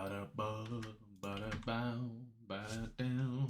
Ba-da-ba, ba-da-bow, ba-da-down.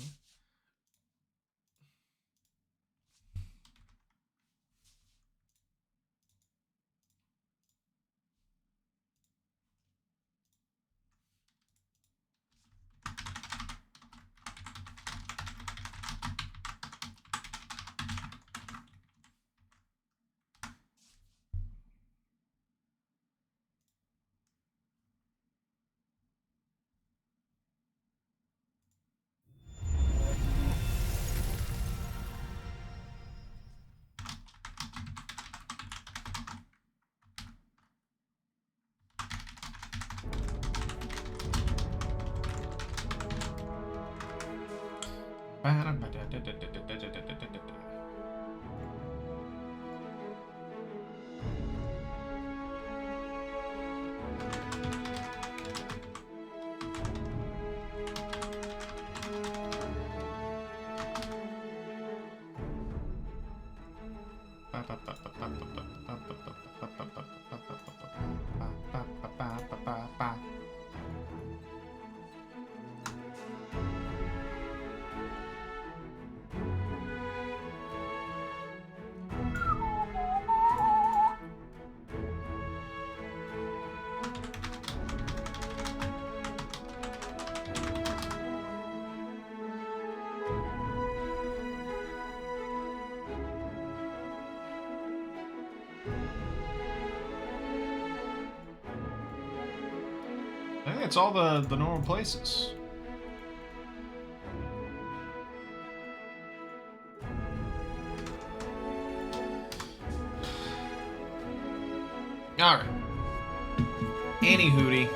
I think it's all the normal places. Alright. Any hootie.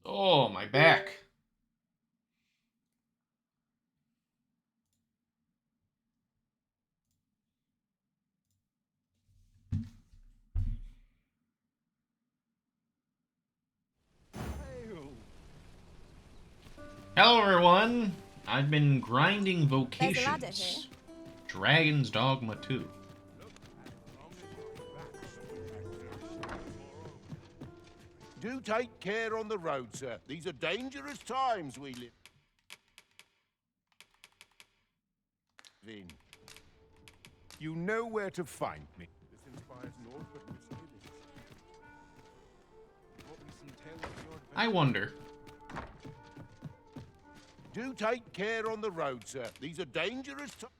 Oh, my back. Hello, everyone. I've been grinding vocations. Dragon's Dogma 2. Do take care on the road, sir. These are dangerous times we live in. You know where to find me. This inspires naught but misgivings. What we see tales of your adventure. I wonder. Do take care on the road, sir. These are dangerous times.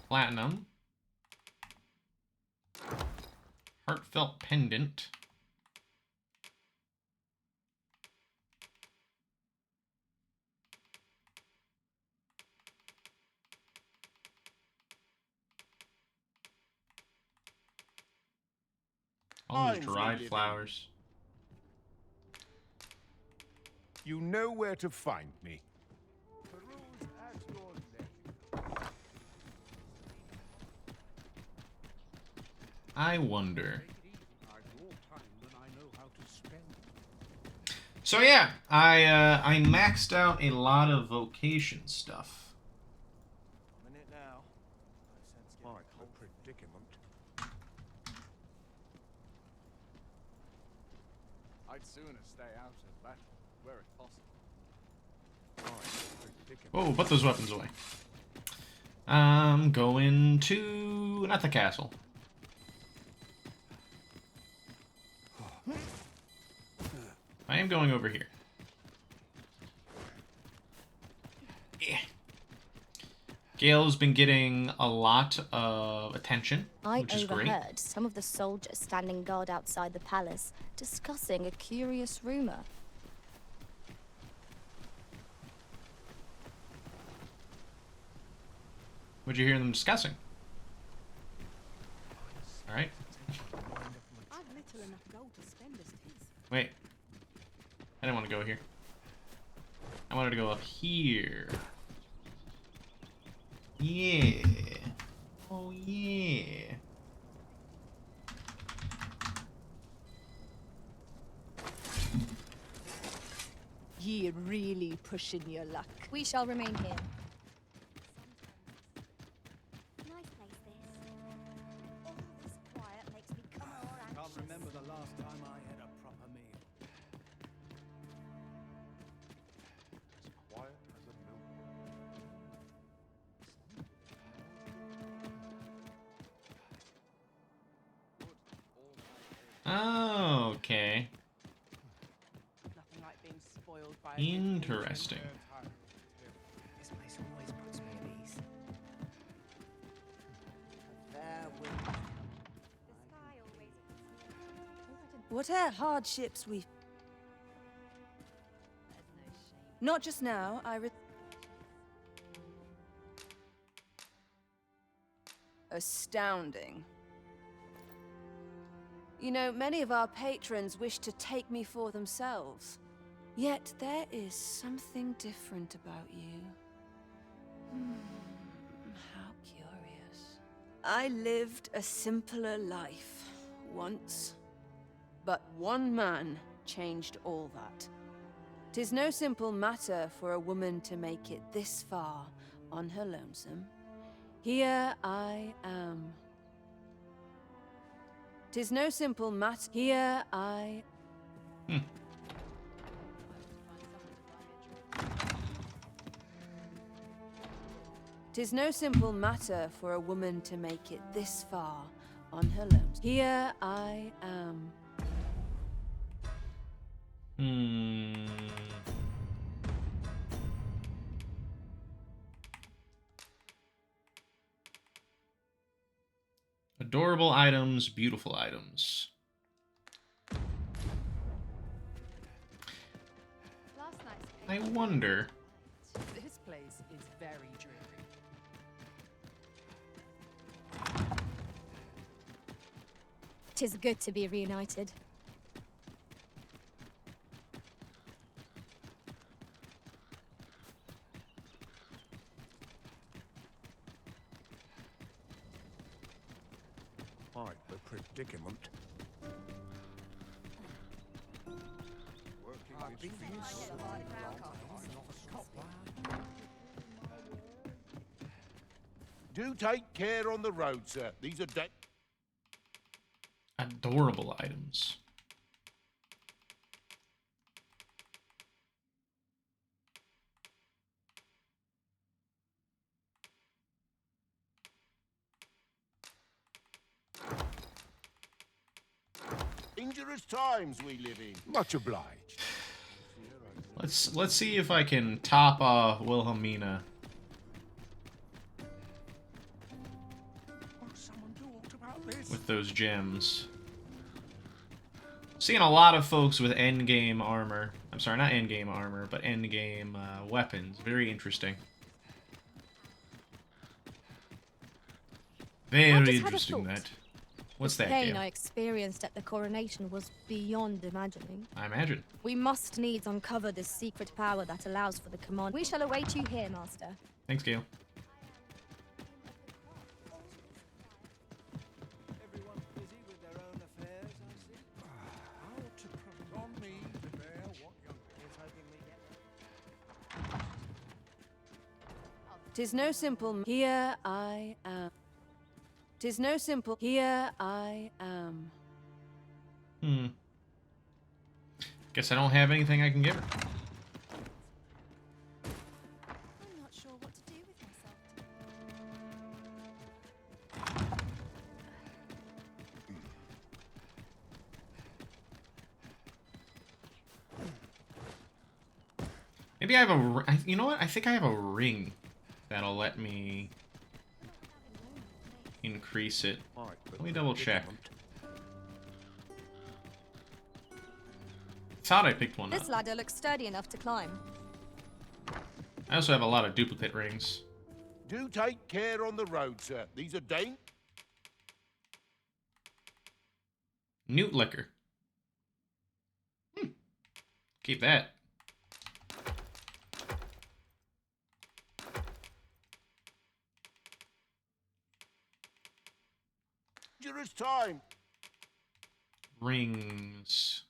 Platinum. Heartfelt pendant. All these dried flowers. You know where to find me. Peruse at your leisure. I wonder. So yeah, I maxed out a lot of vocation stuff. A minute now. I sense my predicament. I'd sooner stay out of battle where it's possible. Whoa, put those weapons away. I'm going to... not the castle. I am going over here. Yeah. Gale's been getting a lot of attention, which is great. I overheard some of the soldiers standing guard outside the palace discussing a curious rumor. What'd you hear them discussing? Alright. Wait. I didn't want to go here. I wanted to go up here. Yeah. Oh, yeah. Ye really pushing your luck. We shall remain here. Okay. Nothing like being spoiled by a Interesting. This place always puts me at ease. fair wind. Whatever hardships we... Not just now, Astounding. You know, many of our patrons wish to take me for themselves. Yet there is something different about you. How curious. I lived a simpler life once. But one man changed all that. 'Tis no simple matter for a woman to make it this far on her lonesome. Here I am. 'Tis no simple matter. Here I... Tis no simple matter for a woman to make it this far on her lonesome. Here I am. Adorable items, beautiful items. I wonder. This place is very dreary. Tis good to be reunited. Quite the predicament. Do take care on the road, sir. These are Adorable items. dangerous times we live in. Much obliged. Let's see if I can top Wilhelmina. With those gems. Seeing a lot of folks with endgame armor. I'm sorry, not endgame armor, but endgame weapons. Very interesting. Very interesting, that. What's that, The pain Gale? I experienced at the coronation was beyond imagining. I imagine. We must needs uncover this secret power that allows for the command. We shall await you here, Master. Thanks, Gale. Everyone's busy with their own affairs, I see. How to on me to bear what young Here's hoping we get... Tis no simple. Here I am. Tis no simple. Here I am. Guess I don't have anything I can give her. I'm not sure what to do with myself. Maybe I have you know what? I think I have a ring that'll let me increase it. Let me double check. Thought I picked one up. This ladder looks sturdy enough to climb. I also have a lot of duplicate rings. Do take care on the road, sir. These are Newt liquor. Keep that. dangerous time. Rings.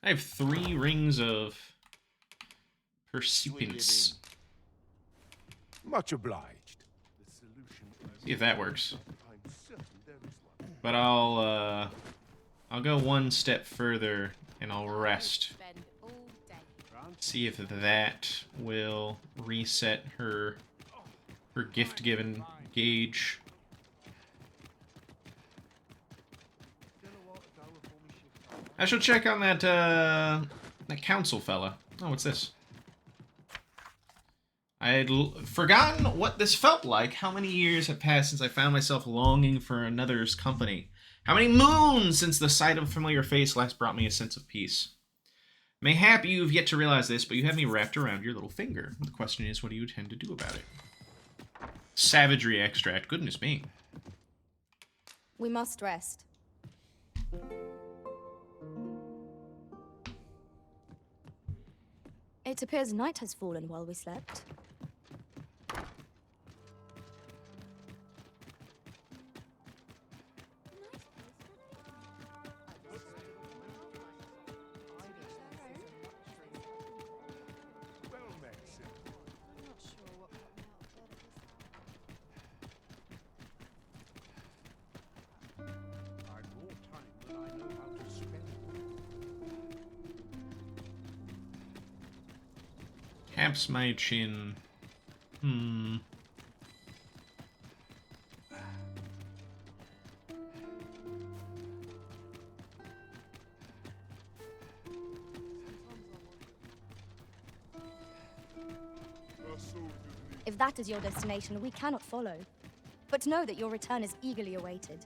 I have 3 rings of perseverance. Much obliged. The solution See if that works. I'm certain there is one. But I'll go one step further and I'll rest. Spend all day. See if that will reset her gift-given gauge. I should check on that that council fella. Oh, what's this? I had forgotten what this felt like. How many years have passed since I found myself longing for another's company? How many moons since the sight of a familiar face last brought me a sense of peace? Mayhap you've yet to realize this, but you have me wrapped around your little finger. The question is, what do you intend to do about it? Savagery extract. Goodness me. We must rest. It appears night has fallen while we slept. Well met, sir. I've more time than I know how to spend. Caps my chin. If that is your destination, we cannot follow. But know that your return is eagerly awaited.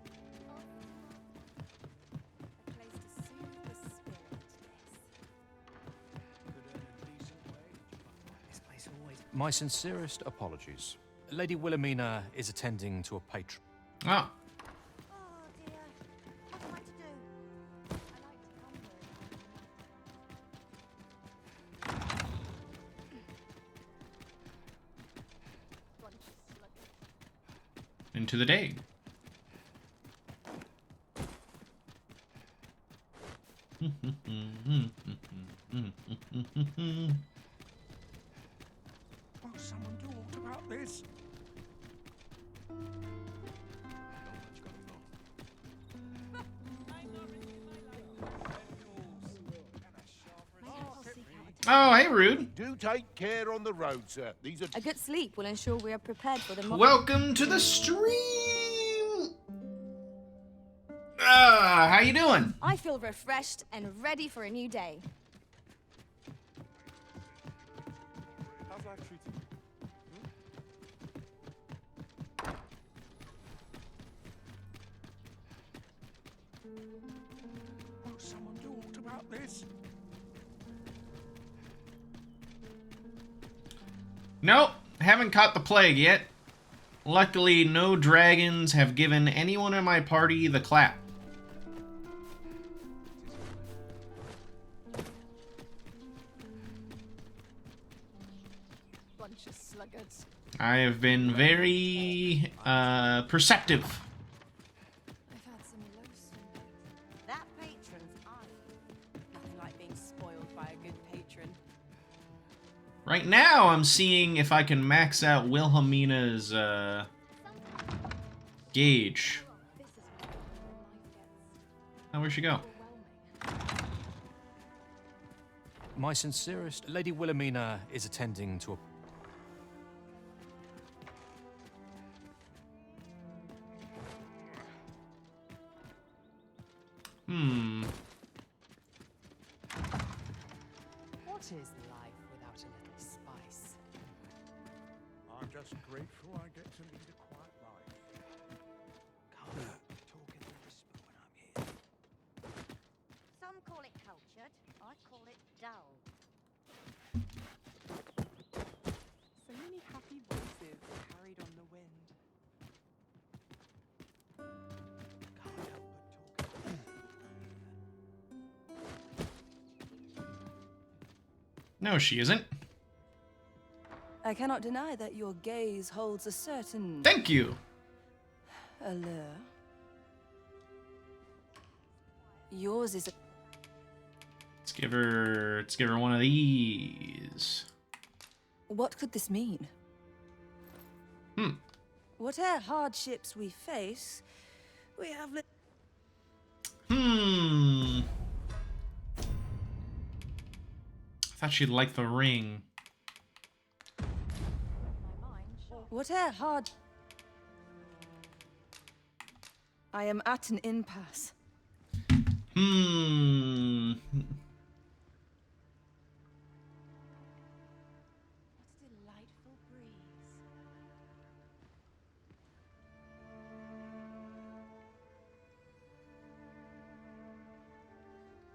This place always. My sincerest apologies. Lady Wilhelmina is attending to a patron. Ah, Oh dear. What am I to do? into the day. Oh, someone do aught about this. Oh, hey, Rude. Do take care on the road, sir. These are A good sleep will ensure we are prepared for the Welcome to the stream. How you doing? I feel refreshed and ready for a new day. how's life treating you? Oh, someone do aught about this. Nope, haven't caught the plague yet. Luckily, no dragons have given anyone in my party the clap. Bunch of sluggards. I have been very perceptive. I've had some low swings. That patron's eye. Nothing like being spoiled by a good patron. Right now, I'm seeing if I can max out Wilhelmina's gauge. This is where life gets Oh, where'd she go? overwhelming. My sincerest. Lady Wilhelmina is attending to a. What is life without a little spice? I'm just grateful I get to lead a quiet life. Can't talk in a whisper when I'm here. Some call it cultured, I call it dull. So many happy voices carried on the wind. Can't help but talk. No, she isn't. I cannot deny that your gaze holds a certain Thank you. allure. Yours is a Let's give her one of these. What could this mean? Whatever hardships we face, we have I thought she'd like the ring. whatever hard. I am at an impasse. Delightful breeze.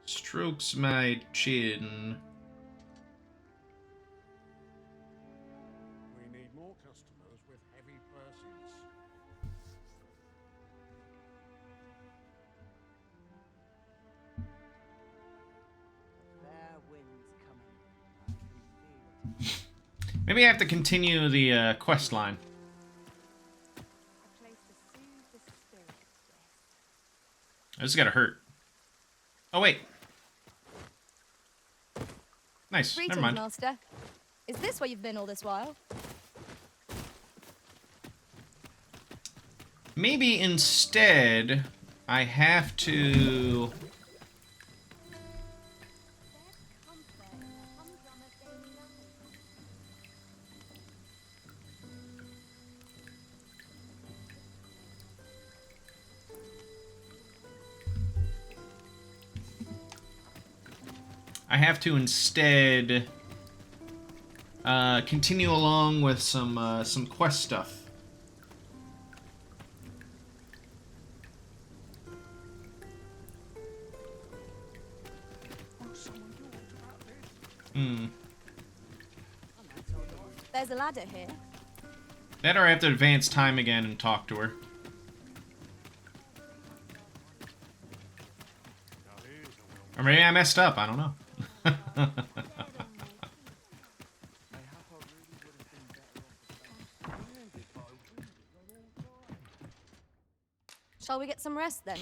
Strokes my chin. We need more customers with heavy purses. Fair winds coming. I can feel it. Maybe I have to continue the quest line. A place to soothe the spirit. This is gotta hurt. Oh wait. Nice. Greetings, Never mind. Master. Is this where you've been all this while? Maybe instead I have to. I have to instead continue along with some quest stuff. There's a ladder here. That or I have to advance time again and talk to her. Or maybe I messed up, I don't know. Shall we get some rest then?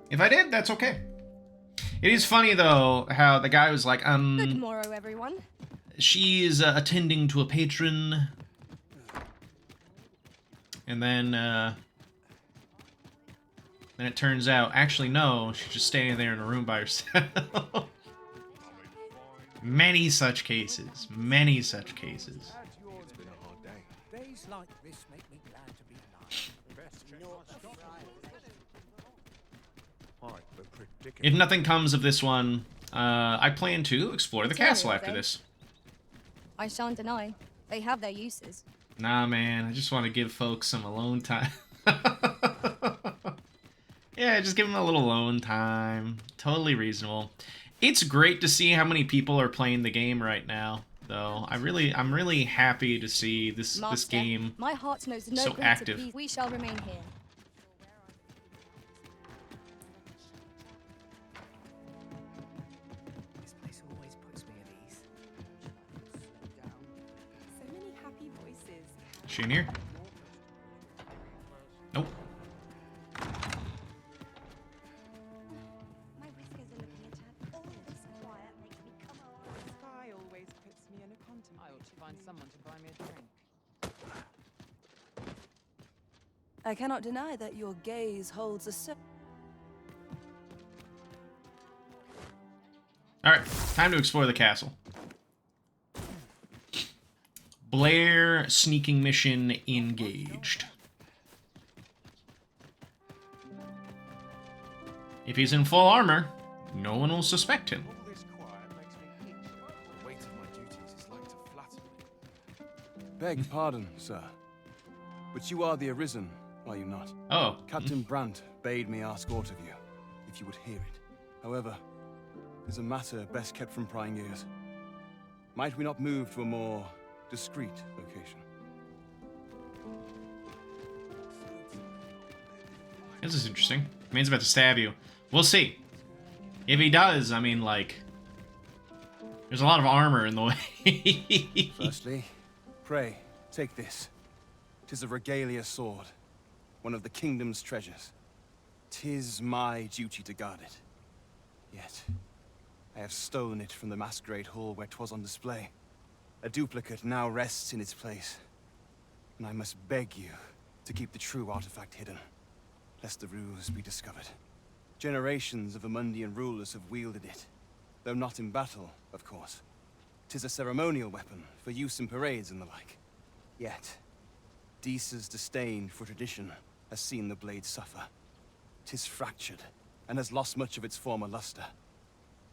If I did, that's okay. It is funny though how the guy was like, Good morrow, everyone. she's attending to a patron, and then it turns out, actually no, she's just standing there in a room by herself. Many such cases. Many such cases. It's been a hard day. Days like this make me glad to be alive. Quite the predicament. If nothing comes of this one, I plan to explore the castle after okay. this. I shan't deny. They have their uses. Nah, man, I just want to give folks some alone time. Yeah, just give them a little alone time. Totally reasonable. It's great to see how many people are playing the game right now, though. I'm really happy to see this Master, game my heart knows no so greater active. peace. We shall remain here. This place always puts me at ease. So many happy voices. Is she in here? Nope. My whiskers are looking a tad. All this quiet makes me come on. The sky always puts me in a contemplative. I ought to find someone to buy me a drink. I cannot deny that your gaze holds a Alright, time to explore the castle. Blair sneaking mission engaged. If he's in full armor, no one will suspect him. All this quiet makes me itch. The weight of my duties is like to flatter me. Beg pardon, sir. But you are the Arisen, are you not? Oh. Captain Brandt bade me ask aught of you, if you would hear it. However, there's a matter best kept from prying ears. Might we not move to a more discreet location? This is interesting. Man's about to stab you. We'll see. If he does, I mean, like, there's a lot of armor in the way. Firstly, pray, take this. 'Tis a regalia sword, one of the kingdom's treasures. 'Tis my duty to guard it. Yet, I have stolen it from the masquerade hall where 'twas on display. A duplicate now rests in its place. And I must beg you to keep the true artifact hidden, lest the ruse be discovered. Generations of Amundian rulers have wielded it, though not in battle, of course. 'Tis a ceremonial weapon for use in parades and the like. Yet, Disa's disdain for tradition has seen the blade suffer. 'Tis fractured, and has lost much of its former luster.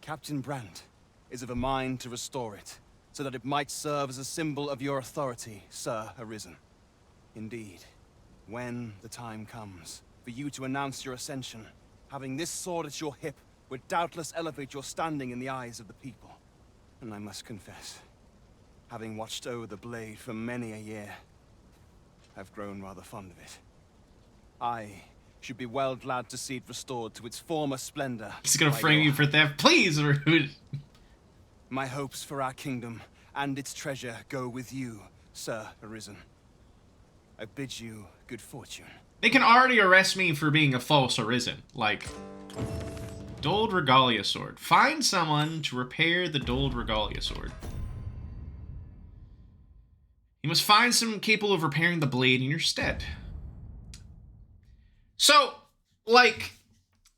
Captain Brandt is of a mind to restore it, so that it might serve as a symbol of your authority, Sir Arisen. Indeed, when the time comes for you to announce your ascension, having this sword at your hip would doubtless elevate your standing in the eyes of the people. And I must confess, having watched over the blade for many a year, I've grown rather fond of it. I should be well glad to see it restored to its former splendor. He's gonna frame you for theft. Please, Rude. My hopes for our kingdom and its treasure go with you, Sir Arisen. I bid you good fortune. They can already arrest me for being a false Arisen. Like, Dulled Regalia Sword. Find someone to repair the Dulled Regalia Sword. You must find someone capable of repairing the blade in your stead. So,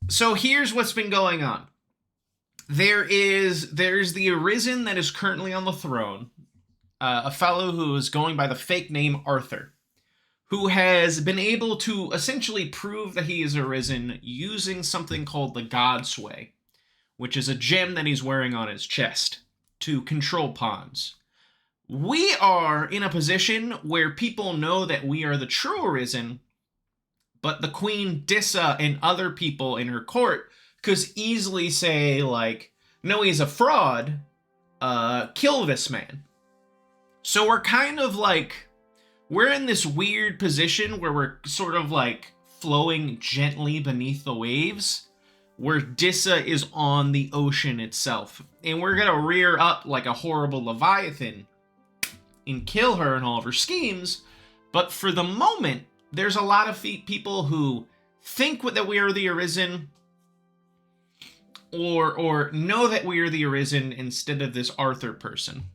so here's what's been going on. There's the Arisen that is currently on the throne, a fellow who is going by the fake name Arthur, who has been able to essentially prove that he is Arisen using something called the Godsway, which is a gem that he's wearing on his chest to control pawns. We are in a position where people know that we are the true Arisen, but the Queen Dissa and other people in her court could easily say, like, no, he's a fraud, kill this man. So we're kind of like, we're in this weird position where we're sort of like flowing gently beneath the waves, where Dissa is on the ocean itself. And we're gonna rear up like a horrible Leviathan and kill her and all of her schemes. But for the moment, there's a lot of people who think that we are the Arisen, or know that we are the Arisen instead of this Arthur person.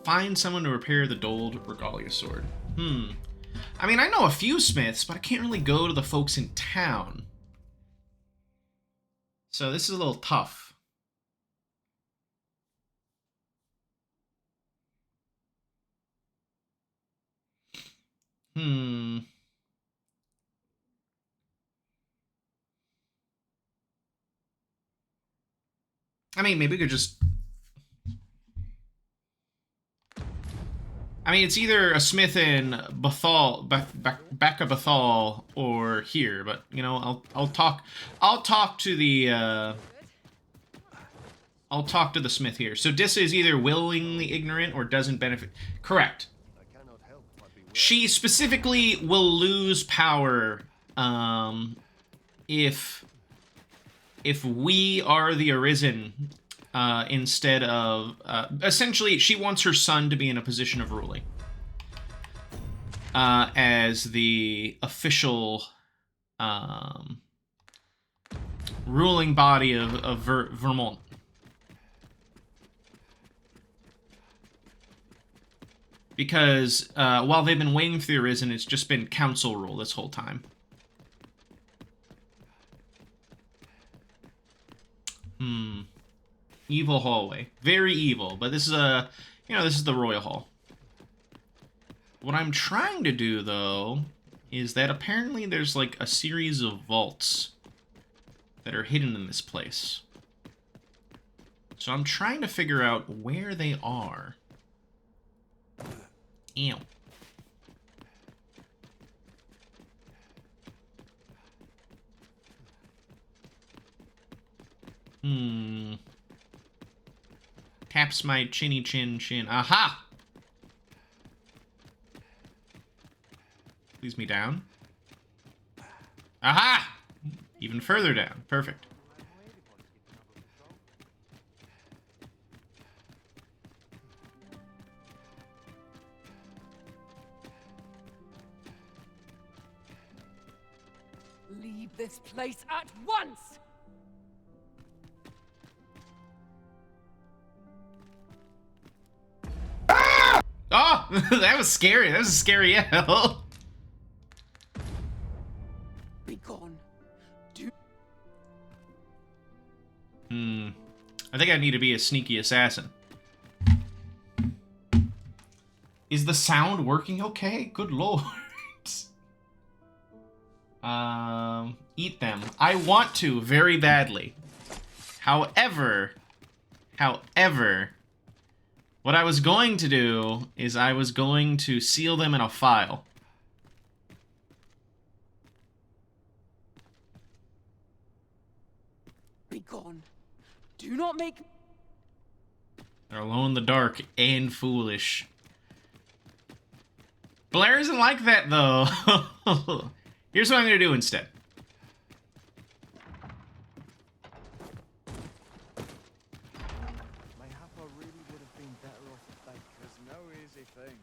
Find someone to repair the Dulled Regalia Sword. I mean, I know a few smiths, but I can't really go to the folks in town. So this is a little tough. I mean, maybe we could just... I mean, it's either a smith in Bathal, Becca Bathal, or here. But you know, I'll talk to the I'll talk to the smith here. So Dissa is either willingly ignorant or doesn't benefit. Correct. She specifically will lose power if we are the Arisen. Instead of... essentially, she wants her son to be in a position of ruling. As the official ruling body of Vermont. Because while they've been waiting for the Arisen, it's just been council rule this whole time. Evil hallway. Very evil, but this is a, you know, this is the Royal Hall. What I'm trying to do, though, is that apparently there's, like, a series of vaults that are hidden in this place. So I'm trying to figure out where they are. Ew. Taps my chinny chin chin. Aha! Leads me down. Aha! Even further down. Perfect. Leave this place at once! That was scary. That was a scary yell. Be gone. I think I need to be a sneaky assassin. Is the sound working okay? Good lord. Eat them. I want to very badly. However, what I was going to do is I was going to seal them in a file. Be gone. Do not make... They're alone in the dark and foolish. Blair isn't like that, though. Here's what I'm going to do instead. Mayhap really would have been better off dead. There's no easy thing.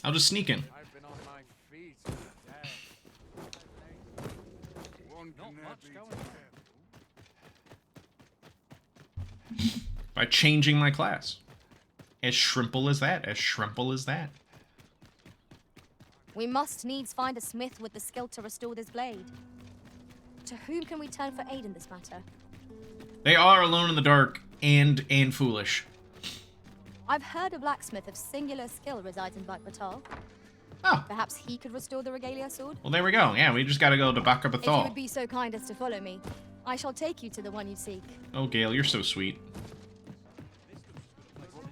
I'll just sneak in. I've been on my feet all day. One Not much going By changing my class. As shrimple as that. As shrimple as that. We must needs find a smith with the skill to restore this blade. To whom can we turn for aid in this matter? They are alone in the dark and foolish. I've heard a blacksmith of singular skill resides in Bakbatal. Oh. Perhaps he could restore the regalia sword? Well, there we go. Yeah, we just gotta go to If you Bakbatal. would be so kind as to follow me, I shall take you to the one you seek. Oh, Gale, you're so sweet.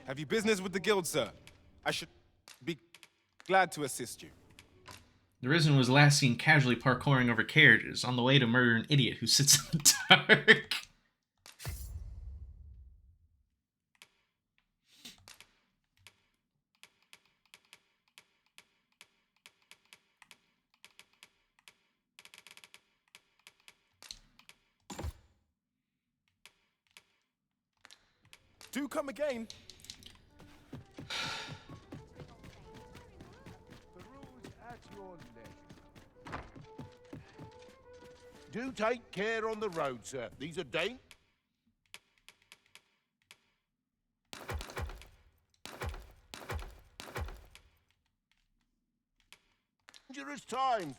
Have you business with the guild, sir? I should be glad to assist you. The Risen was last seen casually parkouring over carriages on the way to murder an idiot who sits in the dark. Do come again. The rules at your leisure. Do take care on the road, sir. These are dangerous times.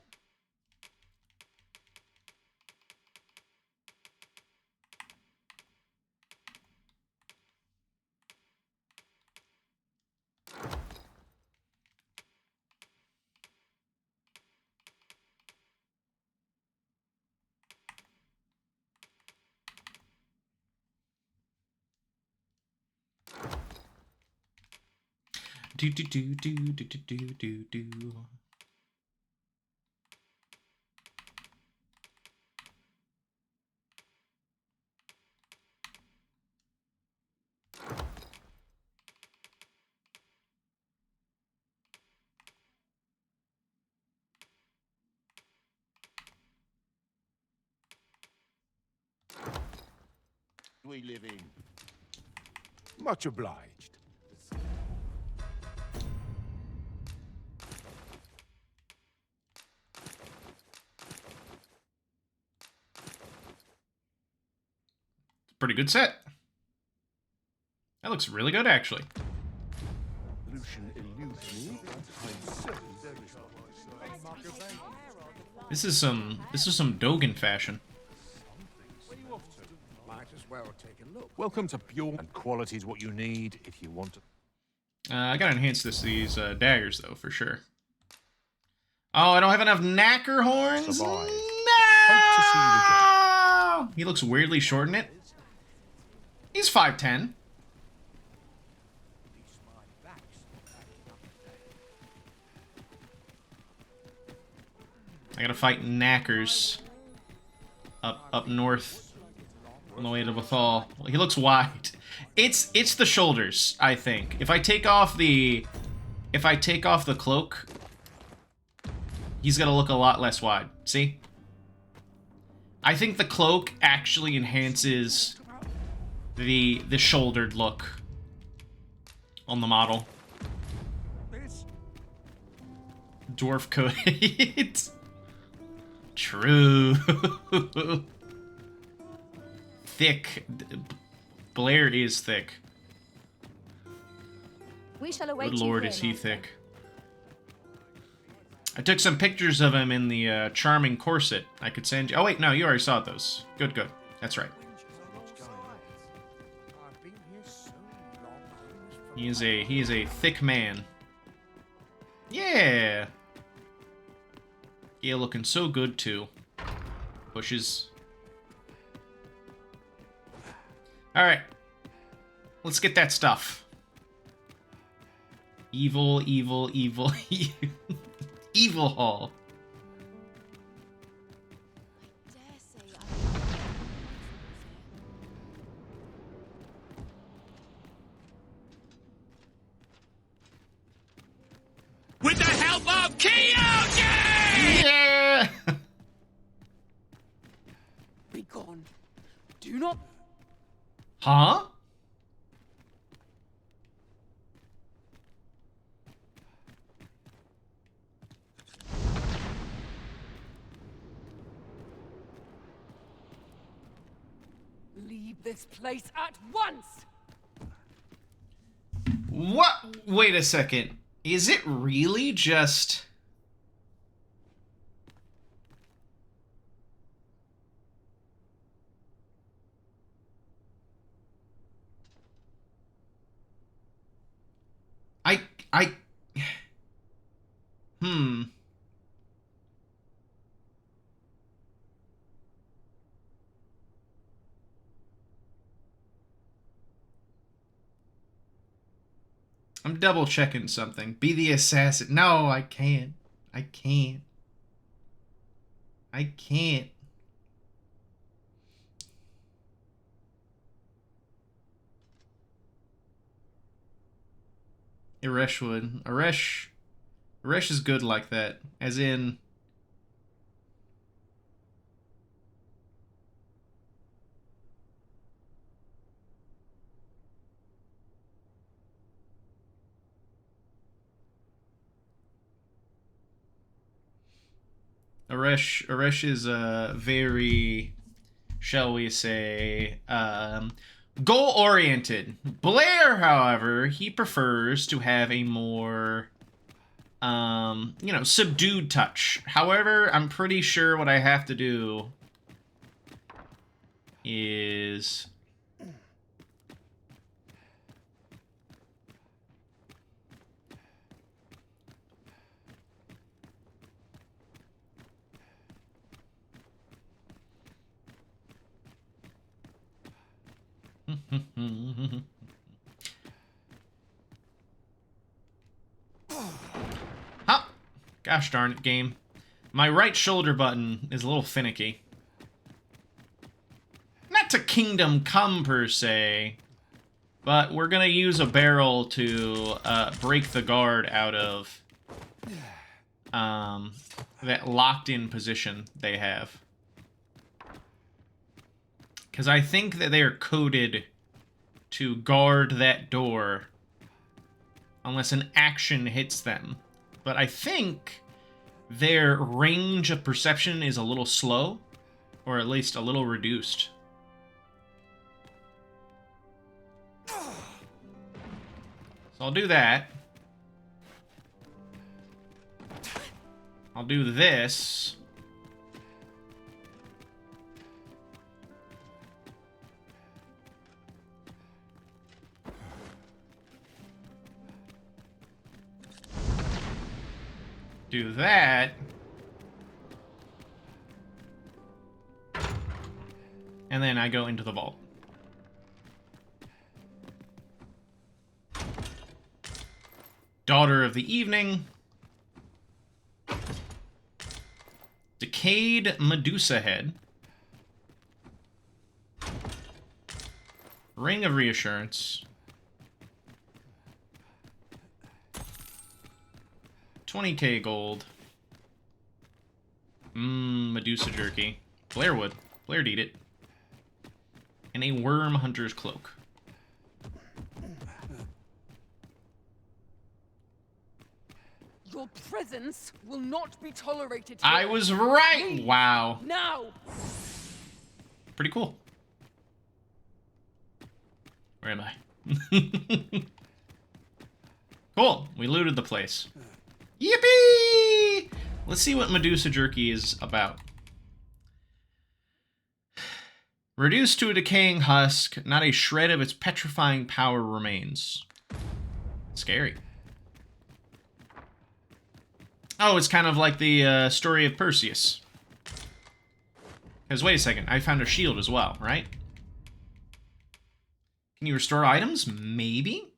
Do do do do do do do do do. We live in. Much obliged. Pretty good set. That looks really good, actually. Lucian eludes me. I'm certain there is This is some Dogen fashion. Might as well take a look. Welcome to Pure, and quality is what you need if you want to. I gotta enhance these daggers, though, for sure. Oh, I don't have enough knacker horns? Survive. No! He looks weirdly short in it. He's 5'10". I gotta fight knackers up north on the way to Bethal. Well, he looks wide. It's the shoulders, I think. If I take off the cloak, he's gonna look a lot less wide. See? I think the cloak actually enhances the shouldered look on the model. Dwarf coated. True. Thick. Blair is thick. We shall await Good you lord, here, is he master. thick. I took some pictures of him in the charming corset. I could send you. Oh wait, no, you already saw those. Good, good. That's right. He is a thick man. Yeah. Yeah, looking so good too. Pushes. All right. Let's get that stuff. Evil, evil, evil, evil hall. With the help of Kyoji! Yeah! Be gone. Do not. Huh? Leave this place at once! What? Wait a second. Is it really just... I... Hmm. I'm double checking something. Be the assassin. No, I can't. I can't. I can't. Aresh would. Aresh is good like that. As in... Aresh is very, shall we say, goal-oriented. Blair, however, he prefers to have a more, you know, subdued touch. However, I'm pretty sure what I have to do is... Huh. Gosh darn it, game. My right shoulder button is a little finicky. Not to Kingdom Come, per se, but we're gonna use a barrel to break the guard out of that locked-in position they have. Because I think that they are coded to guard that door unless an action hits them. But I think their range of perception is a little slow, or at least a little reduced. So I'll do that. I'll do this. Do that. And then I go into the vault. Daughter of the Evening. Decayed Medusa Head. Ring of Reassurance. 20k gold. Medusa Jerky. Blair would. Blair'd eat it. And a Worm Hunter's Cloak. Your presence will not be tolerated here. I was right! Leave Wow. now! Pretty cool. Where am I? Cool. We looted the place. Yippee! Let's see what Medusa Jerky is about. Reduced to a decaying husk, not a shred of its petrifying power remains. Scary. Oh, it's kind of like the story of Perseus. Because wait a second, I found a shield as well, right? Can you restore items? Maybe?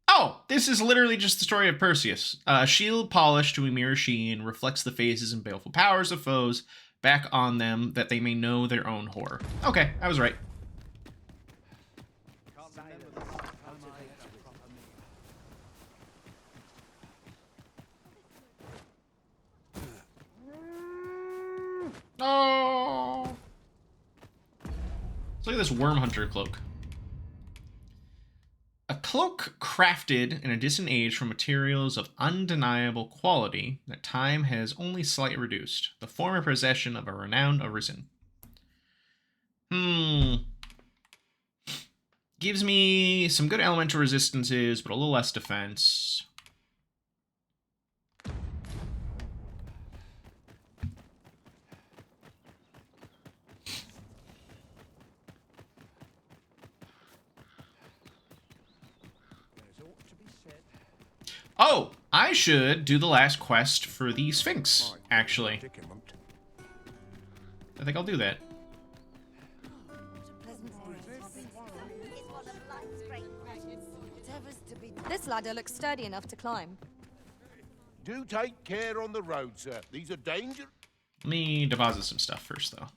Oh, this is literally just the story of Perseus. A shield polished to a mirror sheen reflects the faces and baleful powers of foes back on them that they may know their own horror. Okay, I was right. Oh! Let's look at this Worm Hunter cloak. A cloak crafted in a distant age from materials of undeniable quality that time has only slightly reduced. The former possession of a renowned arisen. Gives me some good elemental resistances, but a little less defense. Oh, I should do the last quest for the Sphinx, actually. I think I'll do that. This ladder looks sturdy enough to climb. Do take care on the road, sir. These are dangerous. Let me deposit some stuff first, though.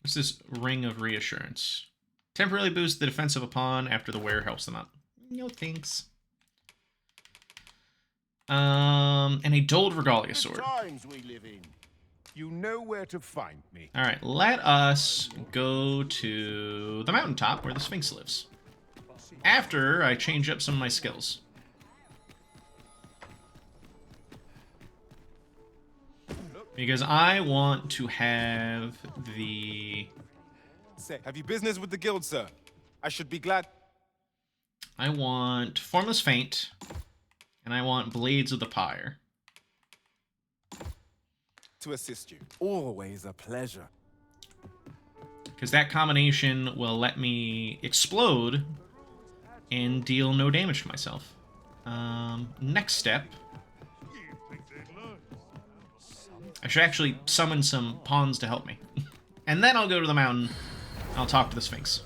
What's this Ring of Reassurance? Temporarily boost the defense of a pawn after the wearer helps them out. No thanks. And a dulled Regalia sword. Times we live in. You know where to find me. All right, let us go to the mountaintop where the Sphinx lives. After I change up some of my skills. Because I want to have the... Say, have you business with the guild, sir? I should be glad. I want Formless Feint, and I want Blades of the Pyre. To assist you. Always a pleasure. Because that combination will let me explode and deal no damage to myself. Next step. I should actually summon some pawns to help me. And then I'll go to the mountain, and I'll talk to the Sphinx.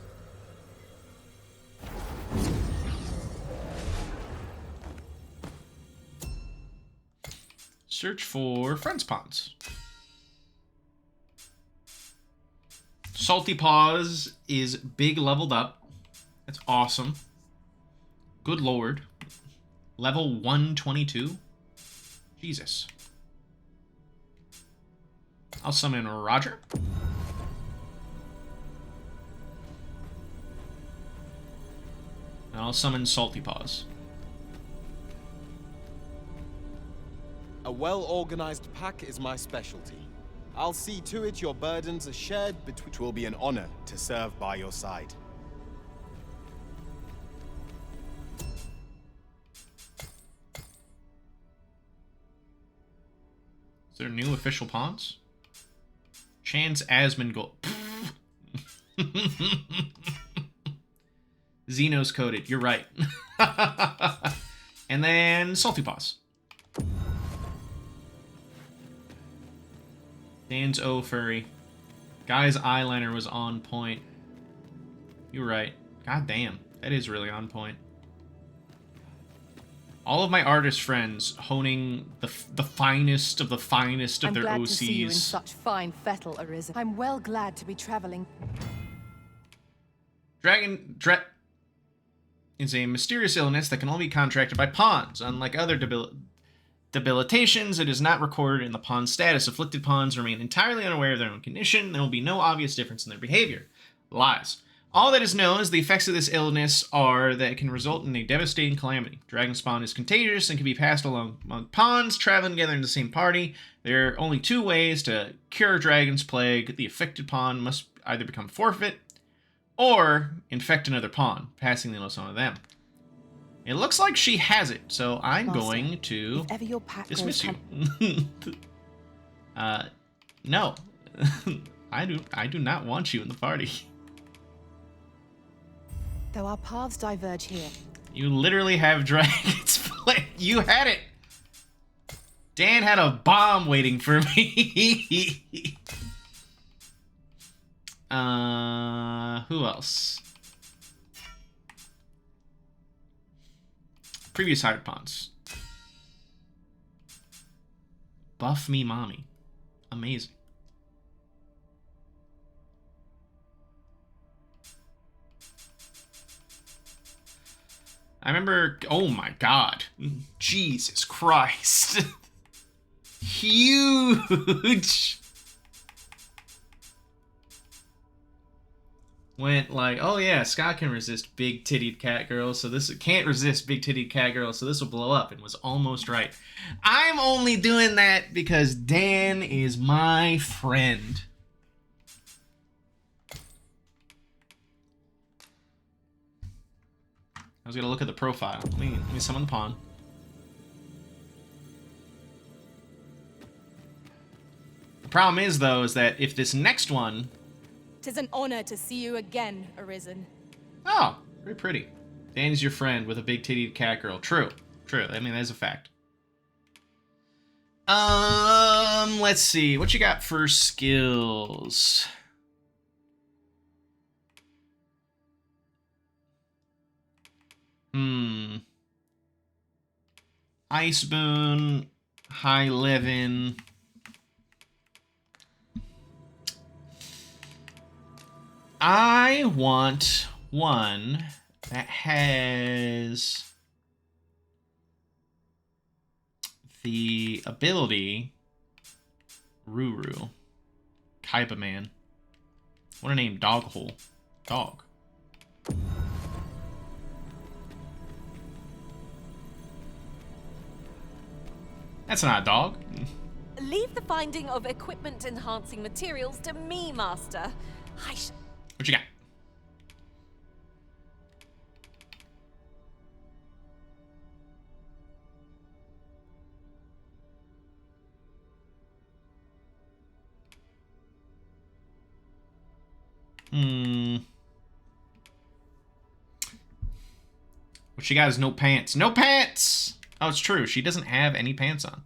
Search for Friends Pawns. Salty Paws is big leveled up. That's awesome. Good lord. Level 122? Jesus. I'll summon Roger. And I'll summon Salty Paws. A well-organized pack is my specialty. I'll see to it your burdens are shared, which will be an honor to serve by your side. Is there new official pawns? Chance Asmongold. Xenos coded. You're right. And then Salty Paws. Dan's O Furry. Guy's eyeliner was on point. You're right. God damn. That is really on point. All of my artist friends honing the finest of the finest of their OCs. I'm glad to see you in such fine fettle, Arisen. I'm well glad to be traveling. Dragon Dret is a mysterious illness that can only be contracted by pawns. Unlike other debilitations, it is not recorded in the pawn status. Afflicted pawns remain entirely unaware of their own condition. There will be no obvious difference in their behavior. Lies. All that is known is the effects of this illness are that it can result in a devastating calamity. Dragon spawn is contagious and can be passed along among pawns traveling together in the same party. There are only two ways to cure Dragon's Plague. The affected pawn must either become forfeit or infect another pawn, passing the illness on to them. It looks like she has it, so I'm going to if ever your pack dismiss you. No. I do not want you in the party. Though our paths diverge here. You literally have Dragon's Plague. You had it. Dan had a bomb waiting for me. Who else? Previous hired pawns. Buff me mommy. Amazing. I remember, oh my god. Jesus Christ. Huge. Went like, oh yeah, Scott can resist big-tittied cat girls, so this can't resist big-tittied cat girls, so this will blow up, and was almost right. I'm only doing that because Dan is my friend. I was gonna look at the profile. Let me summon the pawn. The problem is, though, is that if this next one... 'Tis an honor to see you again, Arisen. Oh, very pretty. Dan is your friend with a big-tittied cat girl. True. True. I mean, that is a fact. Let's see. What you got for skills? Ice Boon, High Levin. I want one that has the ability Ruru. Kaiba Man. What a name, Doghole. Dog. That's not a dog. Leave the finding of equipment-enhancing materials to me, Master. What you got? What she got is no pants. No pants! Oh, it's true. She doesn't have any pants on.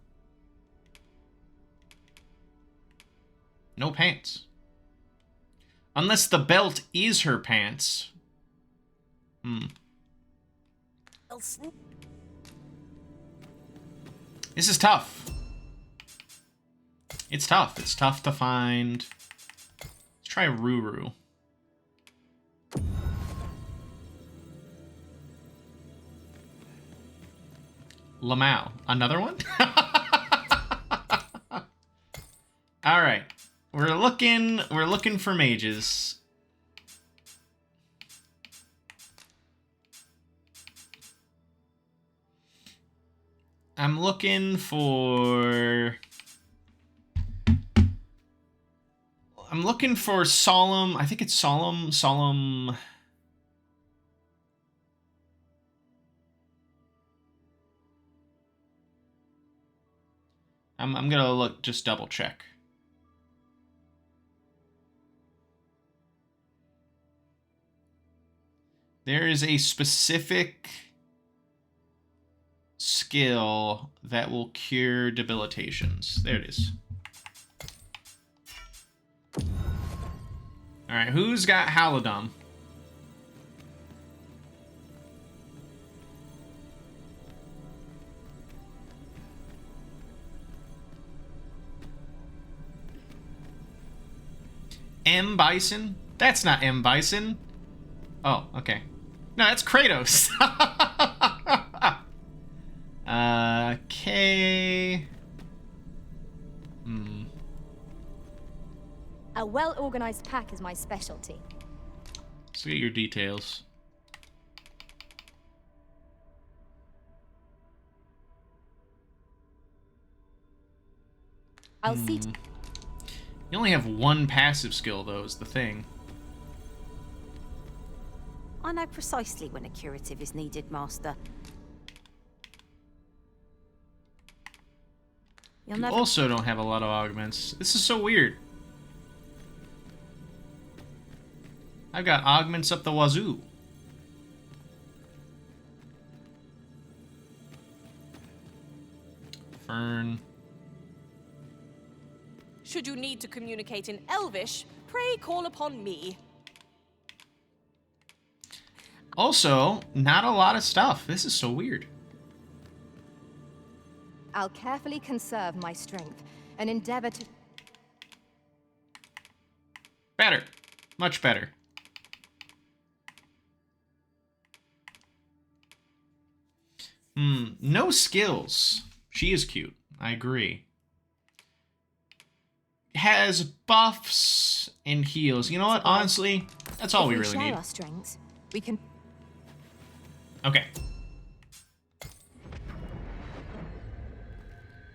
No pants. Unless the belt is her pants. This is tough. It's tough. It's tough to find. Let's try Ruru. Lamau. Another one? All right. We're looking for mages. I'm looking for Solemn. I think it's Solemn. I'm gonna look, just double check. There is a specific skill that will cure debilitations. There it is. Alright, who's got Halidom? M. Bison? That's not M. Bison. Oh, okay. No, that's Kratos. Okay. A well-organized pack is my specialty. Let's get your details. I'll see. You only have one passive skill, though, is the thing. I know precisely when a curative is needed, Master. You'll You never... also don't have a lot of augments. This is so weird. I've got augments up the wazoo. Fern. Should you need to communicate in Elvish, pray call upon me. Also, not a lot of stuff. This is so weird. I'll carefully conserve my strength and endeavor to... Better. Much better. No skills. She is cute. I agree. Has buffs and heals. You know what? Honestly, that's all we really need. Our strengths, we can... Okay.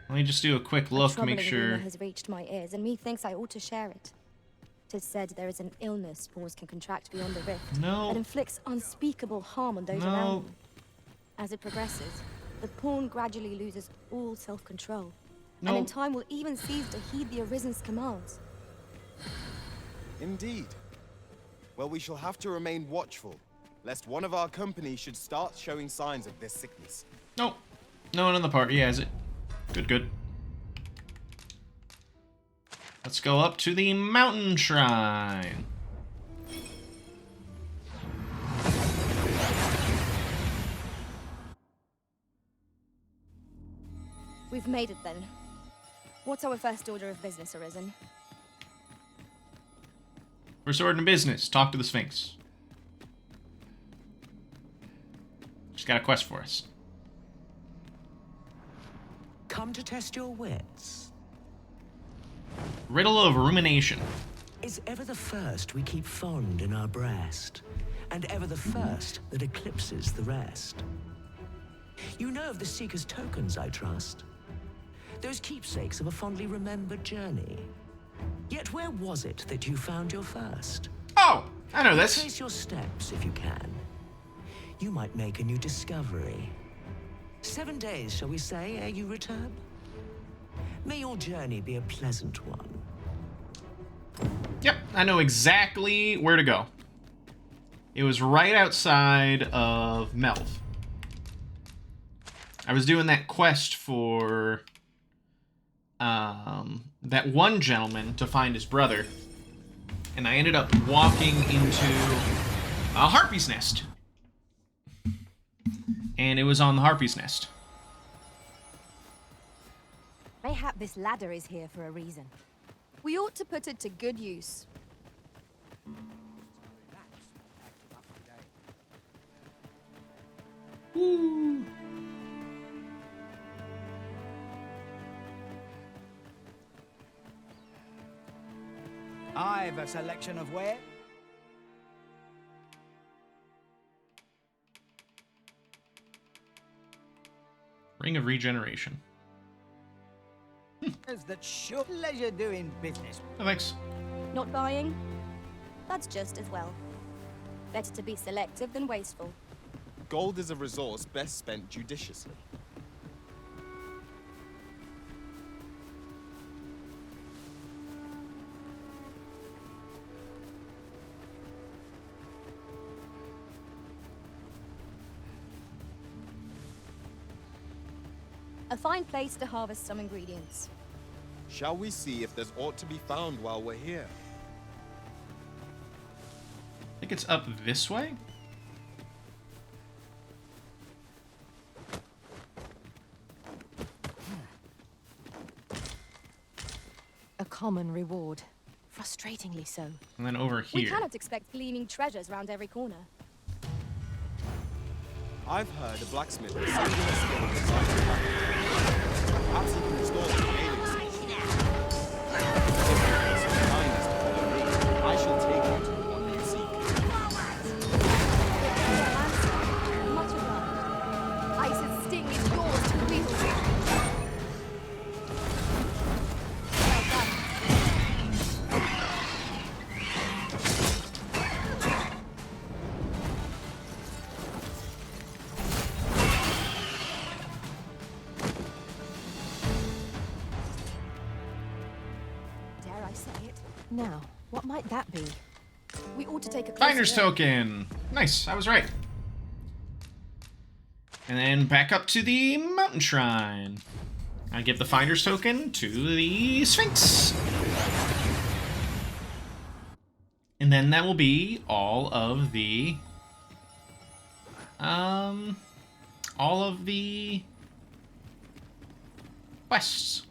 Let me just do a quick look, make sure. Rumor has reached my ears, and methinks I ought to share it. 'Tis said there is an illness spores can contract beyond the rift that inflicts unspeakable harm on those around them. As it progresses, the pawn gradually loses all self-control, and in time will even cease to heed the Arisen's commands. Indeed. Well, we shall have to remain watchful, lest one of our company should start showing signs of this sickness. Nope. No one in the party has it. Good, good. Let's go up to the mountain shrine. We've made it then. What's our first order of business, Arisen? First order in business. Talk to the Sphinx. She's got a quest for us. Come to test your wits. Riddle of rumination. Is ever the first we keep fond in our breast, and ever the first that eclipses the rest. You know of the Seeker's tokens, I trust. Those keepsakes of a fondly remembered journey. Yet where was it that you found your first? Oh, I know this. Trace your steps if you can. You might make a new discovery. 7 days, shall we say, ere you return? May your journey be a pleasant one. Yep, I know exactly where to go. It was right outside of Melv. I was doing that quest for that one gentleman to find his brother, and I ended up walking into a harpy's nest. And it was on the harpy's nest. Mayhap this ladder is here for a reason. We ought to put it to good use. Ooh. I've a selection of ware. Ring of Regeneration. That sure pleasure doing business. Oh, thanks. Not buying? That's just as well. Better to be selective than wasteful. Gold is a resource best spent judiciously. A fine place to harvest some ingredients. Shall we see if there's aught to be found while we're here? I think it's up this way? A common reward. Frustratingly so. And then over We here. cannot expect gleaming treasures round every corner. I've heard a blacksmith with singular skill decides to happen. Perhaps he can restore the alias. If you're so kind as to follow me, I shall take you to the one you seek. say it. Now, what might that be? We ought to take a closer Finder's look. token. Nice, I was right. And then back up to the mountain shrine. I give the Finder's token to the Sphinx. And then that will be all of the quests.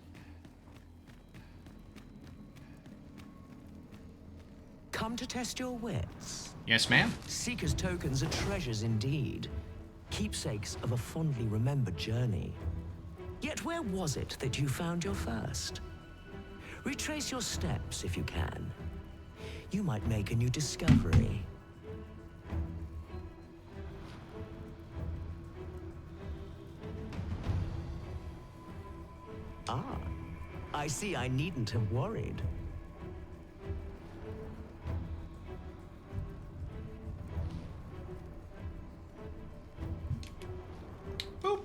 Come to test your wits? Yes, ma'am. Seeker's tokens are treasures indeed. Keepsakes of a fondly remembered journey. Yet where was it that you found your first? Retrace your steps if you can. You might make a new discovery. Ah, I see I needn't have worried. Boop.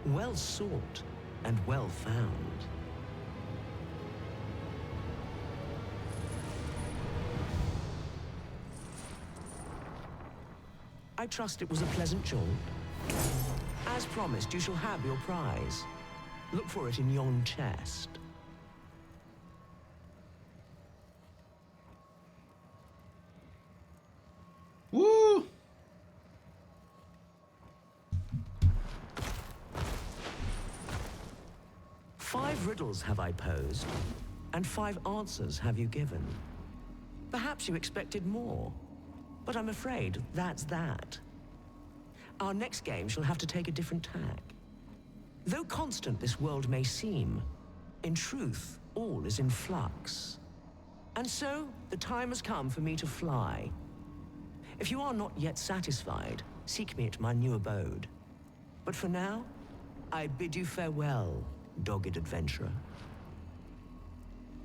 Well sought and well found. I trust it was a pleasant jaunt. As promised, you shall have your prize. Look for it in yon chest. Woo! Five riddles have I posed, and 5 answers have you given. Perhaps you expected more, but I'm afraid that's that. Our next game shall have to take a different tack. Though constant this world may seem, in truth, all is in flux. And so, the time has come for me to fly. If you are not yet satisfied, seek me at my new abode. But for now, I bid you farewell, dogged adventurer.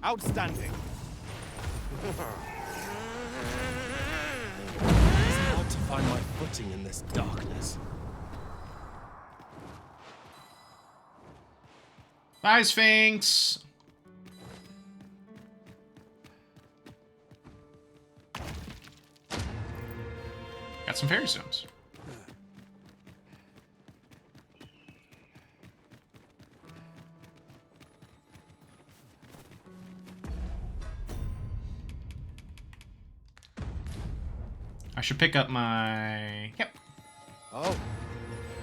Outstanding. It's hard to find my footing in this darkness. Bye, Sphinx. Got some fairy stones. I should pick up my... Yep. Oh,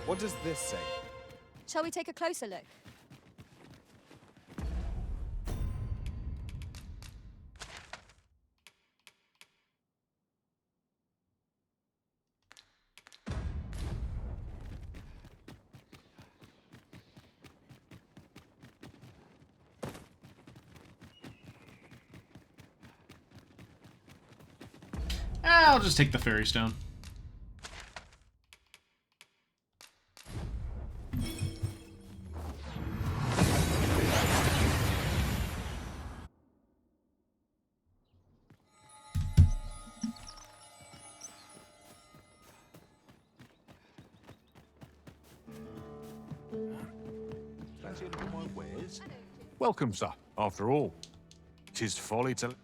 what does this say? Shall we take a closer look? I'll just take the fairy stone. Fancy a look at my wares? Welcome, sir. After all, 'tis folly to...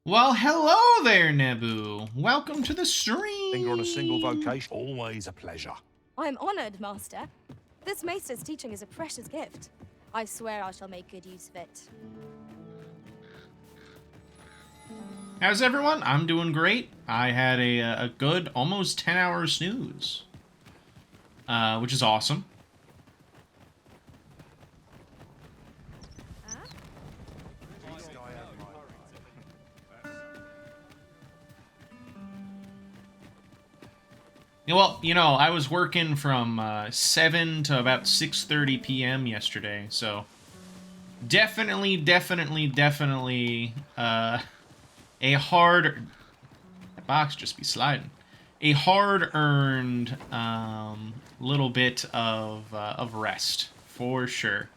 Well, hello there, Nebu. Welcome to the stream. Finger on a single vocation. Always a pleasure. I'm honored, Master. This Maester's teaching is a precious gift. I swear I shall make good use of it. How's everyone? I'm doing great. I had a good, almost 10-hour snooze, which is awesome. Well, you know, I was working from 7 to about 6:30 p.m. yesterday, so definitely a hard... That box just be sliding. A hard-earned little bit of rest, for sure.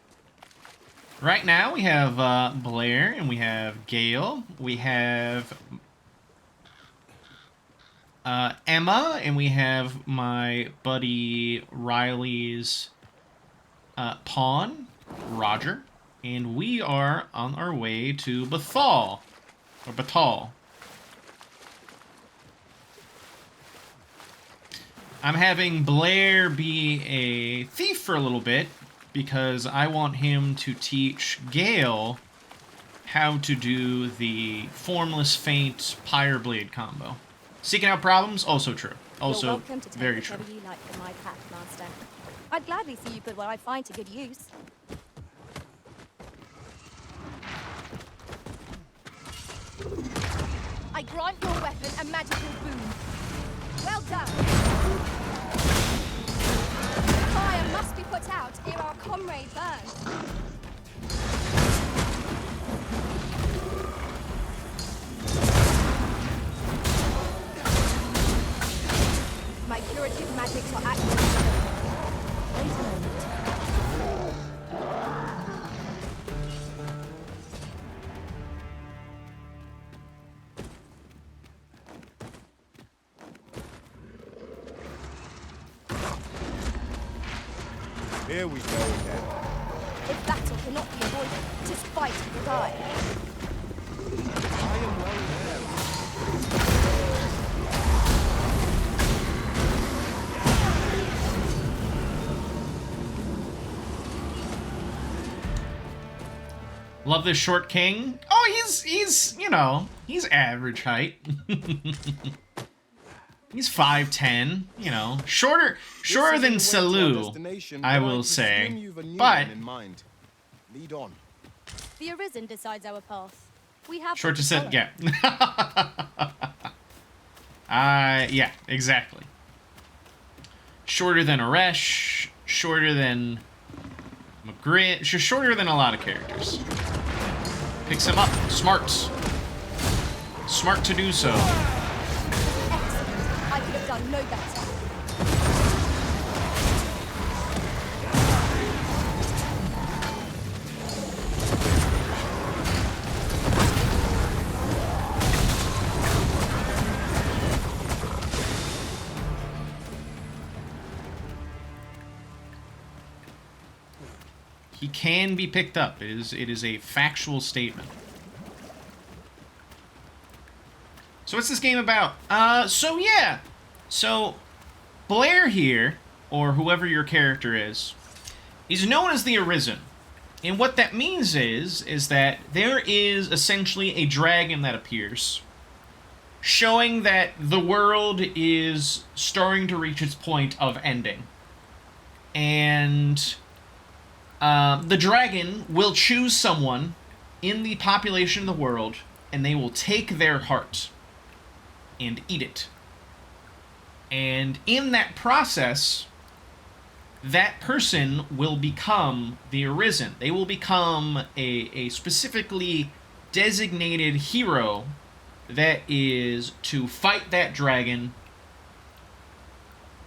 Right now, we have Blair, and we have Gale. We have Emma, and we have my buddy Riley's pawn, Roger, and we are on our way to Bethal, or Batal. I'm having Blair be a thief for a little bit because I want him to teach Gale how to do the Formless Feint Pyre Blade combo. Seeking out problems, also true. Also You're welcome to take very true. whatever you like from my pack, Master. I'd gladly see you put what I find to good use. I grant your weapon a magical boon. Well done. Fire must be put out ere our comrade burns. My curative magics are active. Wait a moment. Here we go again. If battle cannot be avoided, 'tis fight or die. I am well aware. Love this short king. Oh, he's you know, he's average height. He's 5'10", you know. Shorter than Salu, I will say. But Lead on. The Arisen decides our path. We have short to follow. set, yeah. Yeah, exactly. Shorter than Aresh, shorter than McGrit, shorter than a lot of characters. Picks him up. Smart. Smart to do so. I could have done no better. He can be picked up. It is a factual statement. So what's this game about? So yeah. So Blair here, or whoever your character is known as the Arisen. And what that means is that there is essentially a dragon that appears, showing that the world is starting to reach its point of ending. And the dragon will choose someone in the population of the world, and they will take their heart and eat it. And in that process, that person will become the Arisen. They will become a specifically designated hero that is to fight that dragon,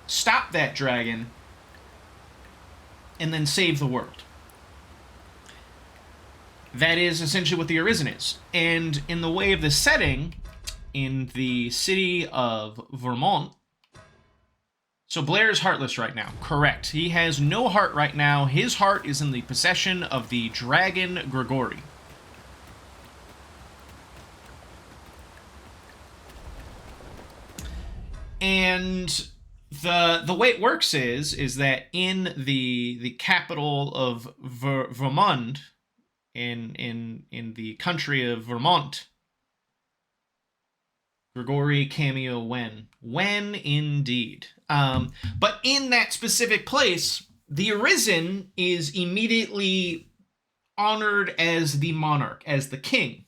stop that dragon, and then save the world. That is essentially what the Arisen is. And in the way of the setting, in the city of Vermont, so Blair is heartless right now. Correct. He has no heart right now. His heart is in the possession of the dragon Grigori. And the way it works is that in the capital of Vermont, in the country of Vermont, Grigori cameo when indeed. But in that specific place, the Arisen is immediately honored as the monarch, as the king.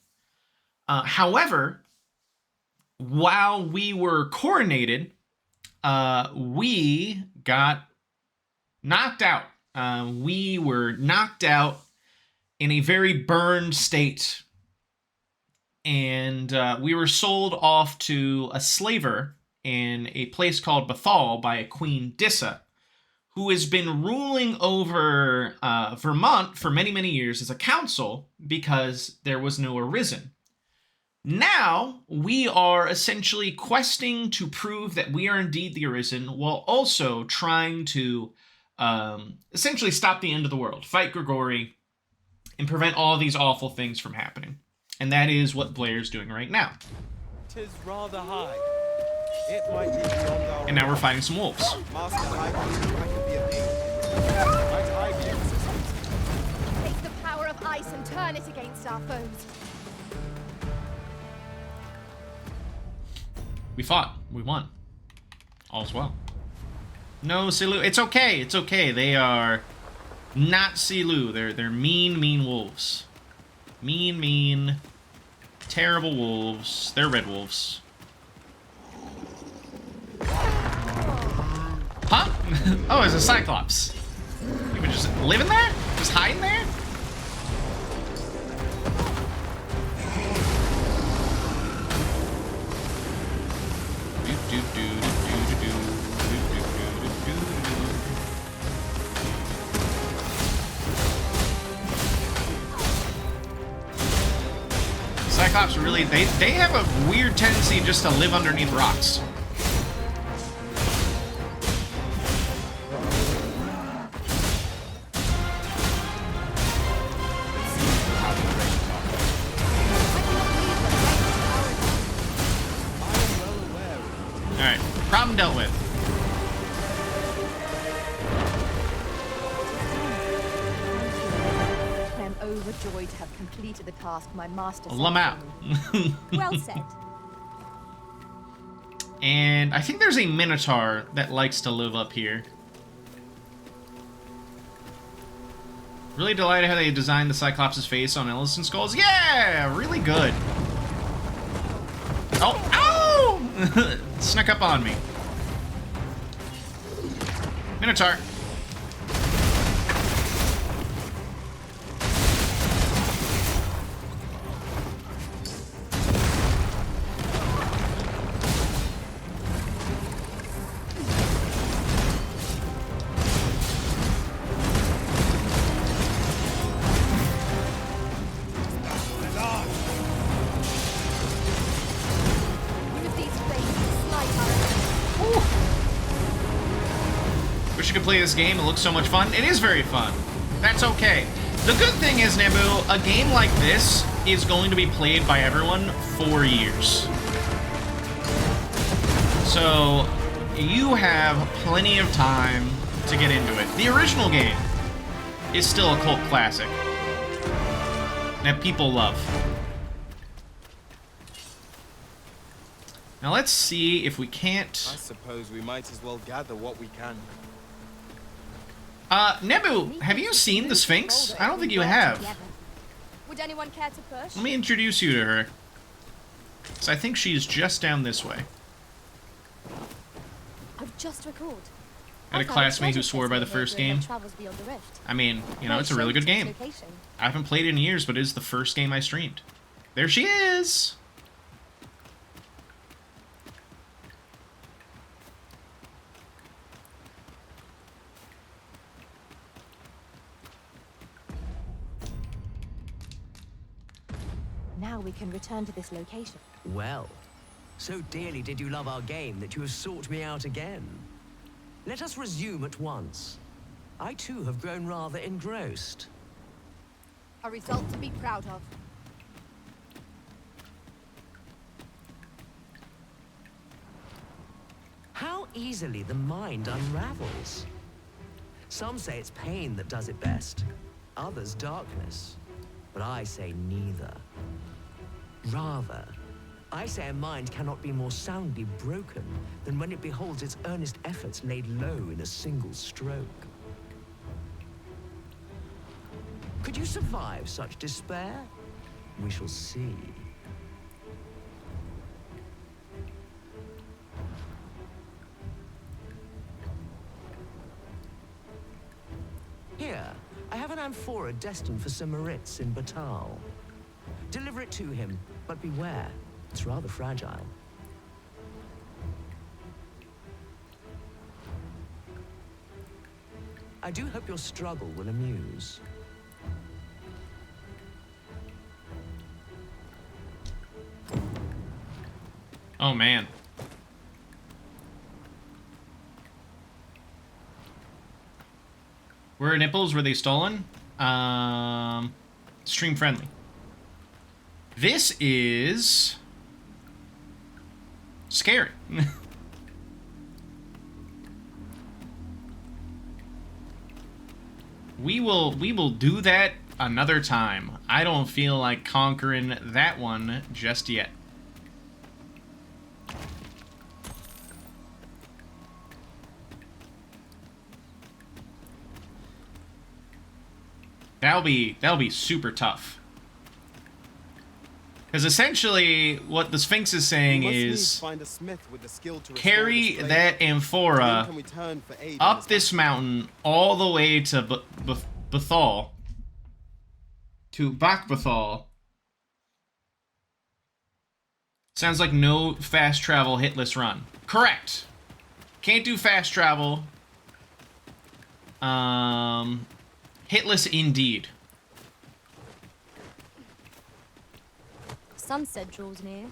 However, while we were coronated, we got knocked out. We were knocked out in a very burned state. And we were sold off to a slaver in a place called Bethal by a Queen Dissa, who has been ruling over Vermont for many, many years as a council because there was no Arisen. Now, we are essentially questing to prove that we are indeed the Arisen, while also trying to essentially stop the end of the world, fight Grigori, and prevent all these awful things from happening. And that is what Blair's doing right now. 'Tis rather high. It might be beyond our... And now we're fighting some wolves. Master, I could be of aid. Might I be of assistance? Take the power of ice and turn it against our foes. We fought. We won. All's well. No, Silu. It's okay. It's okay. They are not Silu. They're mean, mean wolves. Mean, mean, terrible wolves. They're red wolves. Huh? Oh, it's a Cyclops. You were just living there? Just hiding there? Cyclops really, they have a weird tendency just to live underneath rocks. Alright, problem dealt with. I am overjoyed to have completed the task my master set Lamau. for me. Well said. And I think there's a Minotaur that likes to live up here. Really delighted how they designed the Cyclops' face on Ellison skulls. Yeah! Really good. Oh! Ow! Snuck up on me. Minotaur. Wish you could play this game. It looks so much fun. It is very fun. That's okay. The good thing is, Nebu, a game like this is going to be played by everyone for years. So, you have plenty of time to get into it. The original game is still a cult classic that people love. Now let's see if we can't... I suppose we might as well gather what we can. Nebu, have you seen the Sphinx? I don't think you have. Would anyone care to push? Let me introduce you to her. So I think she's just down this way. I've just recalled. I had a classmate who swore by the first game. I mean, you know, it's a really good game. I haven't played it in years, but it is the first game I streamed. There she is! Now we can return to this location. Well, so dearly did you love our game that you have sought me out again. Let us resume at once. I too have grown rather engrossed. A result to be proud of. How easily the mind unravels. Some say it's pain that does it best, others darkness. But I say neither. Rather, I say a mind cannot be more soundly broken than when it beholds its earnest efforts laid low in a single stroke. Could you survive such despair? We shall see. Here, I have an amphora destined for Sir Moritz in Batal. Deliver it to him, but beware, it's rather fragile. I do hope your struggle will amuse. Oh, man. Were nipples? Were they stolen? Stream friendly. This is scary. We will do that another time. I don't feel like conquering that one just yet. That'll be super tough. Because essentially, what the Sphinx is saying is, carry that amphora up this mountain all the way to Bethal, to Bakbethal. Sounds like no fast travel hitless run. Correct. Can't do fast travel. Hitless indeed. Sunset draws near.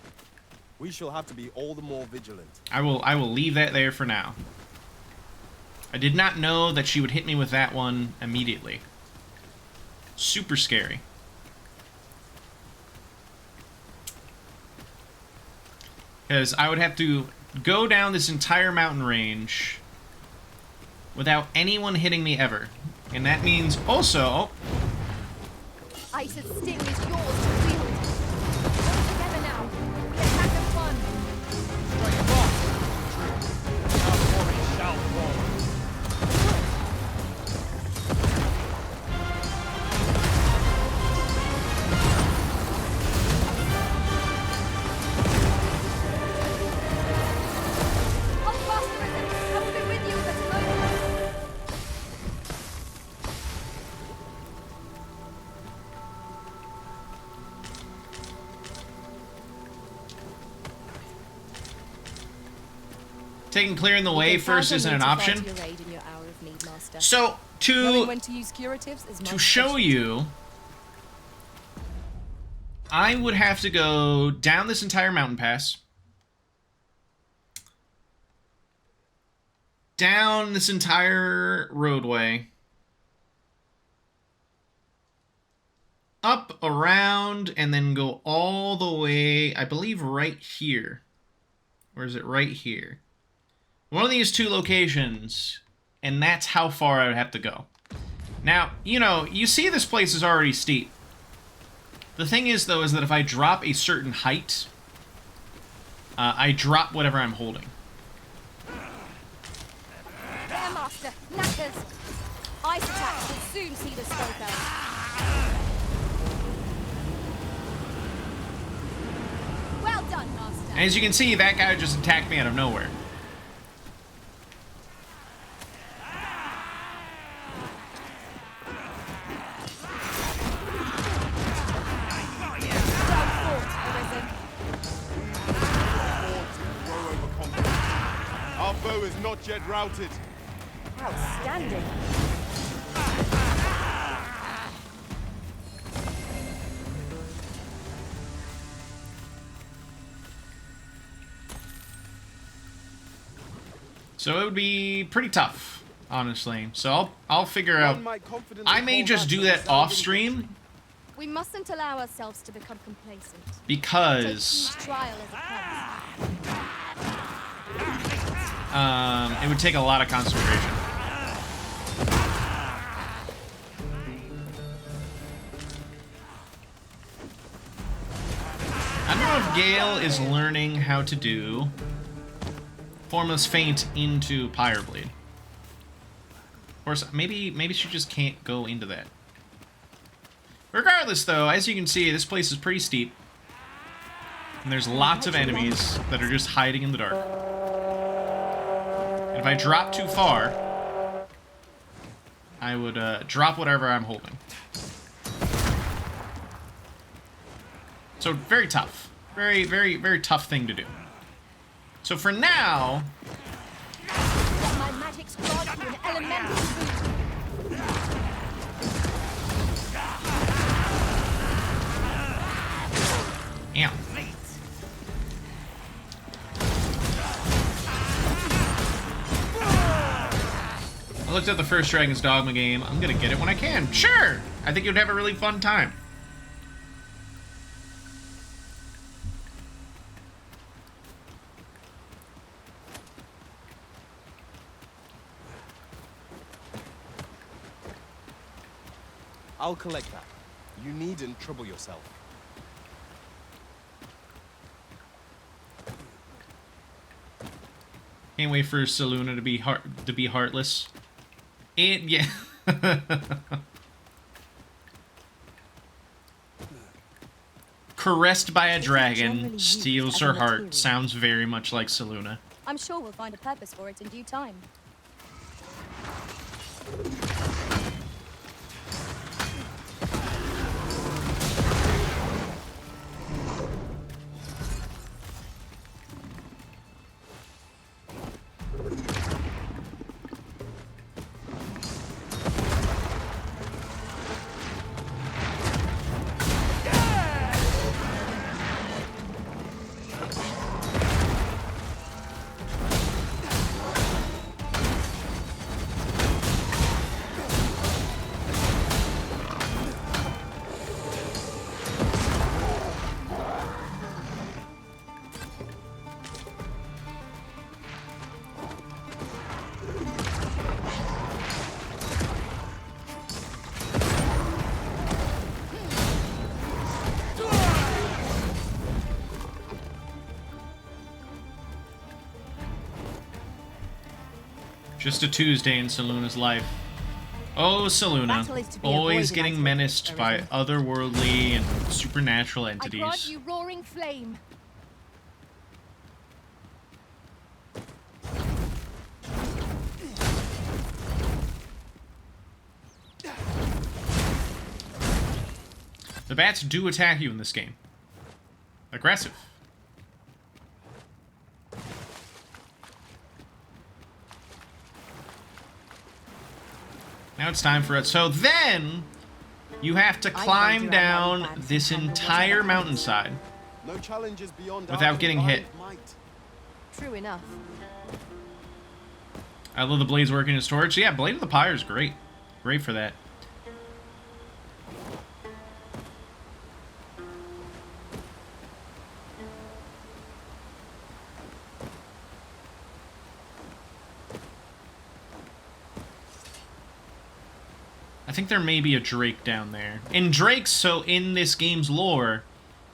We shall have to be all the more vigilant. I will leave that there for now. I did not know that she would hit me with that one immediately. Super scary. Because I would have to go down this entire mountain range without anyone hitting me ever. And that means also... Ice's sting is yours to wield. Work together now. We attack as one. Strike fast. Our glory shall fall. Hold fast, Arisen. I will be with you at a moment. Taking clearing the way first isn't an option. So, to show you, I would have to go down this entire mountain pass, down this entire roadway, up, around, and then go all the way, I believe, right here. Or is it right here? One of these two locations, and that's how far I would have to go. Now, you know, you see this place is already steep. The thing is, though, is that if I drop a certain height, I drop whatever I'm holding. There, Master. Knackers. Ice attacks will soon see the scope out. Well done, Master. As you can see, that guy just attacked me out of nowhere. Our foe is not yet routed. Outstanding. So it would be pretty tough, honestly. So I'll figure out. I may just do that off stream. We mustn't allow ourselves to become complacent. Because Take each trial as it comes. it would take a lot of concentration. I don't know if Gale is learning how to do Formless Feint into Pyre Bleed. Of course, maybe she just can't go into that. Regardless, though, as you can see, this place is pretty steep. And there's lots of enemies that are just hiding in the dark. And if I drop too far, I would drop whatever I'm holding. So, very tough. Very, very, very tough thing to do. So for now... Let my magic's grant you an elemental food. Ow. looked at the first Dragon's Dogma game. I'm gonna get it when I can. Sure! I think you'd have a really fun time. I'll collect that. You needn't trouble yourself. Can't wait for Saluna to be heartless. And yeah. Caressed by a dragon, steals her heart. Sounds very much like Saluna. I'm sure we'll find a purpose for it in due time. Just a Tuesday in Saluna's life. Oh, Saluna, always getting menaced by otherworldly and supernatural entities. I grant you roaring flame. The bats do attack you in this game. Aggressive. Now it's time for it. So then, you have to climb down this entire mountainside No challenges beyond without getting hit. True enough. I love the blades working in storage. Yeah, Blade of the Pyre is great. Great for that. I think there may be a Drake down there. And Drakes, so in this game's lore,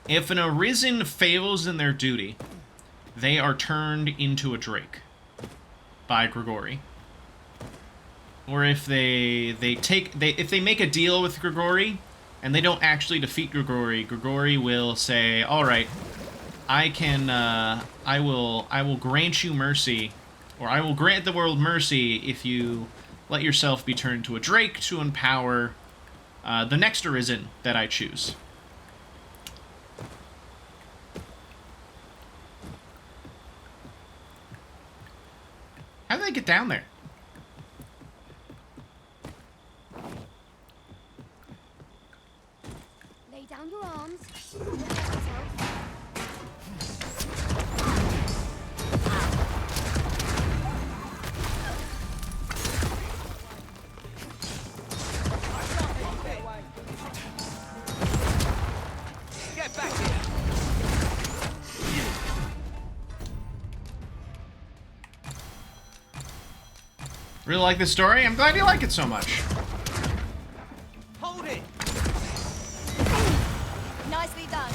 if an Arisen fails in their duty, they are turned into a Drake by Grigori. Or if if they make a deal with Grigori and they don't actually defeat Grigori, Grigori will say, "All right, I will grant you mercy, or I will grant the world mercy if you let yourself be turned to a Drake to empower the next Arisen that I choose." How do they get down there? Lay down your arms. Get back here. Really like this story? I'm glad you like it so much. Hold it. Nicely done.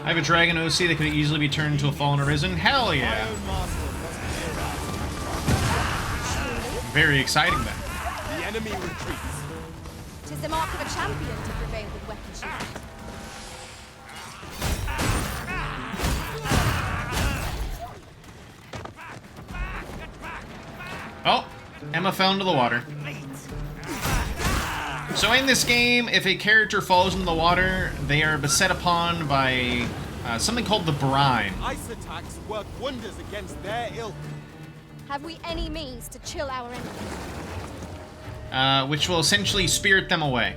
I have a Dragon OC that could easily be turned into a Fallen Arisen. Hell yeah. Very exciting then. The enemy retreats. 'Tis the mark of a champion to prevail with weaponry. Oh, Emma fell into the water. So in this game, if a character falls into the water, they are beset upon by something called the brine. Ice attacks work wonders against their ilk. Have we any means to chill our enemies? Which will essentially spirit them away.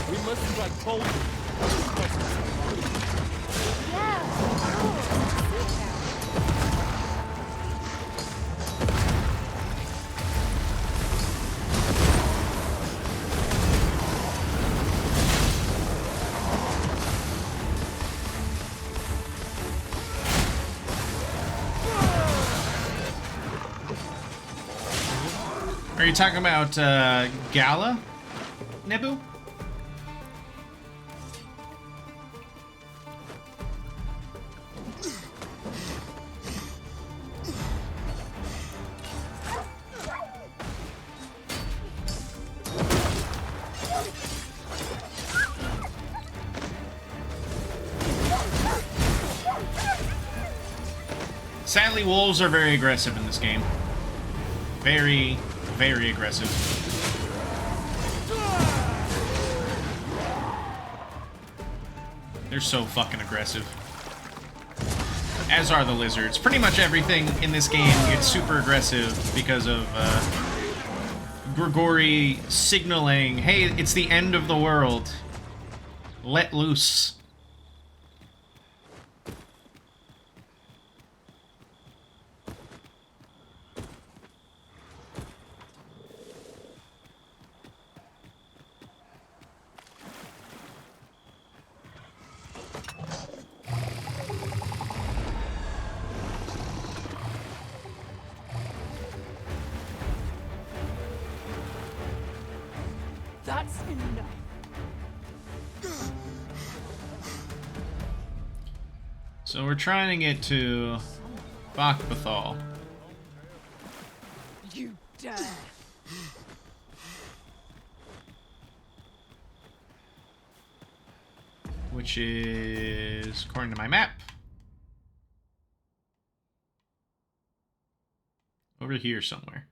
We must strike boldly. Are you talking about Gala, Nebu? Sadly, wolves are very aggressive in this game. Very, very aggressive. They're so fucking aggressive. As are the lizards. Pretty much everything in this game gets super aggressive because of Grigori signaling, hey, it's the end of the world. Let loose. That's enough. So we're trying to get to Bakbathal. You dare. Which is, according to my map, over here somewhere.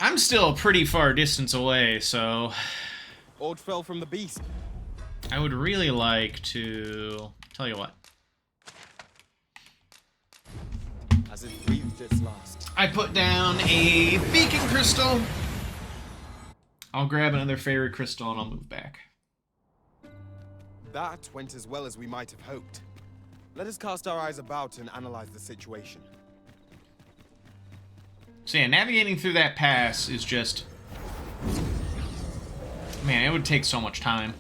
I'm still a pretty far distance away, so Ord fell from the beast. I would really like to tell you what. As it breathed its last. I put down a beacon crystal. I'll grab another fairy crystal and I'll move back. That went as well as we might have hoped. Let us cast our eyes about and analyze the situation. So yeah, navigating through that pass is just... Man, it would take so much time.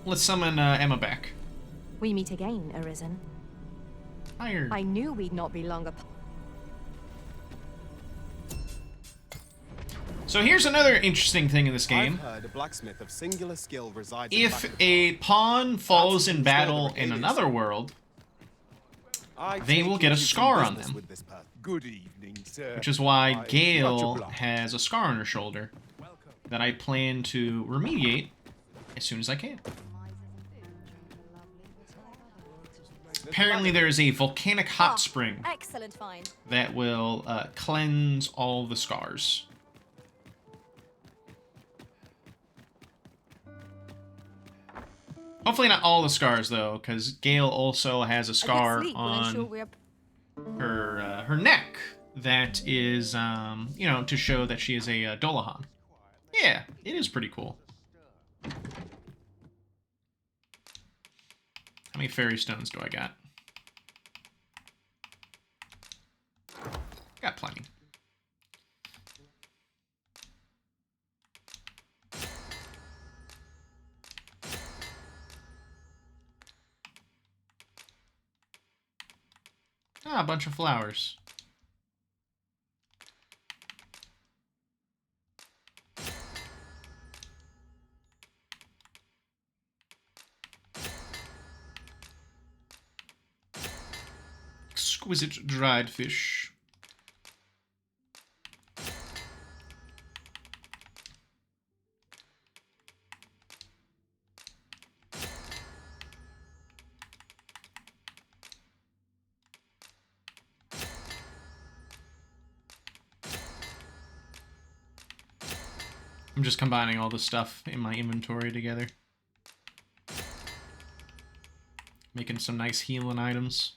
Let's summon Emma back. We meet again, Arisen. Hired. I knew we'd not be long apart. So here's another interesting thing in this game. I've heard a blacksmith of singular skill resides If in a pawn falls in battle in another world, they will get a scar on them. Good evening, sir. Which is why Gale has a scar on her shoulder that I plan to remediate as soon as I can. Apparently there is a volcanic hot spring Excellent find. that will cleanse all the scars. Hopefully not all the scars, though, because Gale also has a scar on her neck that is, you know, to show that she is a Dolahan. Yeah, it is pretty cool. How many fairy stones do I got? Got plenty. Ah, a bunch of flowers. Exquisite dried fish. I'm just combining all the stuff in my inventory together. Making some nice healing items.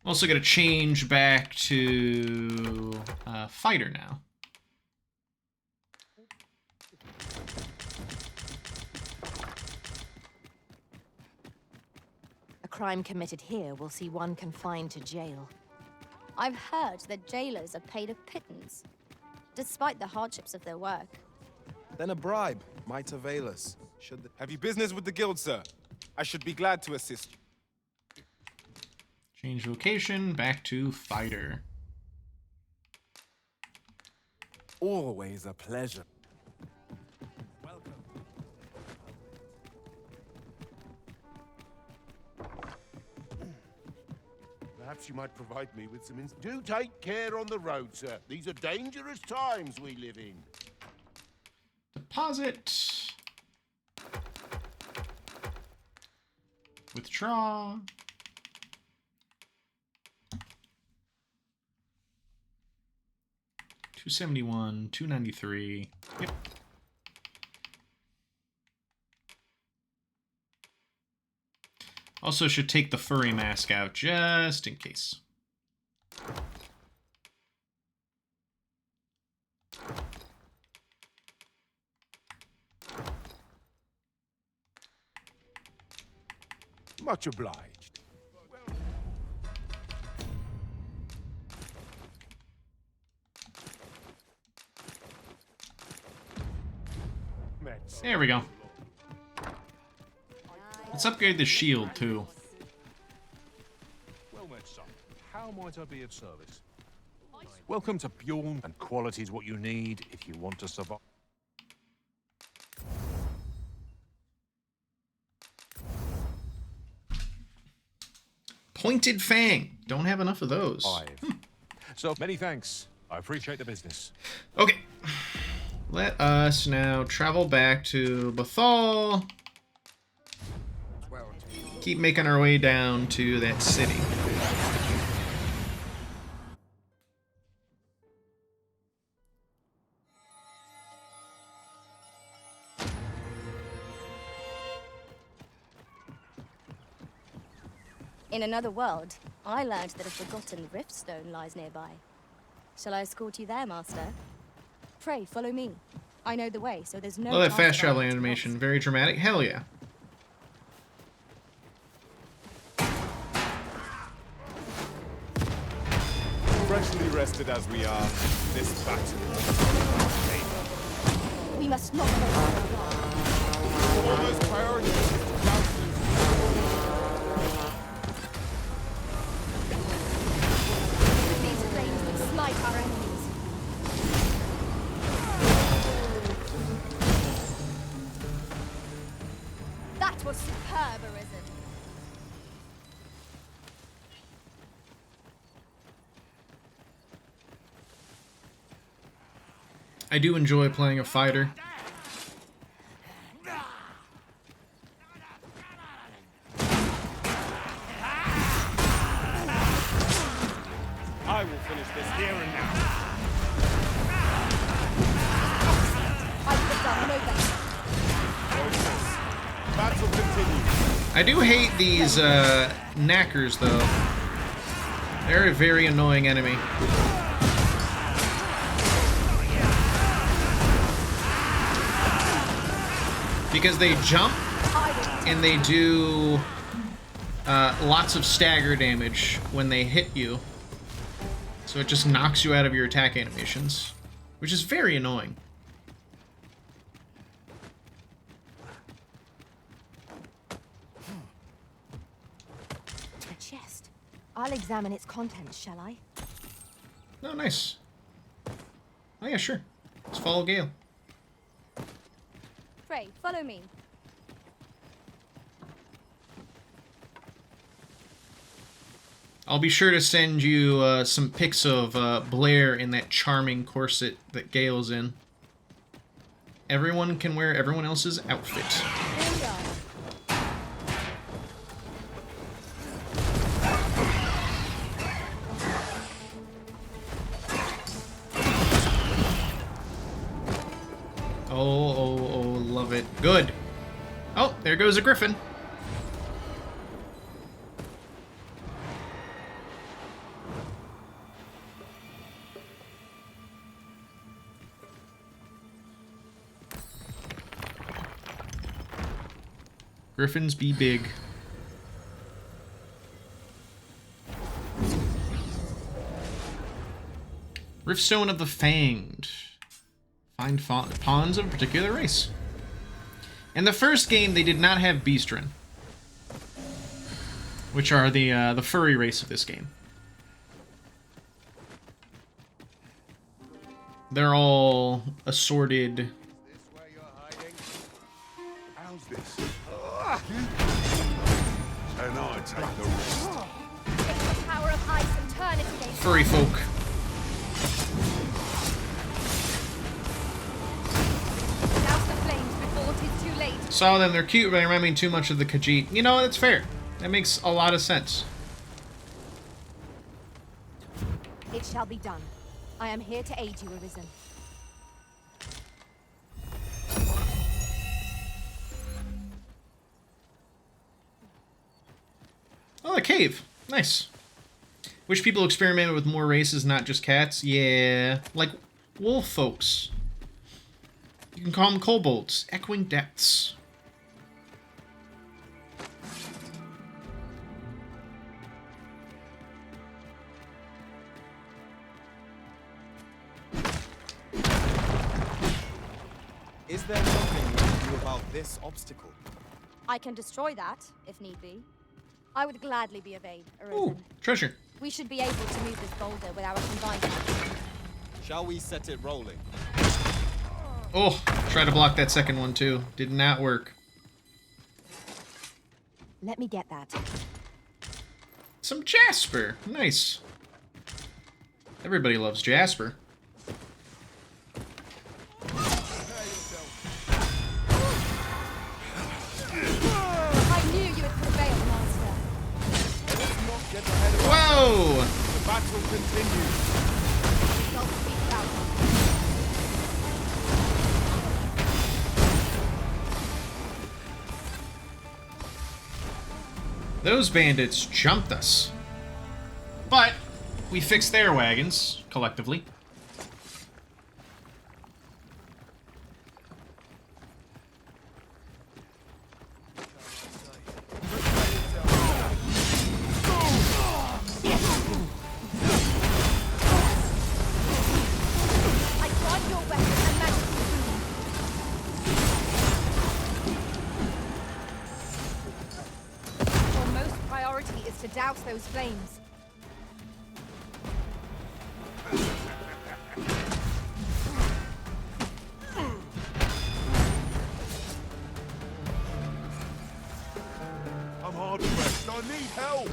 Also got to change back to fighter now. A crime committed here will see one confined to jail. I've heard that jailers are paid a pittance, despite the hardships of their work. Then a bribe might avail us. Have you business with the guild, sir? I should be glad to assist you. Change location, back to fighter. Always a pleasure. Welcome. Perhaps you might provide me with some Do take care on the road, sir. These are dangerous times we live in. Deposit. Withdraw. 271, 293. Yep. Also should take the furry mask out just in case. Much obliged. There we go. Let's upgrade the shield too. Well met, son. How might I be of service? Welcome to Bjorn, and quality is what you need if you want to survive. Pointed Fang. Don't have enough of those. So, many thanks. I appreciate the business. Okay. Let us now travel back to Bethal. Keep making our way down to that city. In another world, I learned that a forgotten riftstone lies nearby. Shall I escort you there, Master? Pray, follow me. I know the way, so there's no Well, that chance fast of our travel getting animation, lost. very dramatic. Hell yeah. Freshly rested as we are, this battle. We must not go Foremost priority is to These flames would smite our enemies. That was superb, Arisen. I do enjoy playing a fighter. I will finish this here and now. I could have done no better. Battle continues. I do hate these knackers, though. They're a very annoying enemy. Because they jump and they do lots of stagger damage when they hit you. So it just knocks you out of your attack animations, which is very annoying. A chest. I'll examine its contents, shall I? Oh, nice. Oh yeah, sure. Let's follow Gale. Pray, follow me. I'll be sure to send you some pics of Blair in that charming corset that Gale's in. Everyone can wear everyone else's outfit. Oh, love it. Good. Oh, there goes a griffin. Griffins be big. Riftstone of the Fanged. Find pawns of a particular race. In the first game, they did not have Beastren, which are the furry race of this game. They're all assorted. How's this? And I take the risk. Take the power of ice and turn it against Furry folk. douse the flames before it is too late. Saw them, they're cute, but they remind me too much of the Khajiit. You know, that's fair. That makes a lot of sense. It shall be done. I am here to aid you, Arisen. Oh, a cave. Nice. Wish people experimented with more races, not just cats. Yeah. Like wolf folks. You can call them kobolds. Echoing depths. Is there something we can do about this obstacle? I can destroy that, if need be. I would gladly be of aid, Arisen. Ooh, treasure. We should be able to move this boulder with our combined efforts. Shall we set it rolling? Oh, try to block that second one too. Did not work. Let me get that. Some Jasper. Nice. Everybody loves Jasper. I knew you would prevail, Master. Whoa! The battle continues. Don't speak loud. Those bandits jumped us. But we fixed their wagons, collectively. I grant your weapon and magic Your most priority is to douse those flames. I'm hard pressed. I need help.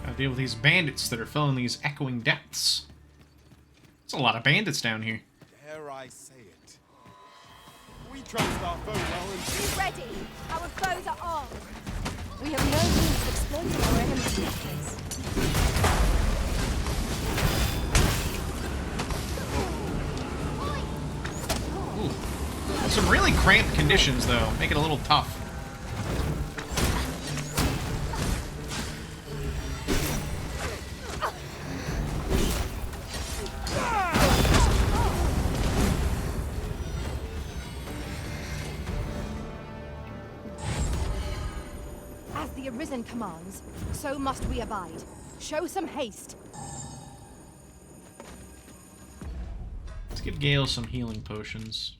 Gotta deal with these bandits that are filling these echoing depths. There's a lot of bandits down here. Dare I say it? We trust our foe well and Be ready. Our foes are armed. We have no means of exploiting our enemy's weakness. Ooh. Some really cramped conditions, though. Make it a little tough. As the Arisen commands, so must we abide. Show some haste. Let's give Gale some healing potions.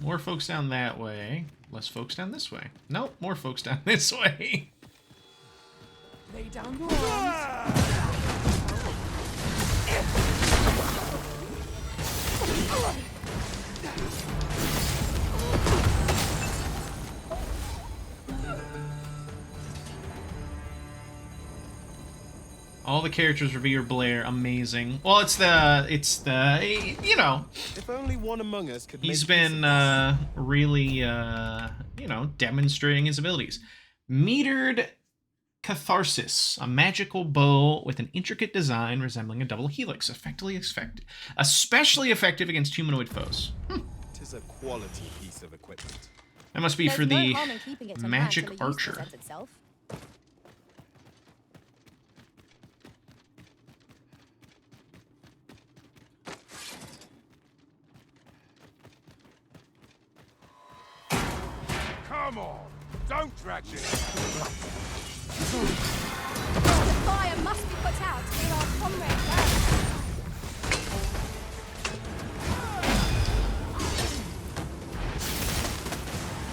More folks down that way. Less folks down this way. Nope, more folks down this way. Lay down your arms. All the characters revere Blair. Amazing. Well, it's the, you know. If only one among us could. He's been really, you know, demonstrating his abilities. Metered Catharsis, a magical bow with an intricate design resembling a double helix, especially effective against humanoid foes. It is a quality piece of equipment. That must be for the magic archer. Come on, don't drag it. The fire must be put out to give our comrade back.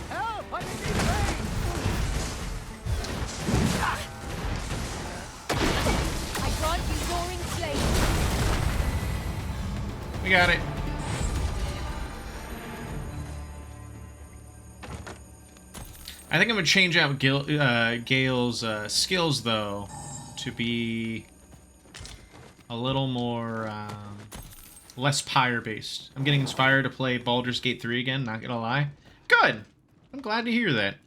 Help! I can be brave! I grant you roaring flame. We got it. I think I'm gonna change out Gale's skills though to be a little more less pyre based. I'm getting inspired to play Baldur's Gate 3 again, not gonna lie. Good. I'm glad to hear that.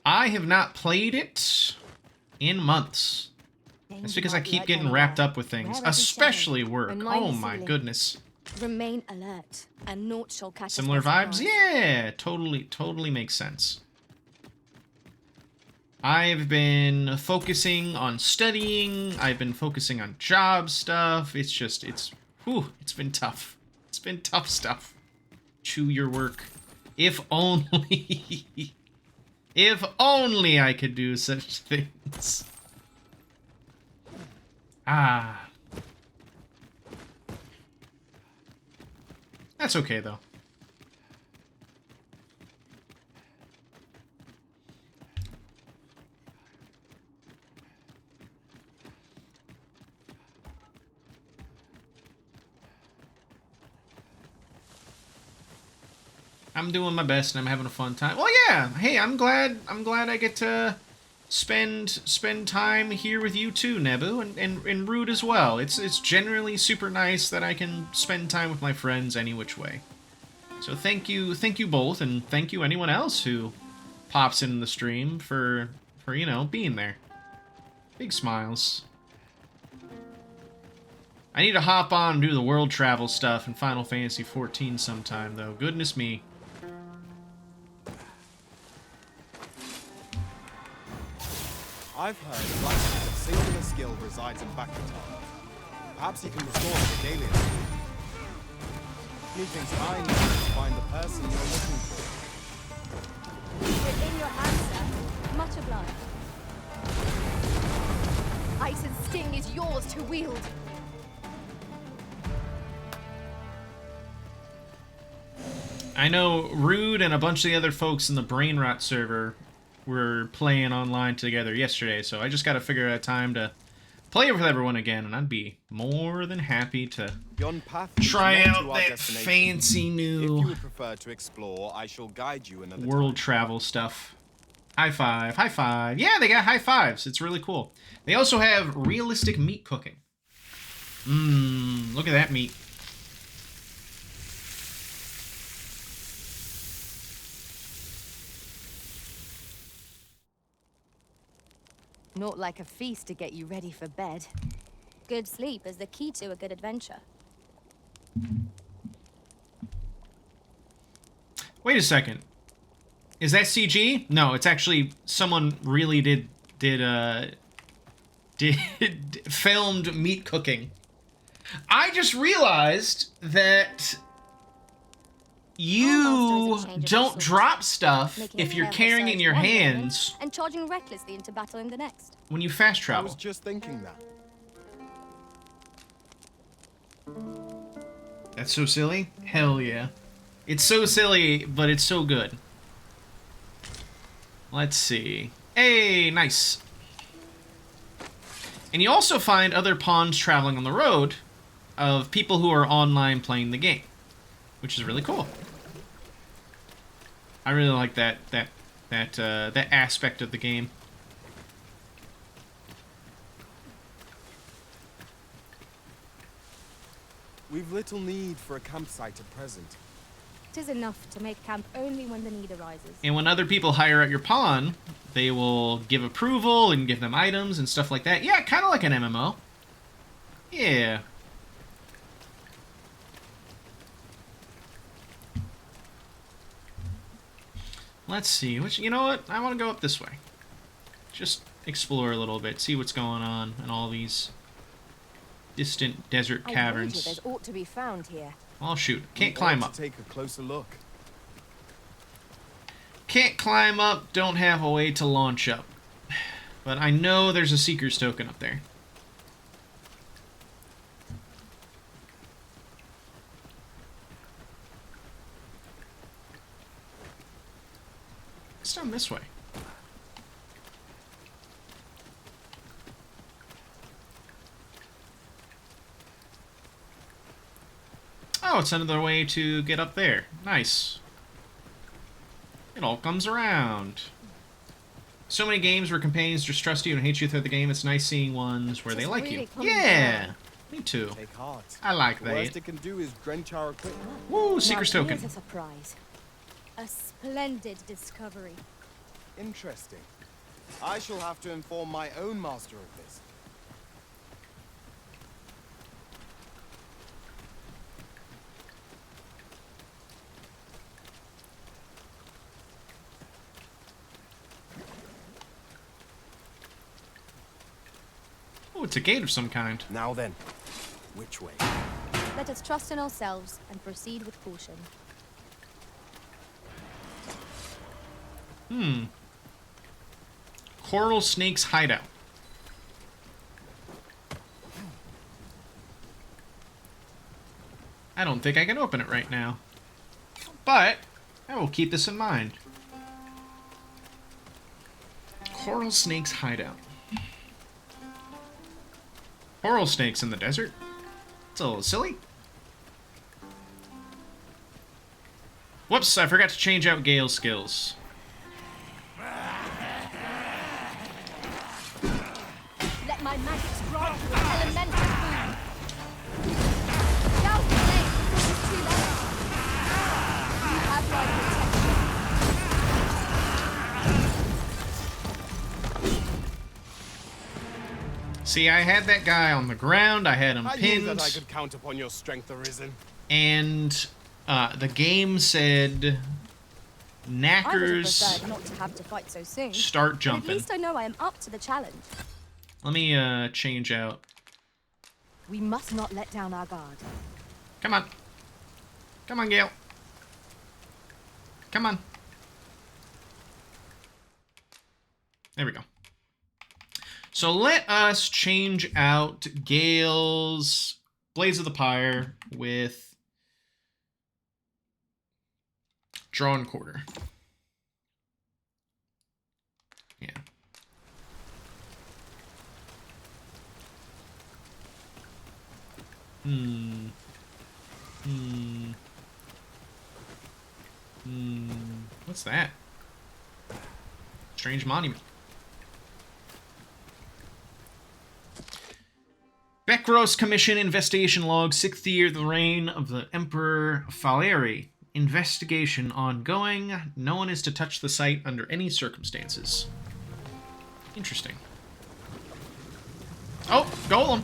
I have not played it in months. That's because I keep getting wrapped up with things, especially work. Oh my goodness. Remain alert, and naught shall catch us. Similar vibes? Yeah, totally makes sense. I've been focusing on studying. I've been focusing on job stuff. It's been tough. It's been tough stuff. Chew your work. If only, if only I could do such things. Ah. That's okay, though. I'm doing my best and I'm having a fun time. Well, yeah. Hey, I'm glad I get to spend time here with you too, Nebu, and Rude as well. It's generally super nice that I can spend time with my friends any which way. So thank you both, and thank you anyone else who pops in the stream for you know, being there. Big smiles. I need to hop on and do the world travel stuff in Final Fantasy XIV sometime though. Goodness me. I've heard a singular skill resides in Bakutan. Perhaps you can restore the Regalia. Methinks I need to find the person you're looking for. Within your answer, much obliged. Ice and Sting is yours to wield. I know Rude and a bunch of the other folks in the Brain Rot server were playing online together yesterday, so I just got to figure out a time to play with everyone again, and I'd be more than happy to try out that fancy new if you would prefer to explore, I shall guide you another world travel stuff. High five, high five. Yeah, they got high fives. It's really cool. They also have realistic meat cooking. Look at that meat. Not like a feast to get you ready for bed. Good sleep is the key to a good adventure. Wait a second. Is that CG? No, it's actually someone really did filmed meat cooking. I just realized that you don't drop stuff if you're carrying in your hands and charging recklessly into battle in the next. When you fast travel. I was just thinking that. That's so silly? Hell yeah. It's so silly, but it's so good. Let's see. Hey, nice. And you also find other pawns traveling on the road of people who are online playing the game, which is really cool. I really like that aspect of the game. We've little need for a campsite at present. It is enough to make camp only when the need arises. And when other people hire out your pawn, they will give approval and give them items and stuff like that. Yeah, kind of like an MMO. Yeah. Let's see. Which, you know what? I want to go up this way. Just explore a little bit, see what's going on in all these distant desert caverns. There's ought to be found here. Oh shoot! Can't climb up. Take a closer look. Can't climb up. Don't have a way to launch up. But I know there's a Seeker's token up there. It's down this way. Oh, it's another way to get up there. Nice. It all comes around. So many games where companions distrust you and hate you through the game. It's nice seeing ones where they like you. Yeah, me too. Take heart. I like the that. worst it can do is drench our equipment. Woo, Seeker's token. Here's a surprise. A splendid discovery. Interesting. I shall have to inform my own master of this. Oh, it's a gate of some kind. Now then, which way? Let us trust in ourselves and proceed with caution. Coral Snake's hideout. I don't think I can open it right now. But I will keep this in mind. Coral Snake's hideout. Coral snakes in the desert? It's a little silly. Whoops, I forgot to change out Gale's skills. Let my magic strike with elemental boom. Shout flame before it's too late. You have my protection. See, I had that guy on the ground. I had him I pinned. knew that I could count upon your strength, Arisen. And the game said, "Knackers, I would have preferred not to have to fight so soon. start But jumping." at least I know I am up to the challenge. Let me change out. We must not let down our guard. Come on. Come on, Gale. Come on. There we go. So let us change out Gale's Blaze of the Pyre with Drawn Quarter. Yeah. What's that? Strange monument. Bekros Commission Investigation Log, 6th year of the reign of the Emperor Faleri. Investigation ongoing. No one is to touch the site under any circumstances. Interesting. Oh, Golem!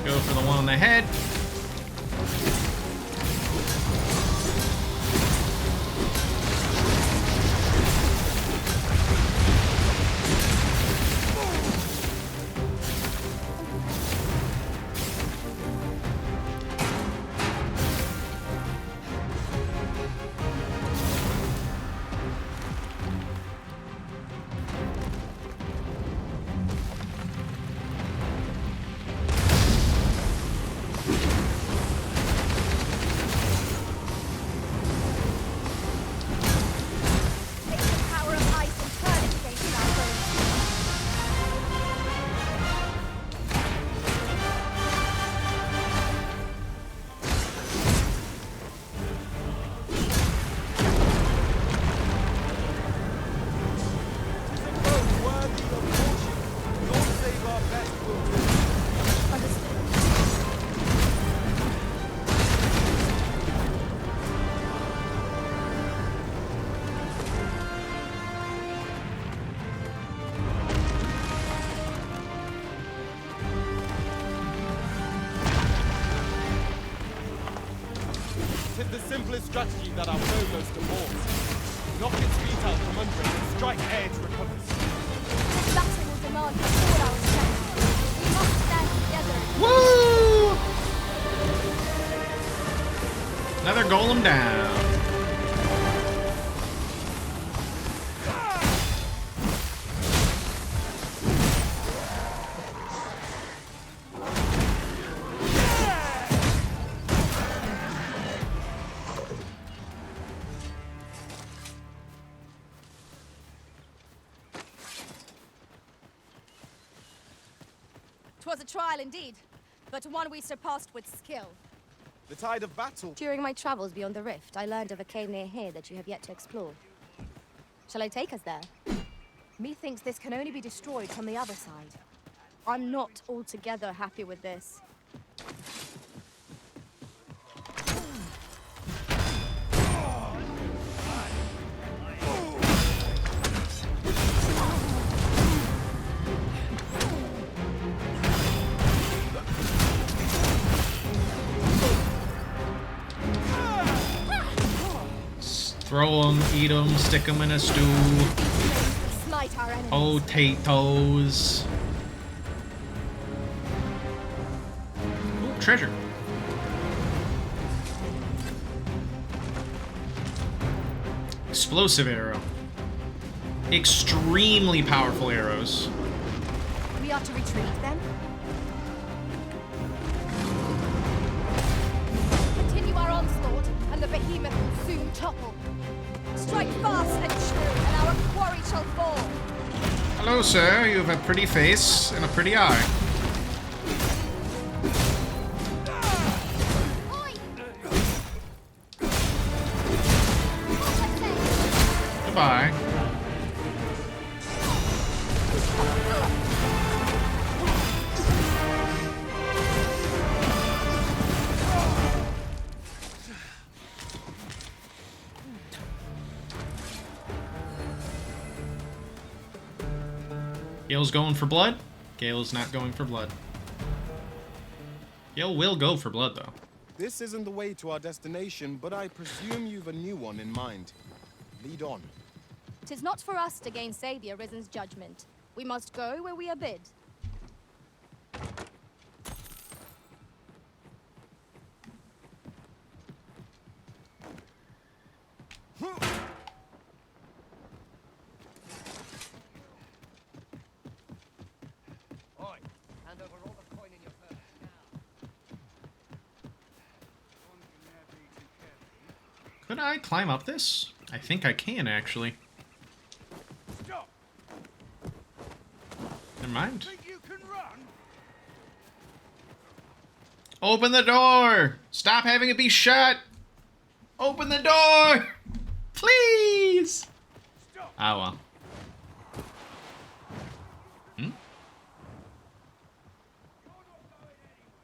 Go for the one on the head. simplest strategy that our foe goes to force. Knock its feet out from under it and strike ere it recovers. This battle will demand all our strength. We must stand together. Woo! Another golem down. Twas a trial indeed, but one we surpassed with skill. The tide of battle. During my travels beyond the rift, I learned of a cave near here that you have yet to explore. Shall I take us there? Methinks this can only be destroyed from the other side. I'm not altogether happy with this. Throw them, eat them, stick them in a stew. Smite our enemies. Potatoes. Ooh, treasure. Explosive arrow. Extremely powerful arrows. We are to retreat then? Continue our onslaught, and the behemoth will soon topple. Strike fast and true, and our quarry shall fall. Hello, sir. You have a pretty face and a pretty eye. Goodbye. Gale's going for blood. Gale's not going for blood. Gale will go for blood, though. This isn't the way to our destination, but I presume you've a new one in mind. Lead on. 'Tis not for us to gainsay the Arisen's judgment. We must go where we are bid. Hand over all the coin in your purse now. Could I climb up this? I think I can, actually. Stop. Never mind. Think you can run? Open the door! Stop having it be shut! Open the door! Please! Ah, well. Hmm?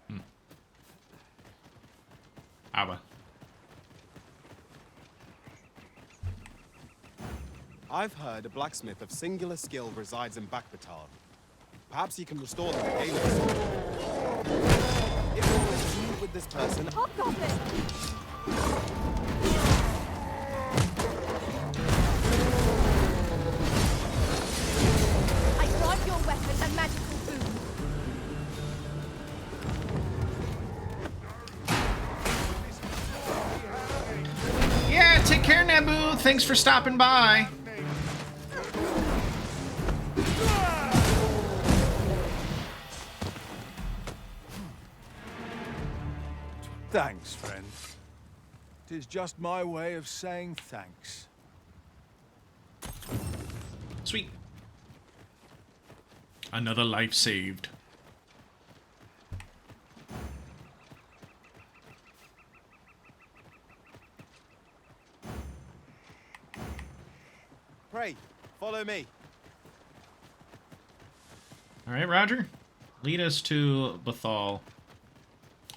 Hmm. Ah, well. I've heard a blacksmith of singular skill resides in Bakbatar. Perhaps he can restore the Regalian sword. If we continue with this person... I grant your weapon a magical boon. Yeah, take care, Naboo. Thanks for stopping by. Thanks, friend. 'Tis just my way of saying thanks. Sweet. Another life saved. Pray, follow me. All right, Roger. Lead us to Bathal.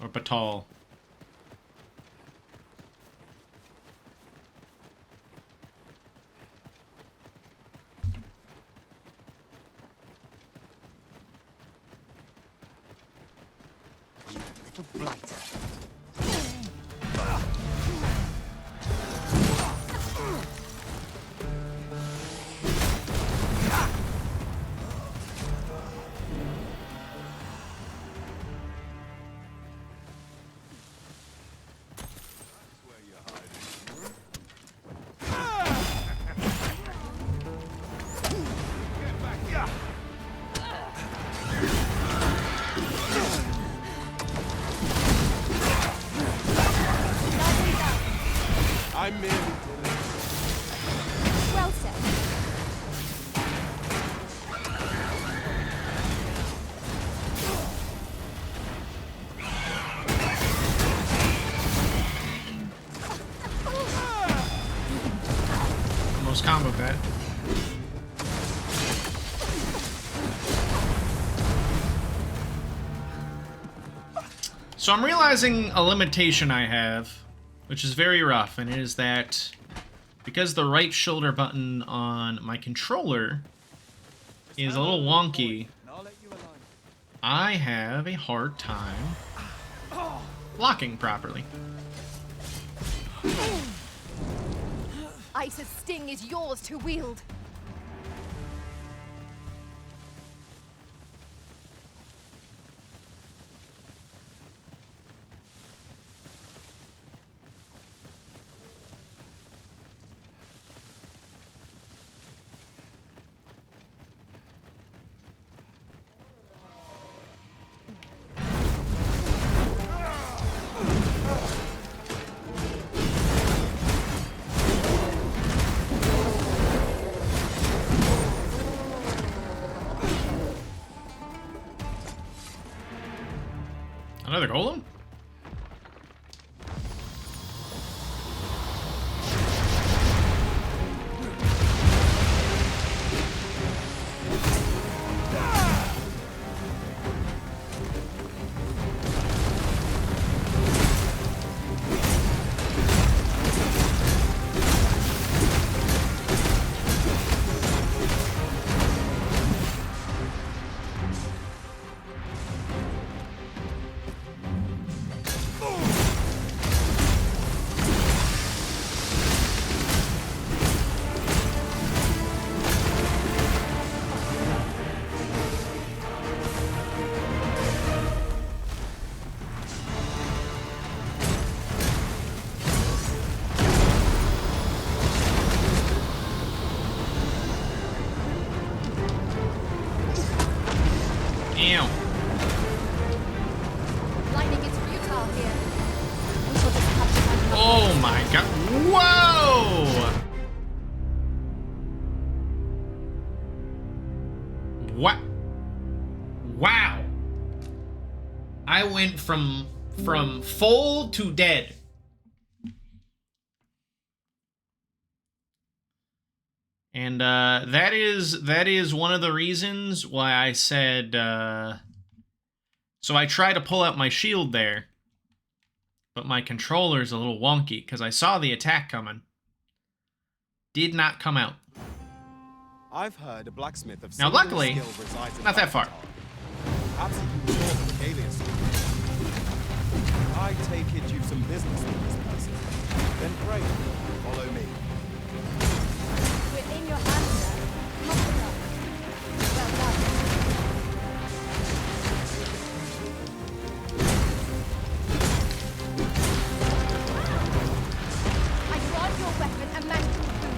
Or Batal. I'm merely Well said. Almost comboed that. So I'm realizing a limitation I have, which is very rough, and it is that because the right shoulder button on my controller is a little wonky, I have a hard time blocking properly. Ice's sting is yours to wield. Another golem? Lightning is futile here. We shall just have to find another Oh my god. Whoa! What? Wow. I went from full to dead. And that is one of the reasons why I said so I tried to pull out my shield there, but my controller's a little wonky because I saw the attack coming. Did not come out. I've heard a blacksmith of Now, singular luckily, skill resides in not that far. Perhaps you can talk to Galius. I take it you've some business with this person. Then pray, follow me. We're in your hands, sir. Not enough. Well done. I grant your weapon a magical boon.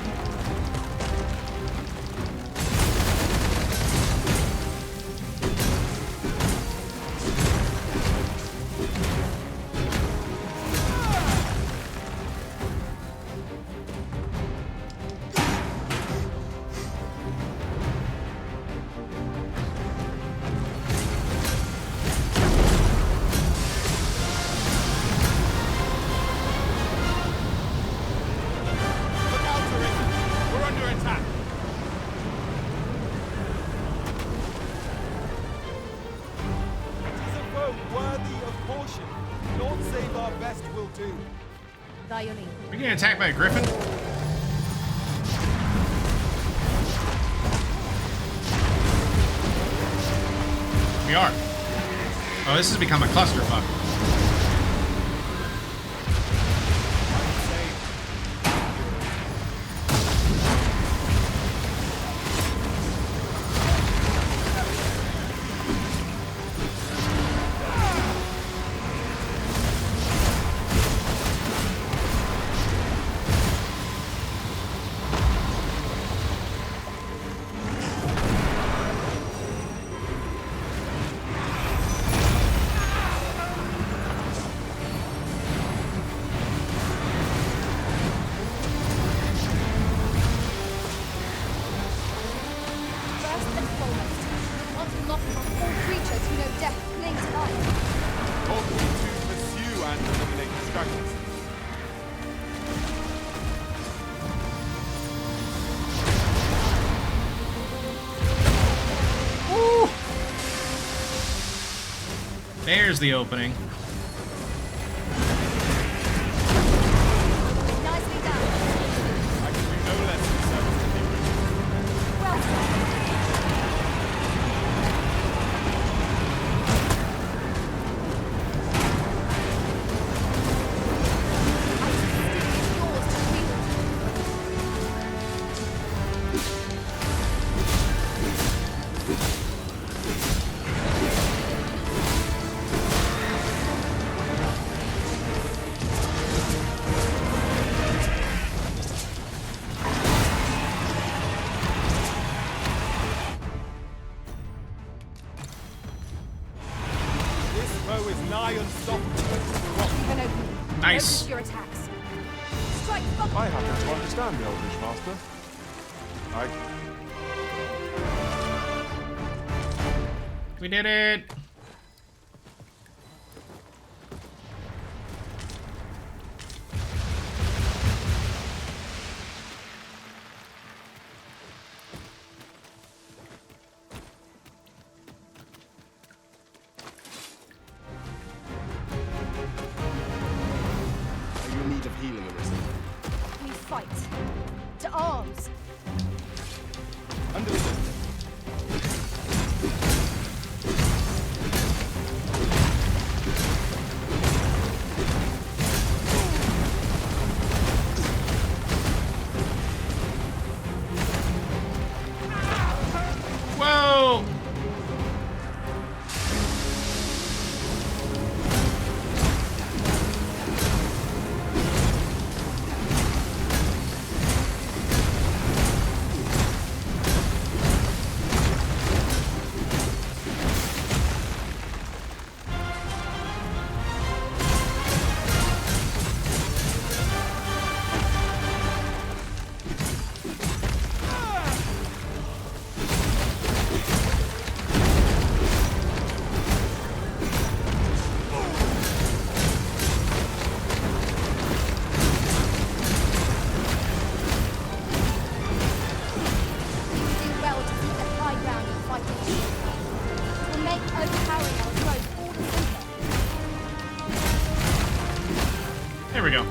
Look out, Teresa! We're under attack! It is a foe worthy of caution. Naught save our best will do. Violin. We're getting attacked by a griffin? We are. Oh, this has become a clusterfuck. There's the opening. Nicely done. I can do no less than service to the Well done. Nice. Your attacks. Strike fast. I happen to understand the Eldritch Master. We did it. We fight. To arms. Understood. Whoa! There we go.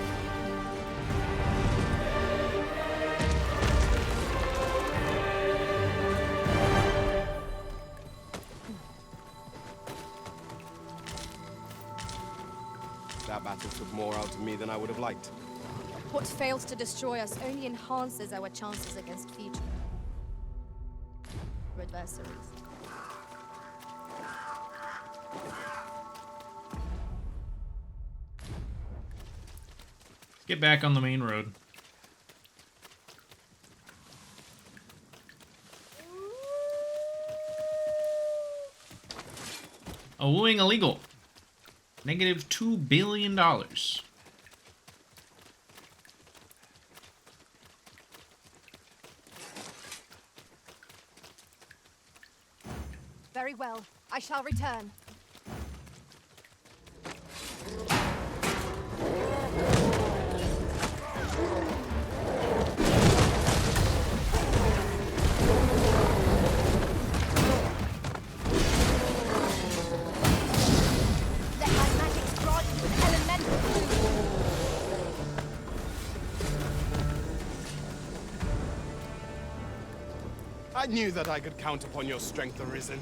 That battle took more out of me than I would have liked. What fails to destroy us only enhances our chances against future adversaries. Let's get back on the main road. A wooing illegal. Negative $2 billion. Very well. I shall return. Let my magic strike with elemental food. I knew that I could count upon your strength, Arisen.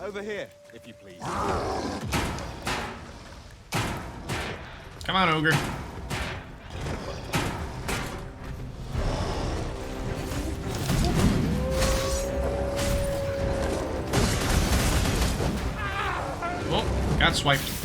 Over here, if you please. Come on, Ogre. Oh, got swiped.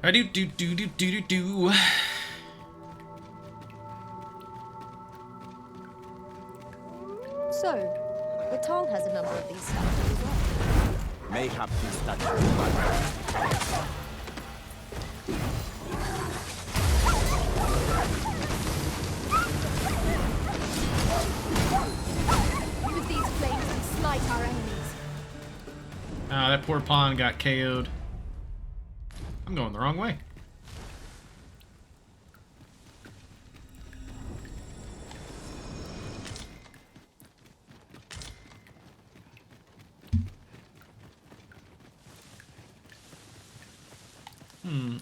I do. So, the Tal has a number of these statues as well. Mayhap these statues. Use these flames and smite our enemies. Ah, that poor pawn got KO'd. I'm going the wrong way.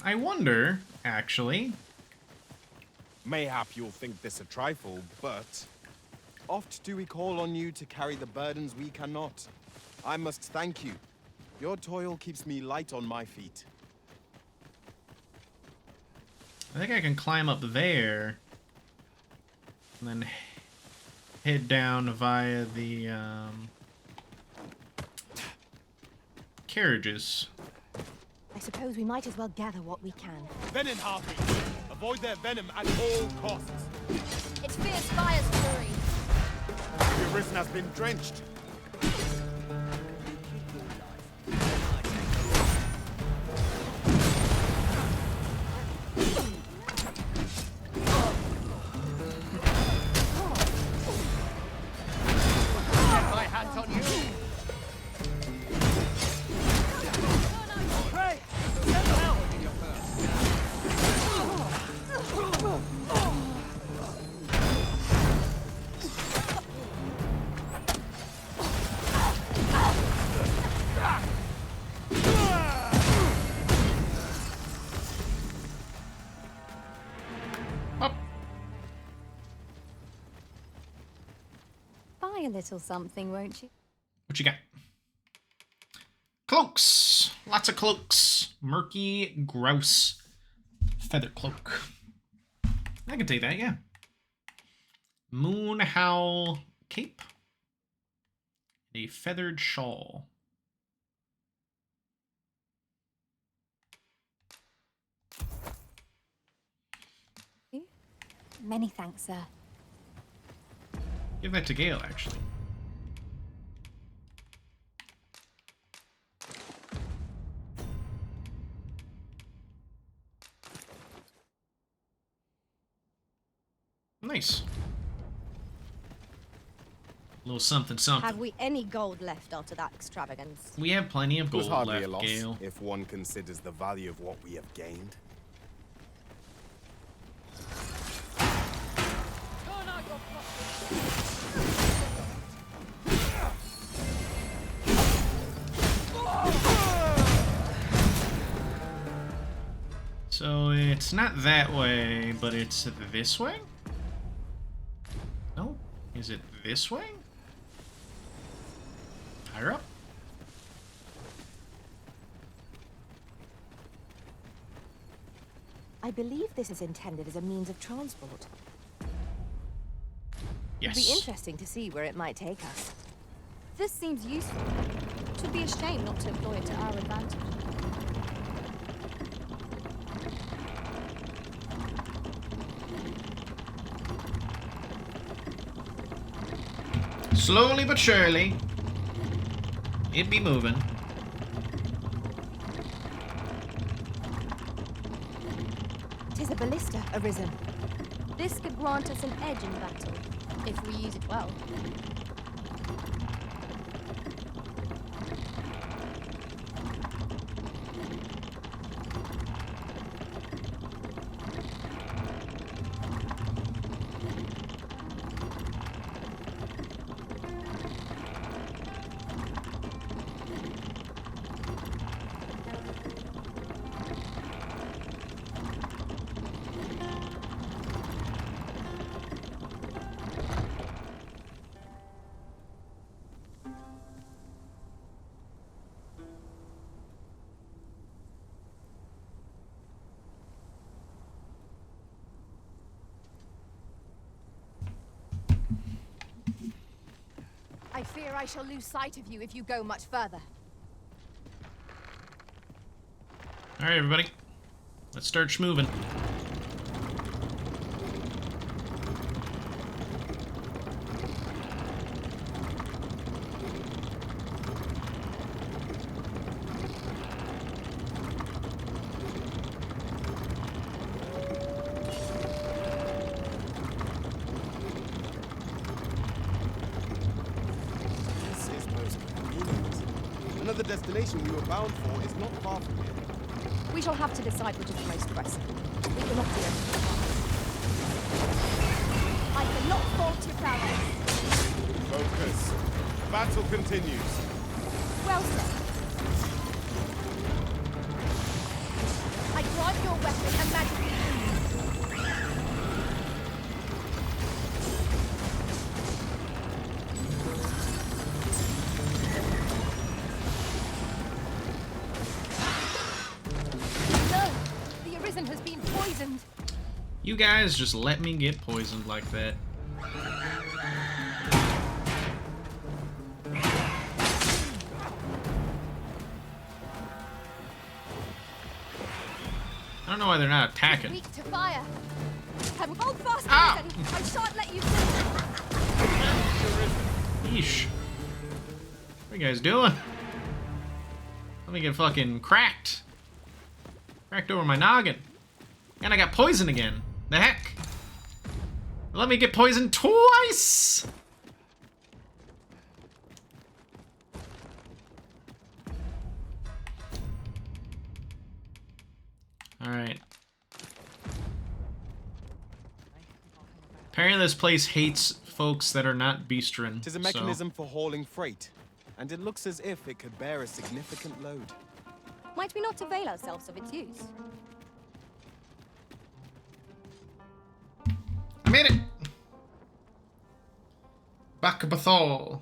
I wonder, actually. Mayhap you'll think this a trifle, but oft do we call on you to carry the burdens we cannot. I must thank you. Your toil keeps me light on my feet. I think I can climb up there and then head down via the carriages. I suppose we might as well gather what we can. Venom harpy! Avoid their venom at all costs. Its fierce fire's fury. Your risen has been drenched. A little something, won't you? What you got? Cloaks! Lots of cloaks. Murky grouse feather cloak. I can take that, yeah. Moon howl cape. A feathered shawl. Many thanks, sir. Give that to Gale, actually. Nice. A little something, something. Have we any gold left after that extravagance? We have plenty of gold hardly left, a loss, Gale. if one considers the value of what we have gained. So it's not that way, but it's this way? No? Is it this way? Higher up? I believe this is intended as a means of transport. Yes. It'd be interesting to see where it might take us. This seems useful. It would be a shame not to employ it to our advantage. Slowly but surely, it be moving. Tis a ballista arisen. This could grant us an edge in battle, if we use it well. I fear I shall lose sight of you if you go much further. Alright, everybody. Let's start schmoving. This is most convenient. Another destination we were bound for is not far from here. We shall have to decide which is the most pressing. We cannot do everything. I cannot fault your prowess. Focus. Battle continues. Well said. I grant your weapon a magical No! The Arisen has been poisoned. You guys just let me get poisoned like that. I don't know why they're not attacking. Weak to fire. Hold fast, Ah! Arisen. I shan't let you Yeesh. What are you guys doing? Let me get fucking cracked. Cracked over my noggin. And I got poisoned again. The heck? Let me get poisoned twice! Alright. Apparently this place hates folks that are not Beastren. It is a mechanism for hauling freight, and it looks as if it could bear a significant load. Might we not avail ourselves of its use? I made it! Back Bathol.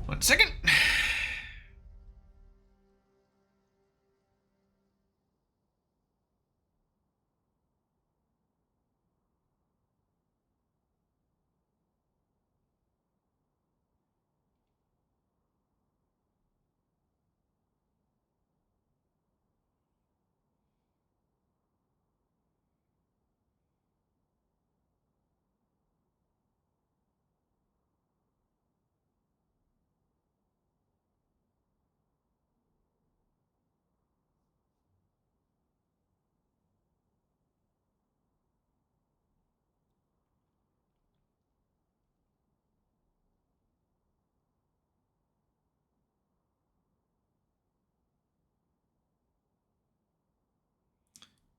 One second.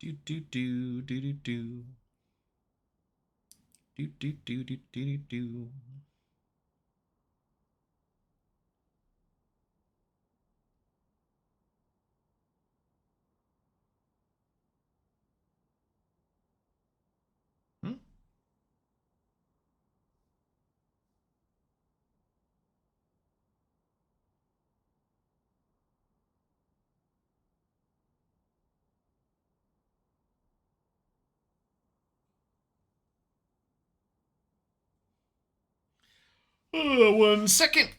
Do do do do do do. Do do do do do do. Hmm? One second.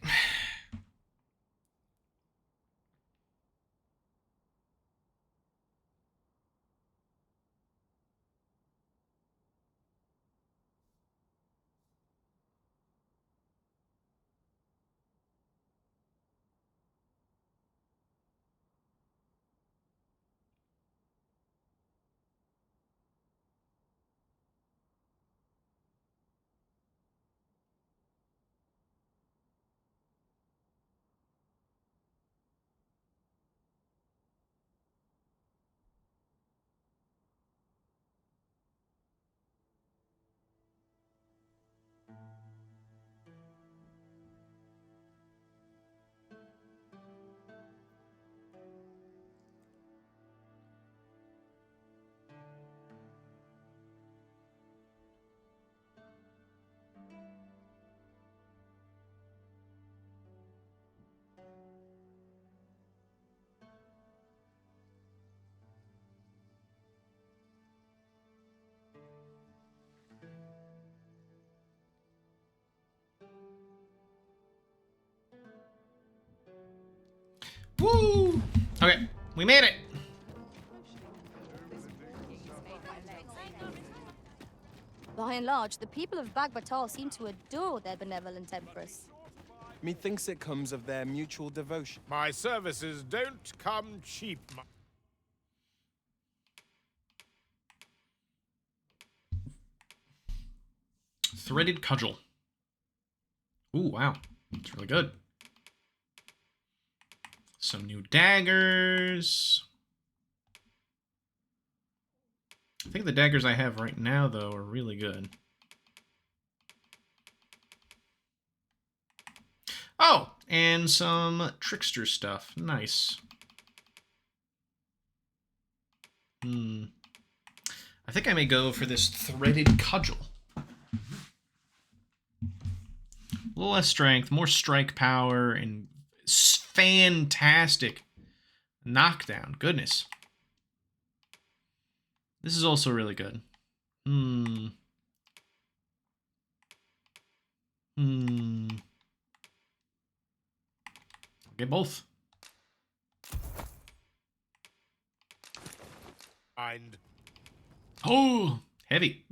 Okay, we made it. By and large, the people of Bagbatal seem to adore their benevolent empress. Methinks it comes of their mutual devotion. My services don't come cheap. Threaded cudgel. Ooh, wow. That's really good. Some new daggers. I think the daggers I have right now, though, are really good. Oh, and some trickster stuff. Nice. I think I may go for this threaded cudgel. A little less strength, more strike power, and fantastic knockdown. Goodness. This is also really good. Get both. And oh, heavy.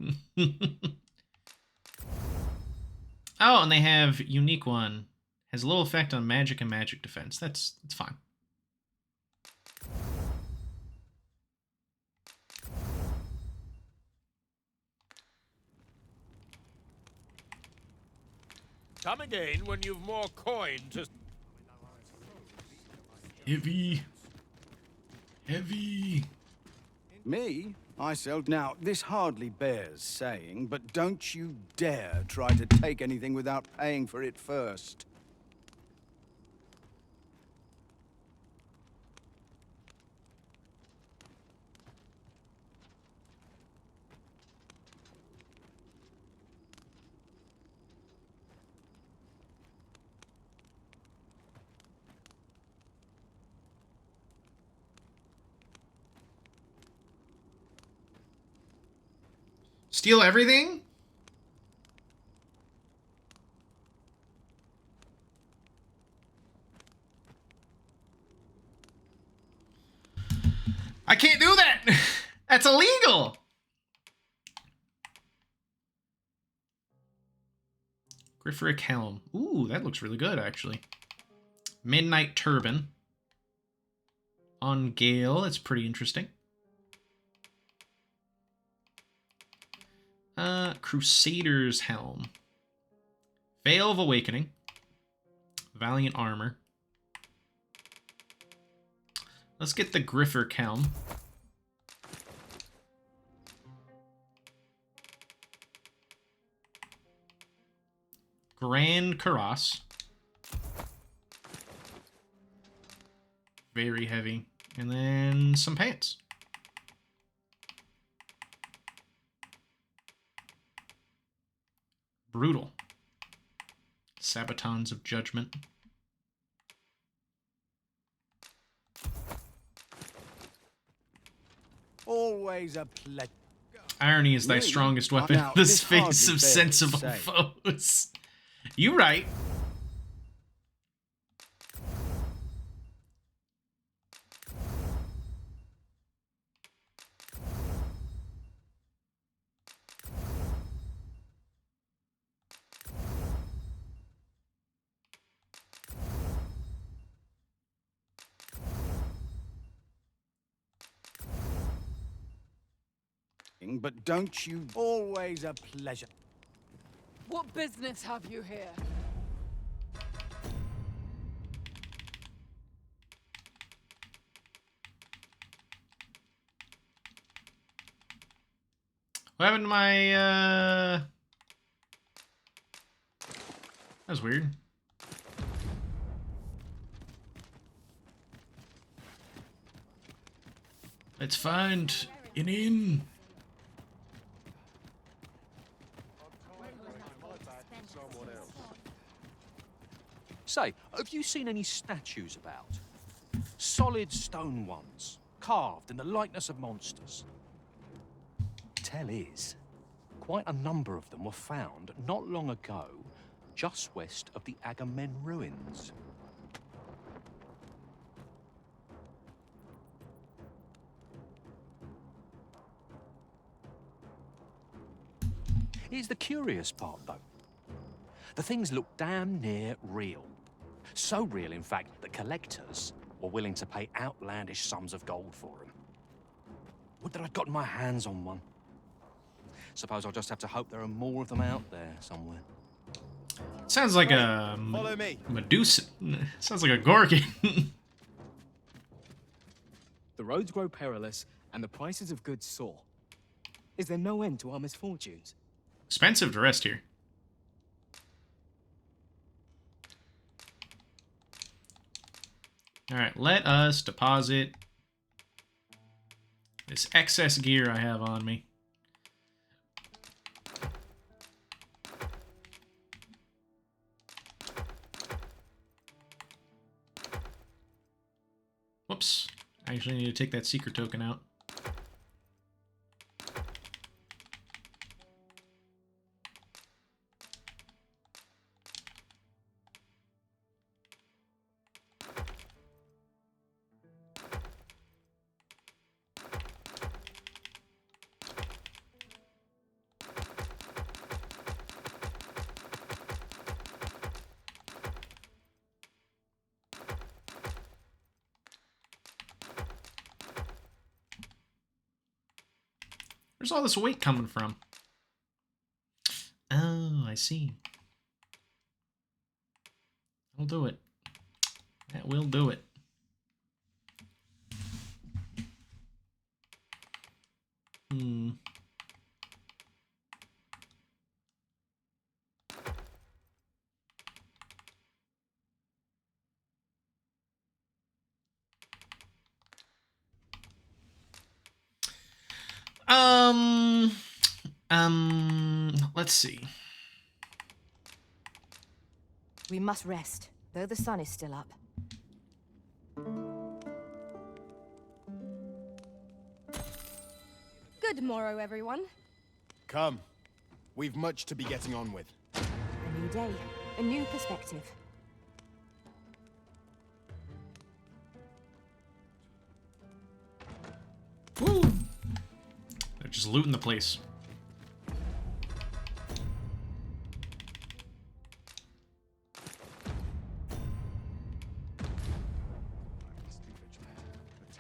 Oh, and they have unique one. Has a little effect on magic and magic defense. That's fine. come again when you've more coin to... Heavy. Heavy. Me? I sell. Now, this hardly bears saying, but don't you dare try to take anything without paying for it first. Steal everything? I can't do that! That's illegal! Grifferic Helm. Ooh, that looks really good, actually. Midnight Turban. On Gale, that's pretty interesting. Crusader's Helm. Veil of Awakening. Valiant Armor. Let's get the Grifferic Helm. Grand Cuirass. Very heavy. And then some pants. Brutal. Sabatons of Judgment. Always a pleasure. Irony is thy strongest weapon. Now, The this face hardly of bears sensible saying. foes. You right. But don't you always a pleasure? What business have you here? What happened to my, That was weird. Let's find an inn. Say, have you seen any statues about? Solid stone ones, carved in the likeness of monsters. Tell is, quite a number of them were found not long ago, just west of the Agamemnon ruins. Here's the curious part, though. The things look damn near real. So real, in fact, that collectors were willing to pay outlandish sums of gold for them. Would that I'd gotten my hands on one. Suppose I'll just have to hope there are more of them out there somewhere. Sounds like a Follow me. Medusa. Sounds like a Gorgon. The roads grow perilous, and the prices of goods soar. Is there no end to our misfortunes? Expensive to rest here. Alright, let us deposit this excess gear I have on me. Whoops. I actually need to take that secret token out. Where's all this weight coming from? Oh, I see. I'll do it. That will do it. Let's see. We must rest, though the sun is still up. Good morrow, everyone. Come. We've much to be getting on with. A new day, a new perspective. Woo! They're just looting the place.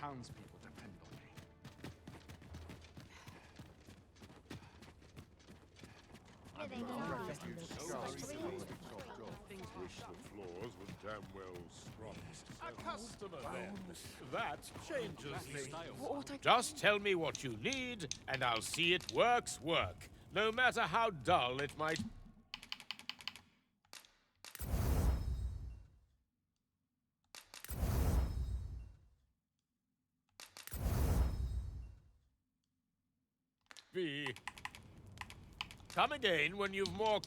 Townspeople depend on me. Wish the floors were damn well scrubbed. A customer then. That changes me. Just tell me what you need, and I'll see it works work, no matter how dull it might. Be. Come again when you've more.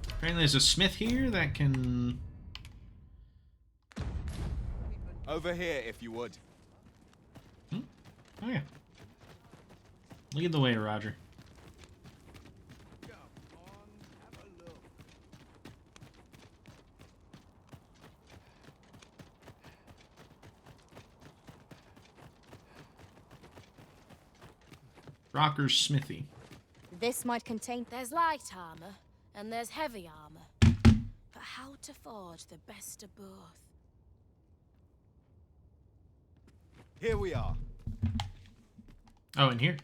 Apparently there's a smith here that can... Over here, if you would. Oh yeah. Lead the way, Roger. Rocker's Smithy. This might contain... There's light armor, and there's heavy armor. But how to forge the best of both? Here we are. Oh, in here.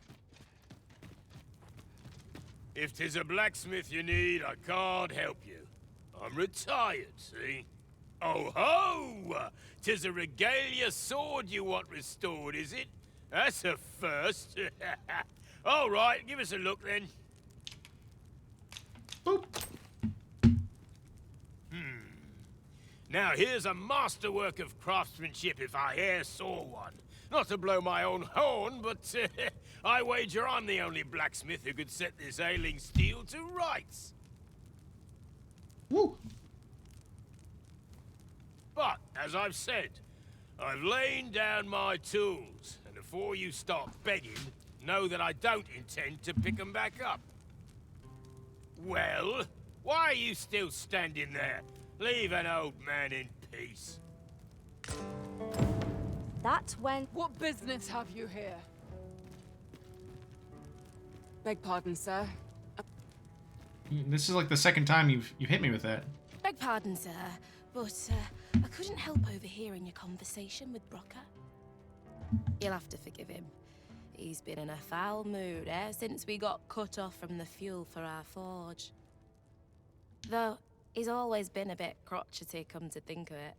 If 'tis a blacksmith you need, I can't help you. I'm retired, see? Oh ho! 'Tis a regalia sword you want restored, is it? That's a first. All right, give us a look then. Boop. Now here's a masterwork of craftsmanship if I e'er saw one. Not to blow my own horn, but I wager I'm the only blacksmith who could set this ailing steel to rights. Woo! But, as I've said, I've lain down my tools, and before you start begging, know that I don't intend to pick them back up. Well, why are you still standing there? Leave an old man in peace. That when... What business have you here? Beg pardon, sir. This is like the second time you've hit me with that. Beg pardon, sir, but I couldn't help overhearing your conversation with Brocker. You'll have to forgive him. He's been in a foul mood ever since we got cut off from the fuel for our forge. Though, he's always been a bit crotchety, come to think of it.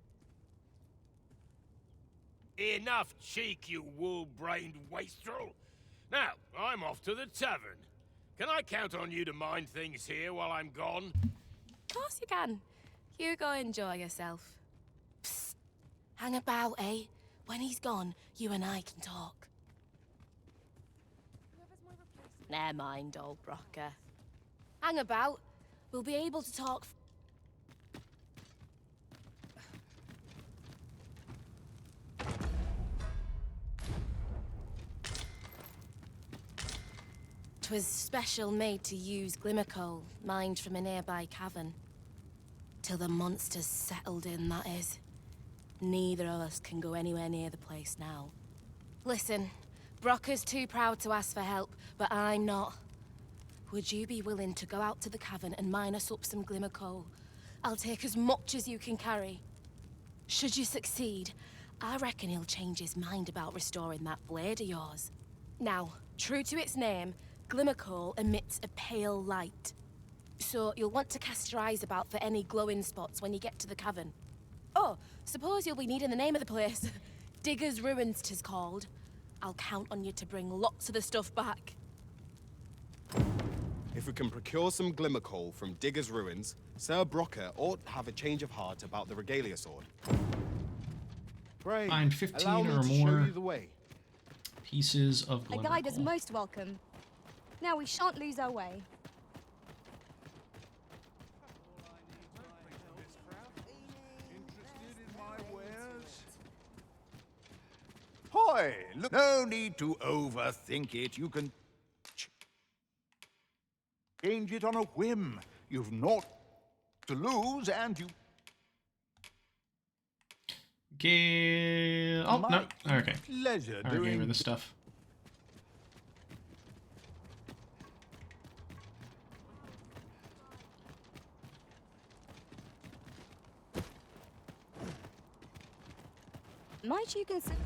Enough cheek, you wool-brained wastrel. Now, I'm off to the tavern. Can I count on you to mind things here while I'm gone? Of course you can. You go enjoy yourself. Psst. Hang about, eh? When he's gone, you and I can talk. Never mind, old Brocker. Hang about. We'll be able to talk. 'Twas special made to use glimmer coal, mined from a nearby cavern. Till the monsters settled in, that is. Neither of us can go anywhere near the place now. Listen, Brocker's too proud to ask for help, but I'm not. Would you be willing to go out to the cavern and mine us up some glimmer coal? I'll take as much as you can carry. Should you succeed, I reckon he'll change his mind about restoring that blade of yours. Now, true to its name, glimmer coal emits a pale light. So you'll want to cast your eyes about for any glowing spots when you get to the cavern. Oh, suppose you'll be needing the name of the place. Digger's Ruins 'tis called. I'll count on you to bring lots of the stuff back. If we can procure some glimmer coal from Digger's Ruins, Sir Brocker ought to have a change of heart about the regalia sword. Pray, Find 15 allow me or to more show you the way. pieces of A glimmer guide is coal. most welcome. Now we shan't lose our way. Hoy! Look, no need to overthink it. You can change it on a whim. You've naught to lose, and you... Oh, no. Okay. Pleasure I gave her doing... the stuff. Might you consider...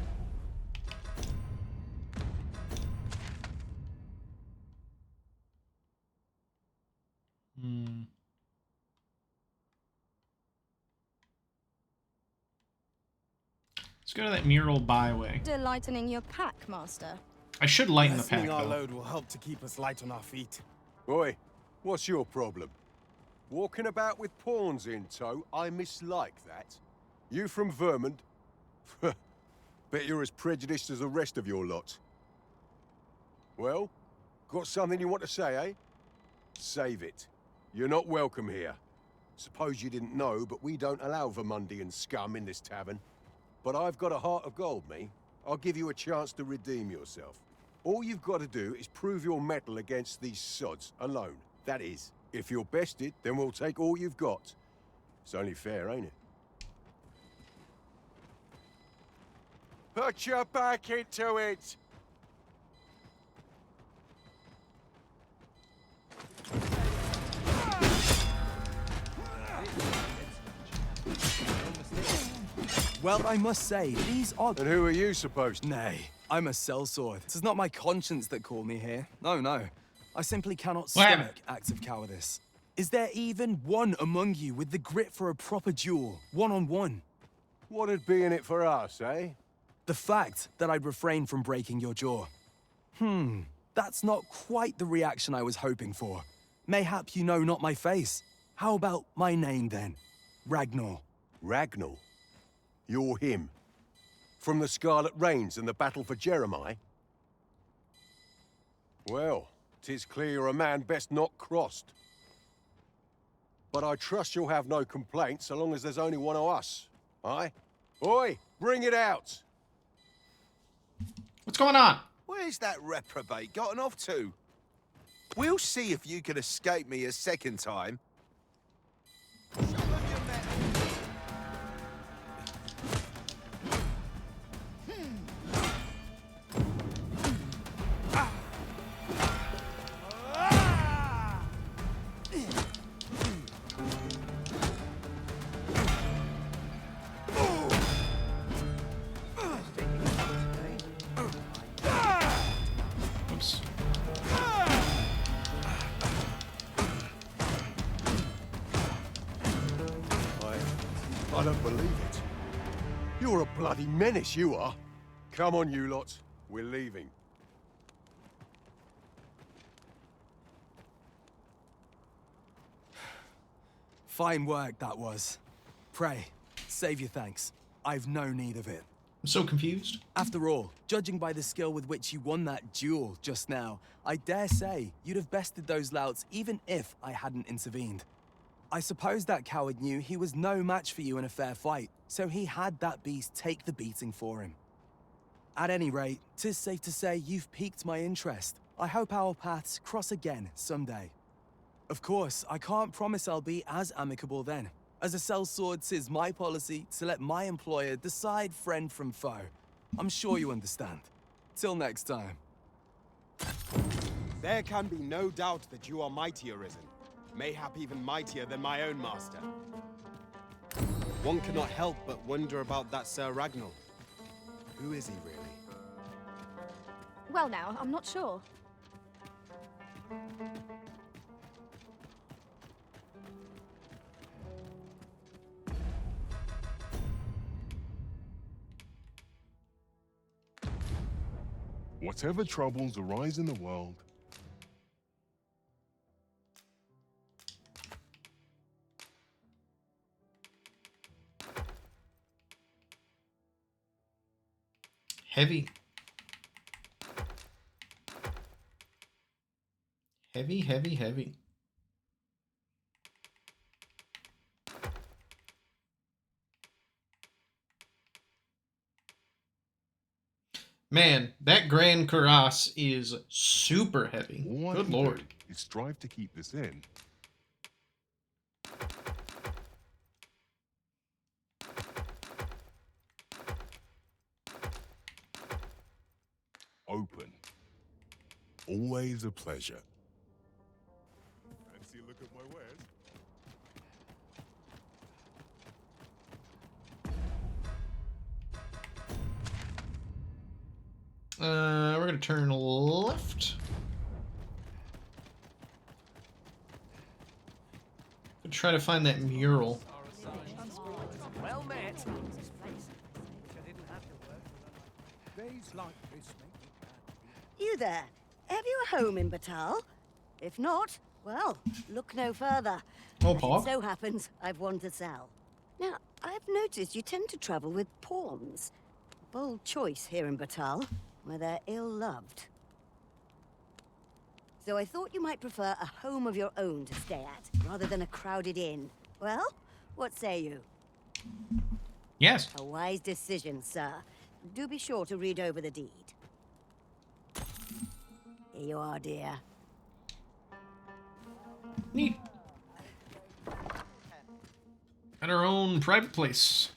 Let's go to that mural byway. lightening your pack, Master? I should lighten the Lessening pack, our though. load will help to keep us light on our feet. Oi, what's your problem? Walking about with pawns in tow? I mislike that. You from Vermont? Bet you're as prejudiced as the rest of your lot. Well, got something you want to say, eh? Save it. You're not welcome here. Suppose you didn't know, but we don't allow Vermundian scum in this tavern. But I've got a heart of gold, me. I'll give you a chance to redeem yourself. All you've got to do is prove your mettle against these sods, alone. That is, if you're bested, then we'll take all you've got. It's only fair, ain't it? Put your back into it! Well, I must say, these are... And who are you supposed to? Nay, I'm a sellsword. It is not my conscience that called me here. No, no. I simply cannot What? stomach acts of cowardice. Is there even one among you with the grit for a proper duel, one-on-one? What'd be in it for us, eh? The fact that I'd refrain from breaking your jaw. That's not quite the reaction I was hoping for. Mayhap you know not my face. How about my name, then? Ragnar. Ragnar? You're him. From the Scarlet Rains and the battle for Jeremiah? Well, 'tis clear you're a man best not crossed. But I trust you'll have no complaints so long as there's only one of us. Aye? Oi, bring it out! What's going on? Where's that reprobate gotten off to? We'll see if you can escape me a second time. I don't believe it. You're a bloody menace, you are. Come on, you lot. We're leaving. Fine work, that was. Pray, save your thanks. I've no need of it. I'm so confused. After all, judging by the skill with which you won that duel just now, I dare say you'd have bested those louts even if I hadn't intervened. I suppose that coward knew he was no match for you in a fair fight, so he had that beast take the beating for him. At any rate, 'tis safe to say you've piqued my interest. I hope our paths cross again someday. Of course, I can't promise I'll be as amicable then. As a sellsword, 'tis my policy to let my employer decide friend from foe. I'm sure you understand. Till next time. There can be no doubt that you are mighty, Arisen. Mayhap even mightier than my own master. One cannot help but wonder about that Sir Ragnar. Who is he really? Well now, I'm not sure. Whatever troubles arise in the world, Heavy. Heavy, heavy, heavy. Man, that Grand Cuirass is super heavy. all I Good can lord. do is strive to keep this in. Open. Always a pleasure. Fancy a look at my wares? We're gonna turn left. Gonna try to find that mural. Well met. You there? Have you a home in Batal? If not, well, look no further. Oh, As it Paul. so happens, I've one to sell. Now, I've noticed you tend to travel with pawns. Bold choice here in Batal, where they're ill-loved. So I thought you might prefer a home of your own to stay at, rather than a crowded inn. Well, what say you? Yes. A wise decision, sir. Do be sure to read over the deed. Here you are, dear. Neat. At our own private place.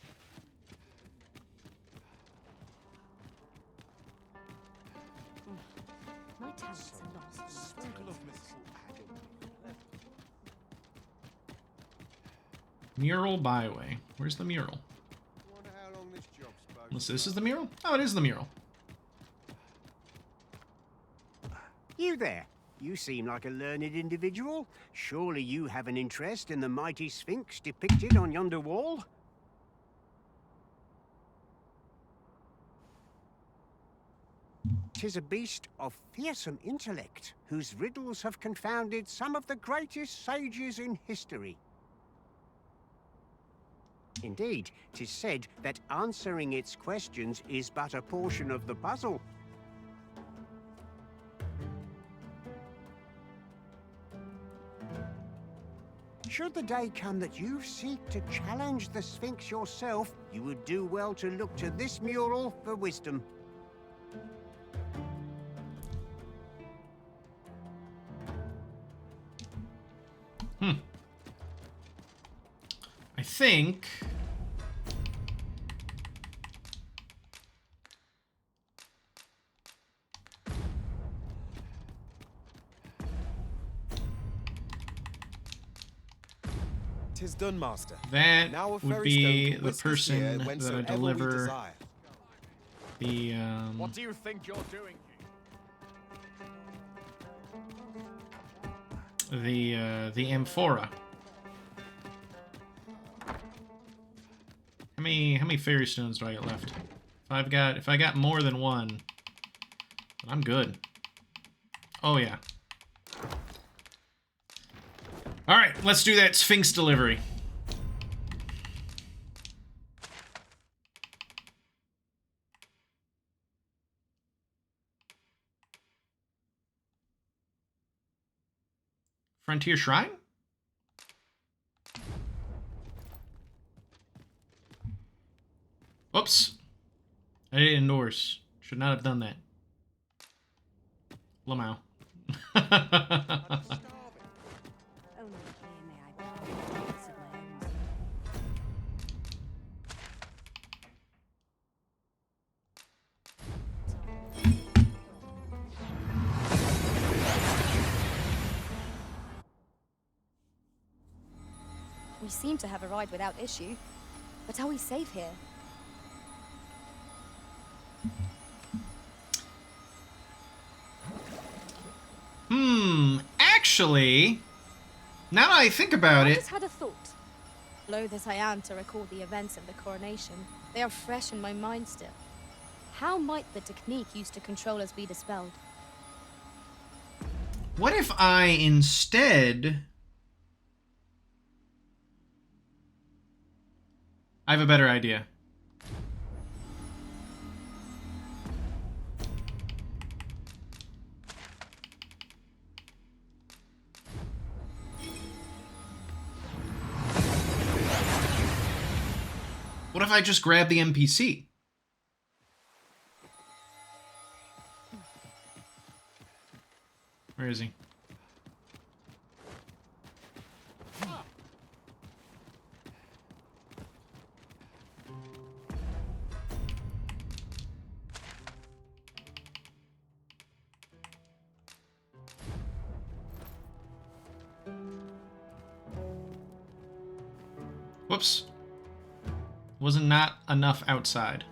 My talents are lost. Mural byway. Where's the mural? Unless this is the mural? Oh, it is the mural. You there. You seem like a learned individual. Surely you have an interest in the mighty Sphinx depicted on yonder wall? Tis a beast of fearsome intellect, whose riddles have confounded some of the greatest sages in history. Indeed, 'tis said that answering its questions is but a portion of the puzzle. Should the day come that you seek to challenge the Sphinx yourself, you would do well to look to this mural for wisdom. I think... Tis done, master. that Now a would ferry be stone the whisk us here person that I whensoever we deliver desire. the, What do you think you're doing the amphora. How many fairy stones do I get left? If I got more than one, then I'm good. Oh yeah. All right, let's do that Sphinx delivery. Frontier Shrine? Whoops. I didn't endorse. Should not have done that. Lamau. We seem to have arrived without issue. But are we safe here? Actually, now that I think about I it... just had a thought. Loath as I am to recall the events of the coronation, they are fresh in my mind still. How might the technique used to control us be dispelled? What if I instead... I have a better idea. What if I just grab the NPC? Where is he? Whoops. Wasn't not enough outside.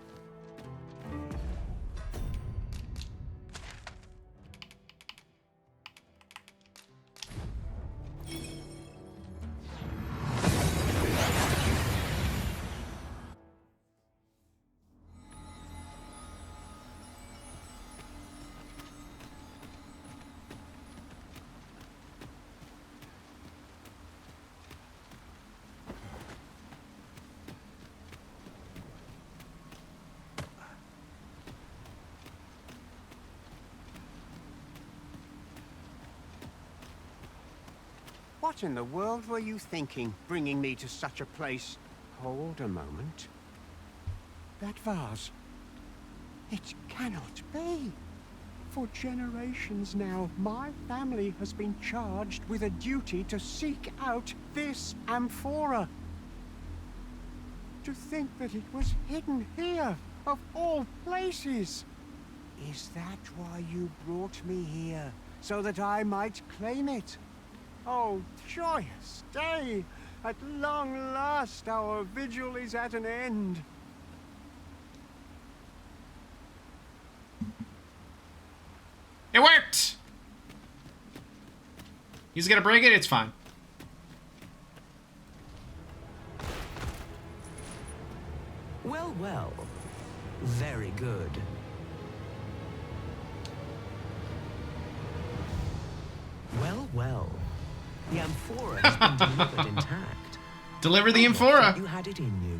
What in the world were you thinking, bringing me to such a place? Hold a moment. That vase. It cannot be. For generations now, my family has been charged with a duty to seek out this amphora. To think that it was hidden here, of all places. Is that why you brought me here? So that I might claim it? Oh, joyous day! At long last, our vigil is at an end. It worked! He's gonna break it, it's fine. Well, well. Very good. Well, well. The amphora has been delivered intact. Deliver the amphora! You had it in you.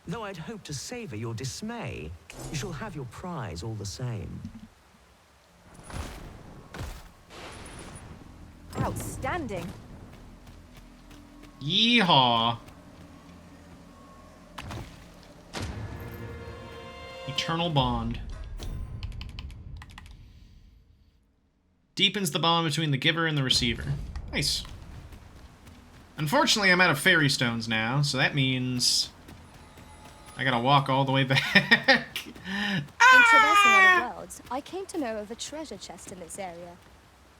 Though I'd hoped to savor your dismay, you shall have your prize all the same. Outstanding. Yeehaw. Eternal bond. Deepens the bond between the giver and the receiver. Nice. Unfortunately, I'm out of fairy stones now, so that means I gotta walk all the way back. In traversing other worlds, I came to know of a treasure chest in this area.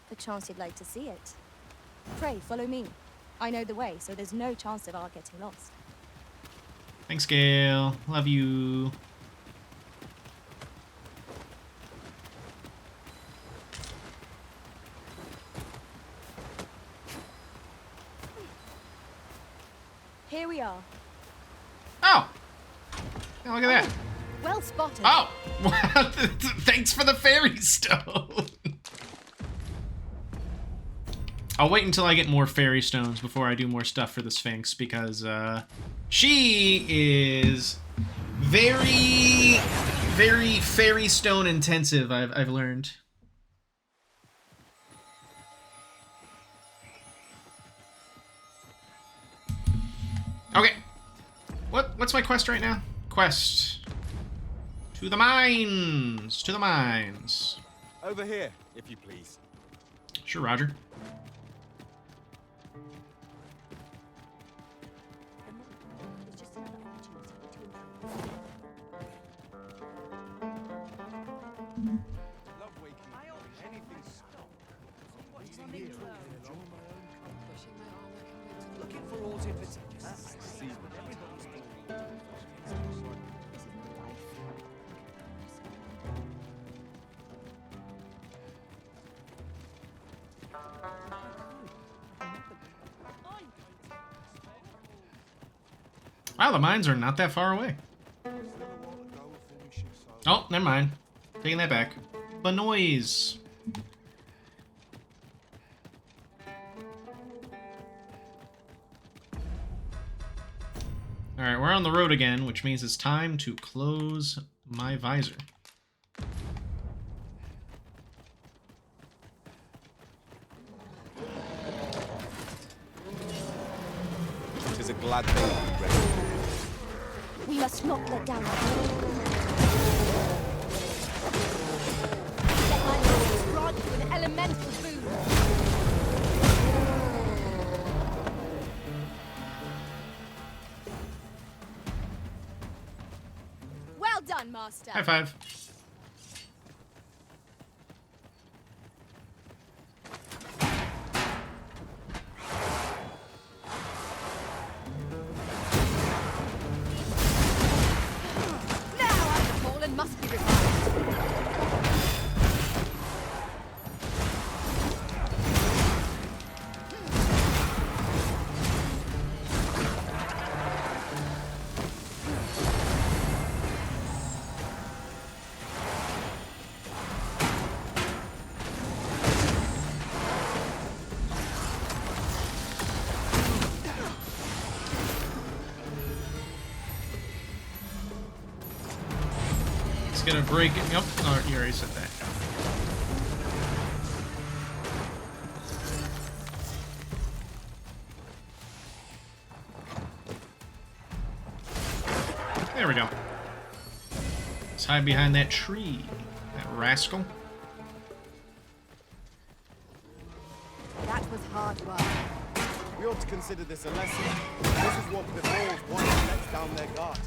Perchance you'd like to see it. Pray, follow me. I know the way, so there's no chance of our getting lost. Thanks, Gail. Love you. Oh, look at that. Well spotted. Oh! Thanks for the fairy stone. I'll wait until I get more fairy stones before I do more stuff for the Sphinx, because she is very, very fairy stone intensive, I've learned. Okay. What's my quest right now? Quest. To the mines! To the mines. Over here, if you please. Sure, Roger. Looking for ores in particular. Wow, the mines are not that far away. Oh, never mind. Taking that back. Benoise. Alright, we're on the road again, which means it's time to close my visor. It is a glad thing to be ready. We must not let down our Let my gods grant you an elemental boon. Well done, Master. High five. Must be revived. Gonna break it. Yep. Oh, you already said that. There we go. Let's hide behind that tree. That rascal. That was hard work. We ought to consider this a lesson. This is what befalls one who lets down their guard.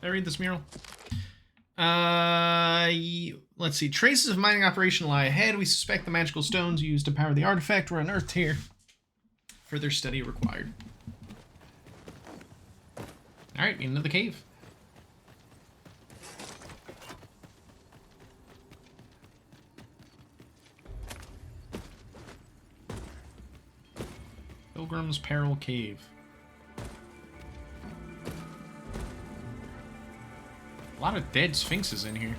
Did I read this mural? Let's see. Traces of mining operation lie ahead. We suspect the magical stones used to power the artifact were unearthed here. Further study required. Alright, into the cave. Pilgrim's Peril Cave. A lot of dead sphinxes in here.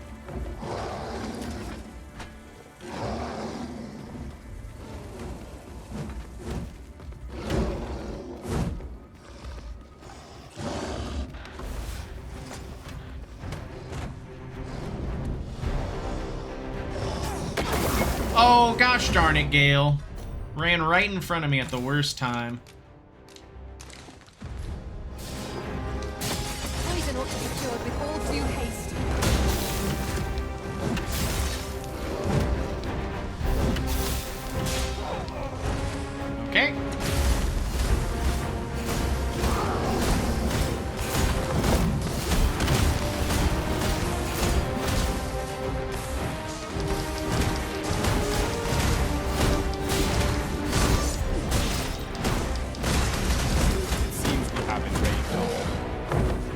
Oh, gosh darn it, Gale. Ran right in front of me at the worst time. Poison ought to be cured with all due haste. Okay.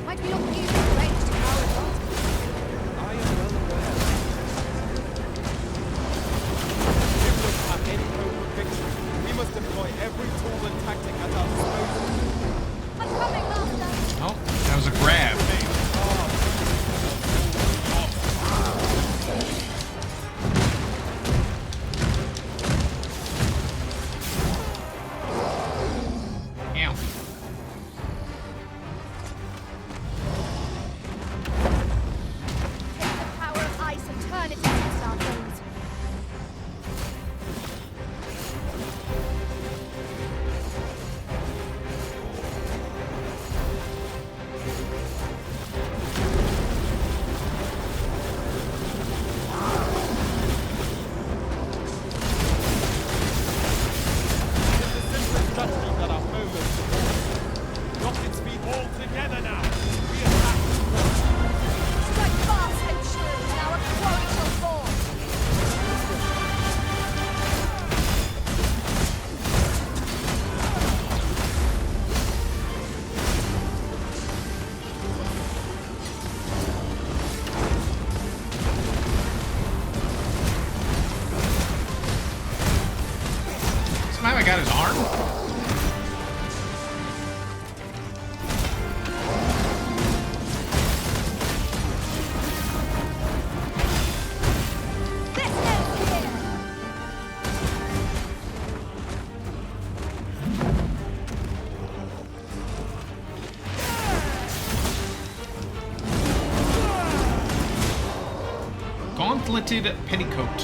Might we not use the range to our advantage? I am well aware. If we have any hope of victory, we must employ every tool and tactic at our disposal. I'm coming, Master! Oh, that was a grab. Ow. Take the power of ice and turn it against our foes. Strategy that our foe must support. Rockets be all together now. We attack. Strike fast and true, and our quarry shall fall. Somehow I got his arm. This ends here! Gauntleted petticoat.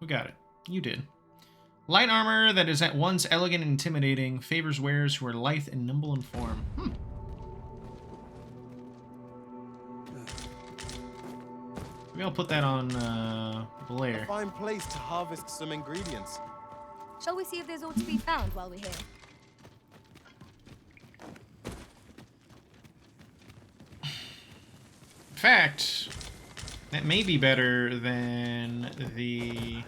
Who got it? You did. Light armor that is at once elegant and intimidating, favors wearers who are lithe and nimble in form. Maybe I'll put that on Blair. Fine place to harvest some ingredients. Shall we see if there's aught to be found while we're here? In fact, that may be better than the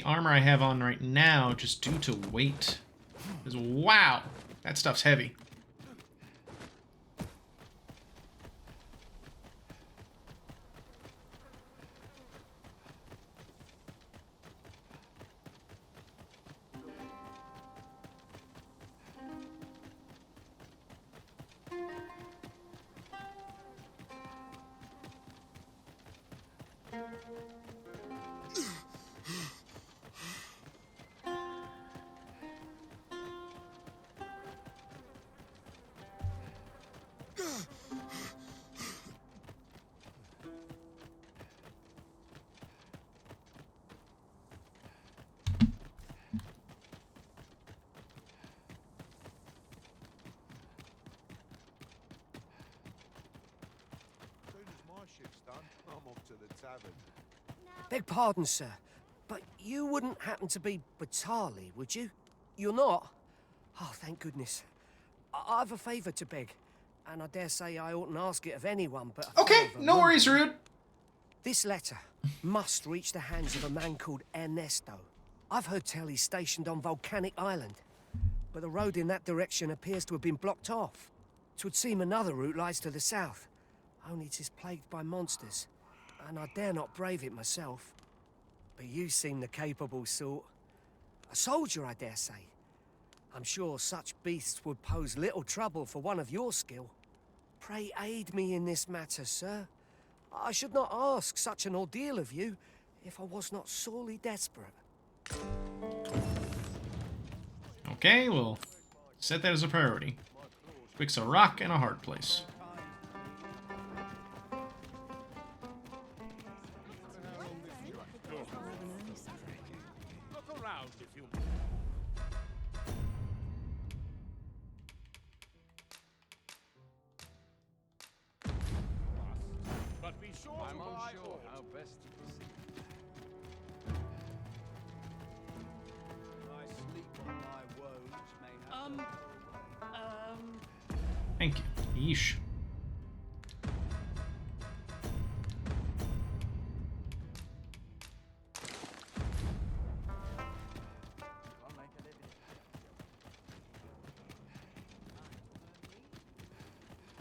armor I have on right now, just due to weight. Because wow, that stuff's heavy. Beg pardon, sir, but you wouldn't happen to be Batali, would you? You're not? Oh, thank goodness. I've a favour to beg, and I dare say I oughtn't ask it of anyone, but... Okay, no worries, Rude. This letter must reach the hands of a man called Ernesto. I've heard tell he's stationed on Volcanic Island, but the road in that direction appears to have been blocked off. 'Twould seem another route lies to the south, only 'tis plagued by monsters, and I dare not brave it myself. But you seem the capable sort. A soldier, I dare say. I'm sure such beasts would pose little trouble for one of your skill. Pray aid me in this matter, sir. I should not ask such an ordeal of you if I was not sorely desperate. Okay, we'll set that as a priority. Fix a rock in a hard place. Look around if you... But be sure I'm to buy unsure all. how best to proceed. I sleep on my woes, Thank you. Yeesh.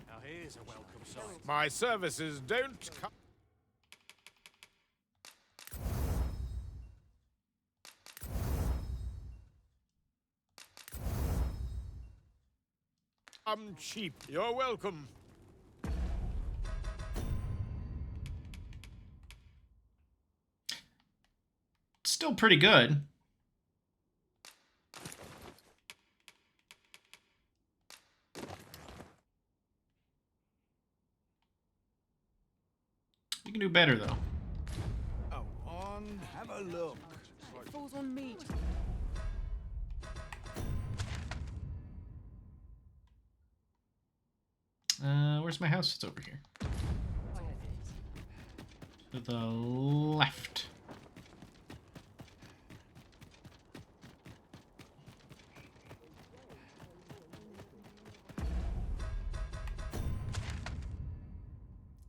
Now here's a welcome sight. My services don't come... I'm cheap. You're welcome. Still pretty good. We can do better though. Oh, on, have a look. It falls on me. Where's my house? It's over here. To the left.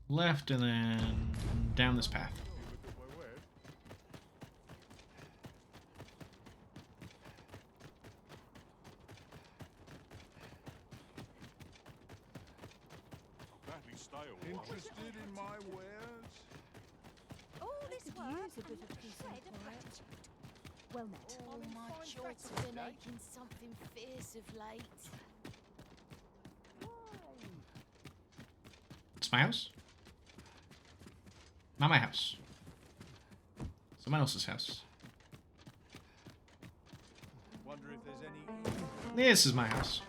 Left and then down this path. Interested in my wares? All this work use a bit of peace and quiet. Well met. Oh, my joints have been aching something fierce of late. It's my house? Not my house. Someone else's house. Wonder if there's any... This is my house.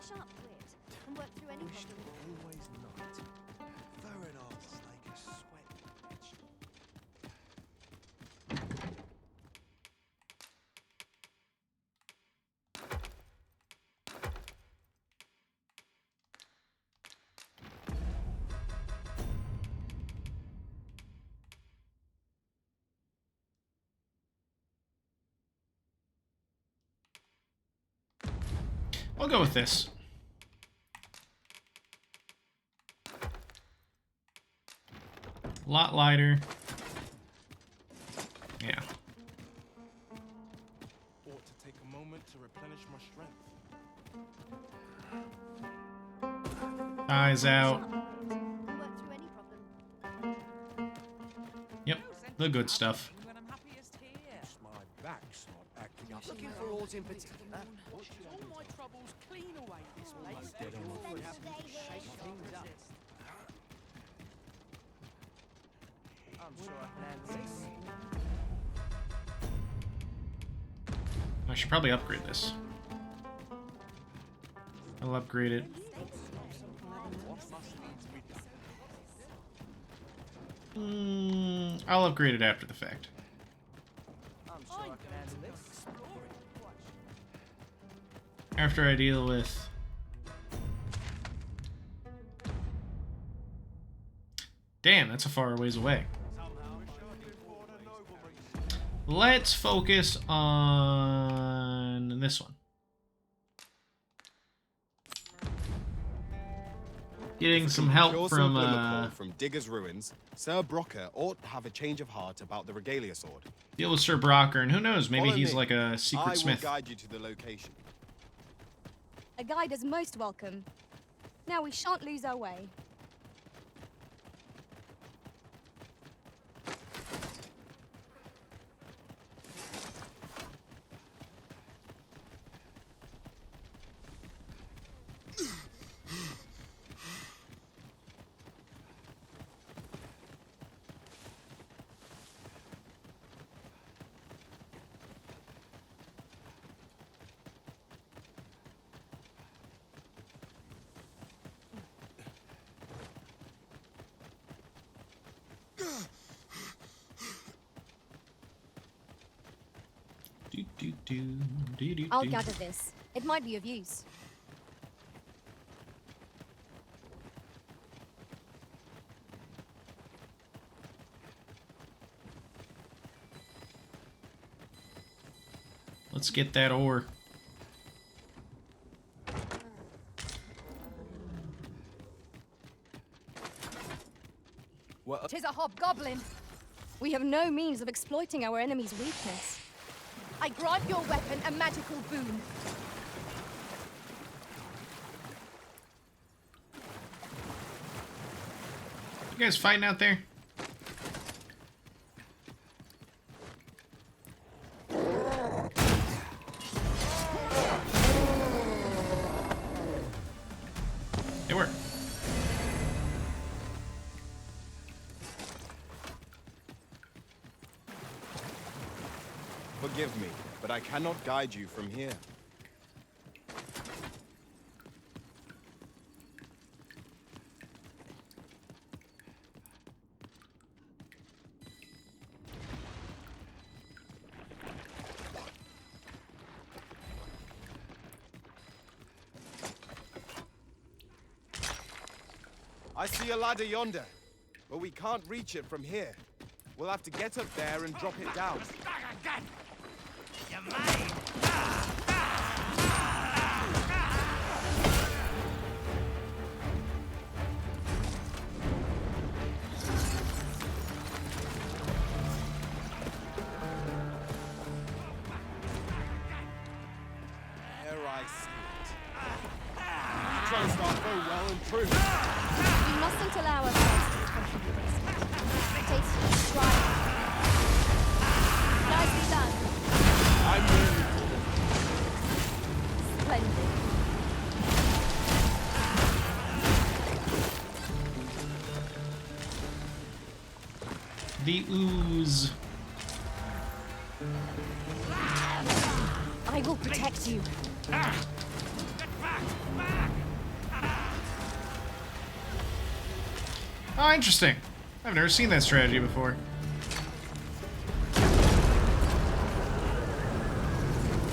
A sharp wit can work through any problem. Always not. Veronal's like a sweat vegetable. I'll go with this. A lot lighter. Yeah. need to replenish my strength. Eyes out. Yep, the good stuff. My back's not acting up. Looking for ores in particular. All my troubles clean away this place. I'm sure I can handle this. I should probably upgrade this. I'll upgrade it. I'll upgrade it after the fact. I'm sure I can handle this. After I deal with... Damn, that's a far ways away. Let's focus on this one. Getting some help from Digger's Ruins, Sir Brocker ought to have a change of heart about the Regalia sword. Deal with Sir Brocker, and who knows, maybe Follow he's me. like a secret smith. I will guide you to the location. A guide is most welcome. Now we shan't lose our way. I'll gather this. It might be of use. Let's get that ore. What? 'Tis a hobgoblin. We have no means of exploiting our enemy's weakness. I grant your weapon a magical boon. You guys fighting out there? They were. Forgive me, but I cannot guide you from here. I see a ladder yonder, but we can't reach it from here. We'll have to get up there and drop it down. There I see it. Trust our bow well and true. We mustn't allow ourselves to contribute this. Tasty, try. Nicely done. I'm ready. Splendid. The ooze. I will protect you. Oh, interesting. I've never seen that strategy before.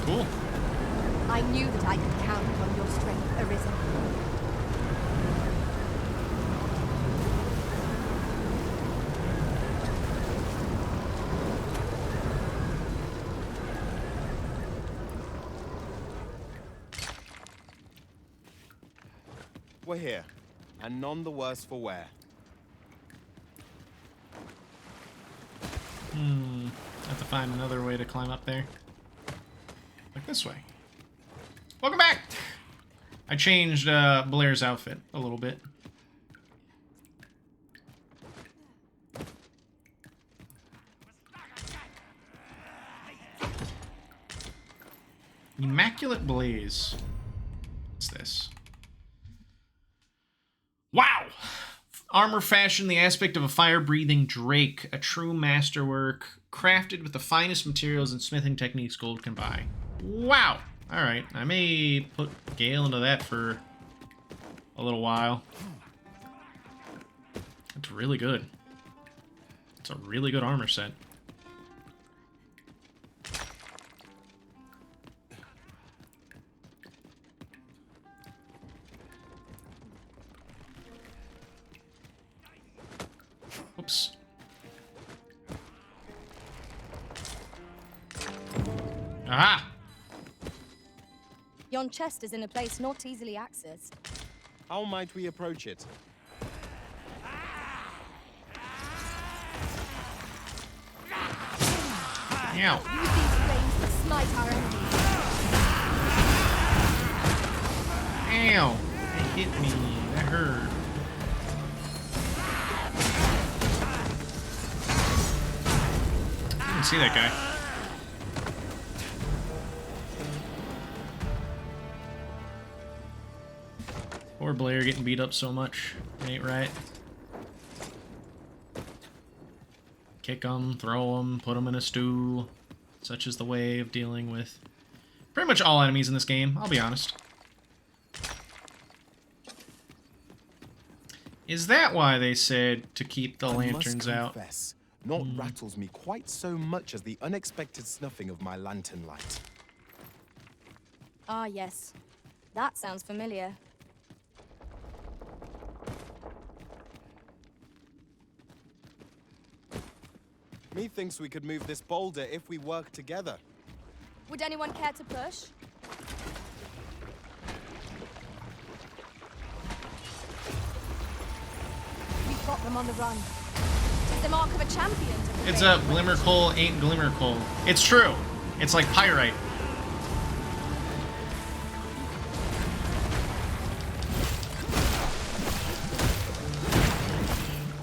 Cool. I knew that I could count on your strength, Arisen. We're here, and none the worse for wear. Have to find another way to climb up there. Like this way. Welcome back! I changed Blair's outfit a little bit. Immaculate Blaze. What's this? Wow! Armor fashioned the aspect of a fire-breathing drake, a true masterwork, crafted with the finest materials and smithing techniques gold can buy. Wow! Alright, I may put Gale into that for a little while. It's really good. It's a really good armor set. Oops. Aha! Yon chest is in a place not easily accessed. How might we approach it? Ow. Use these flames to smite our enemies. Ow! It hit me. That hurt. I didn't see that guy. Poor Blair getting beat up so much. It ain't right. Kick them, throw them, put them in a stew. Such is the way of dealing with pretty much all enemies in this game, I'll be honest. Is that why they said to keep the lanterns out? Naught rattles me quite so much as the unexpected snuffing of my lantern light. Ah, yes. That sounds familiar. Methinks we could move this boulder if we work together. Would anyone care to push? We've got them on the run. It's the mark of a champion. It's a glimmer coal ain't glimmer coal. It's true. It's like pyrite.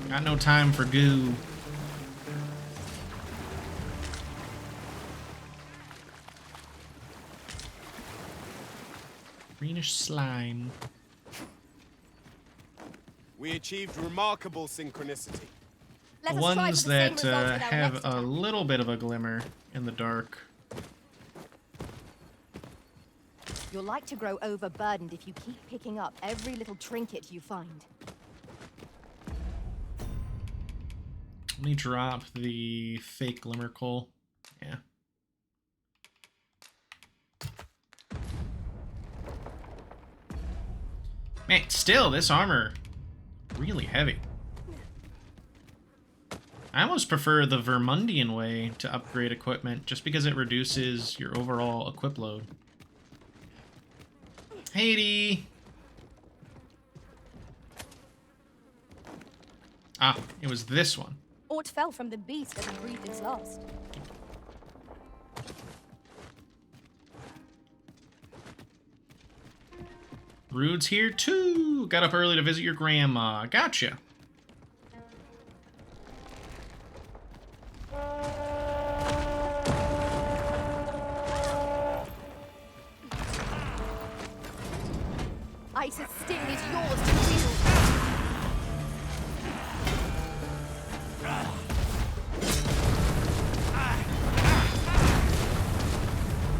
Got no time for goo. Greenish slime. We achieved remarkable synchronicity. The ones that have a little bit of a glimmer in the dark. You're like to grow overburdened if you keep picking up every little trinket you find. Let me drop the fake glimmer coal. Yeah. Man, still, this armor, really heavy. I almost prefer the Vermundian way to upgrade equipment, just because it reduces your overall equip load. Haiti! Ah, it was this one. Aught fell from the beast as it breathed its last. Rude's here too! Got up early to visit your grandma. Gotcha. Ice's sting is yours to wield.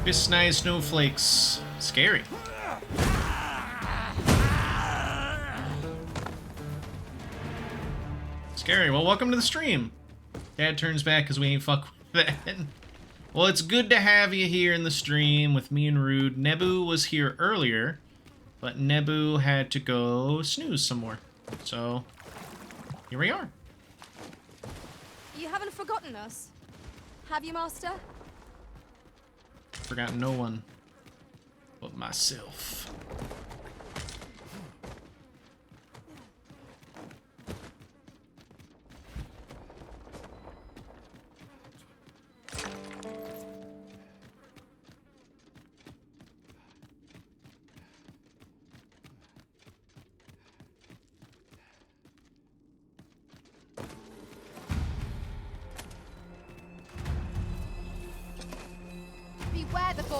Bisnai snowflakes. Scary. Scary. Well, welcome to the stream. Dad turns back because we ain't fuck with that. Well, it's good to have you here in the stream with me and Rude. Nebu was here earlier, but Nebu had to go snooze some more. So, here we are. You haven't forgotten us, have you, Master? Forgotten no one but myself.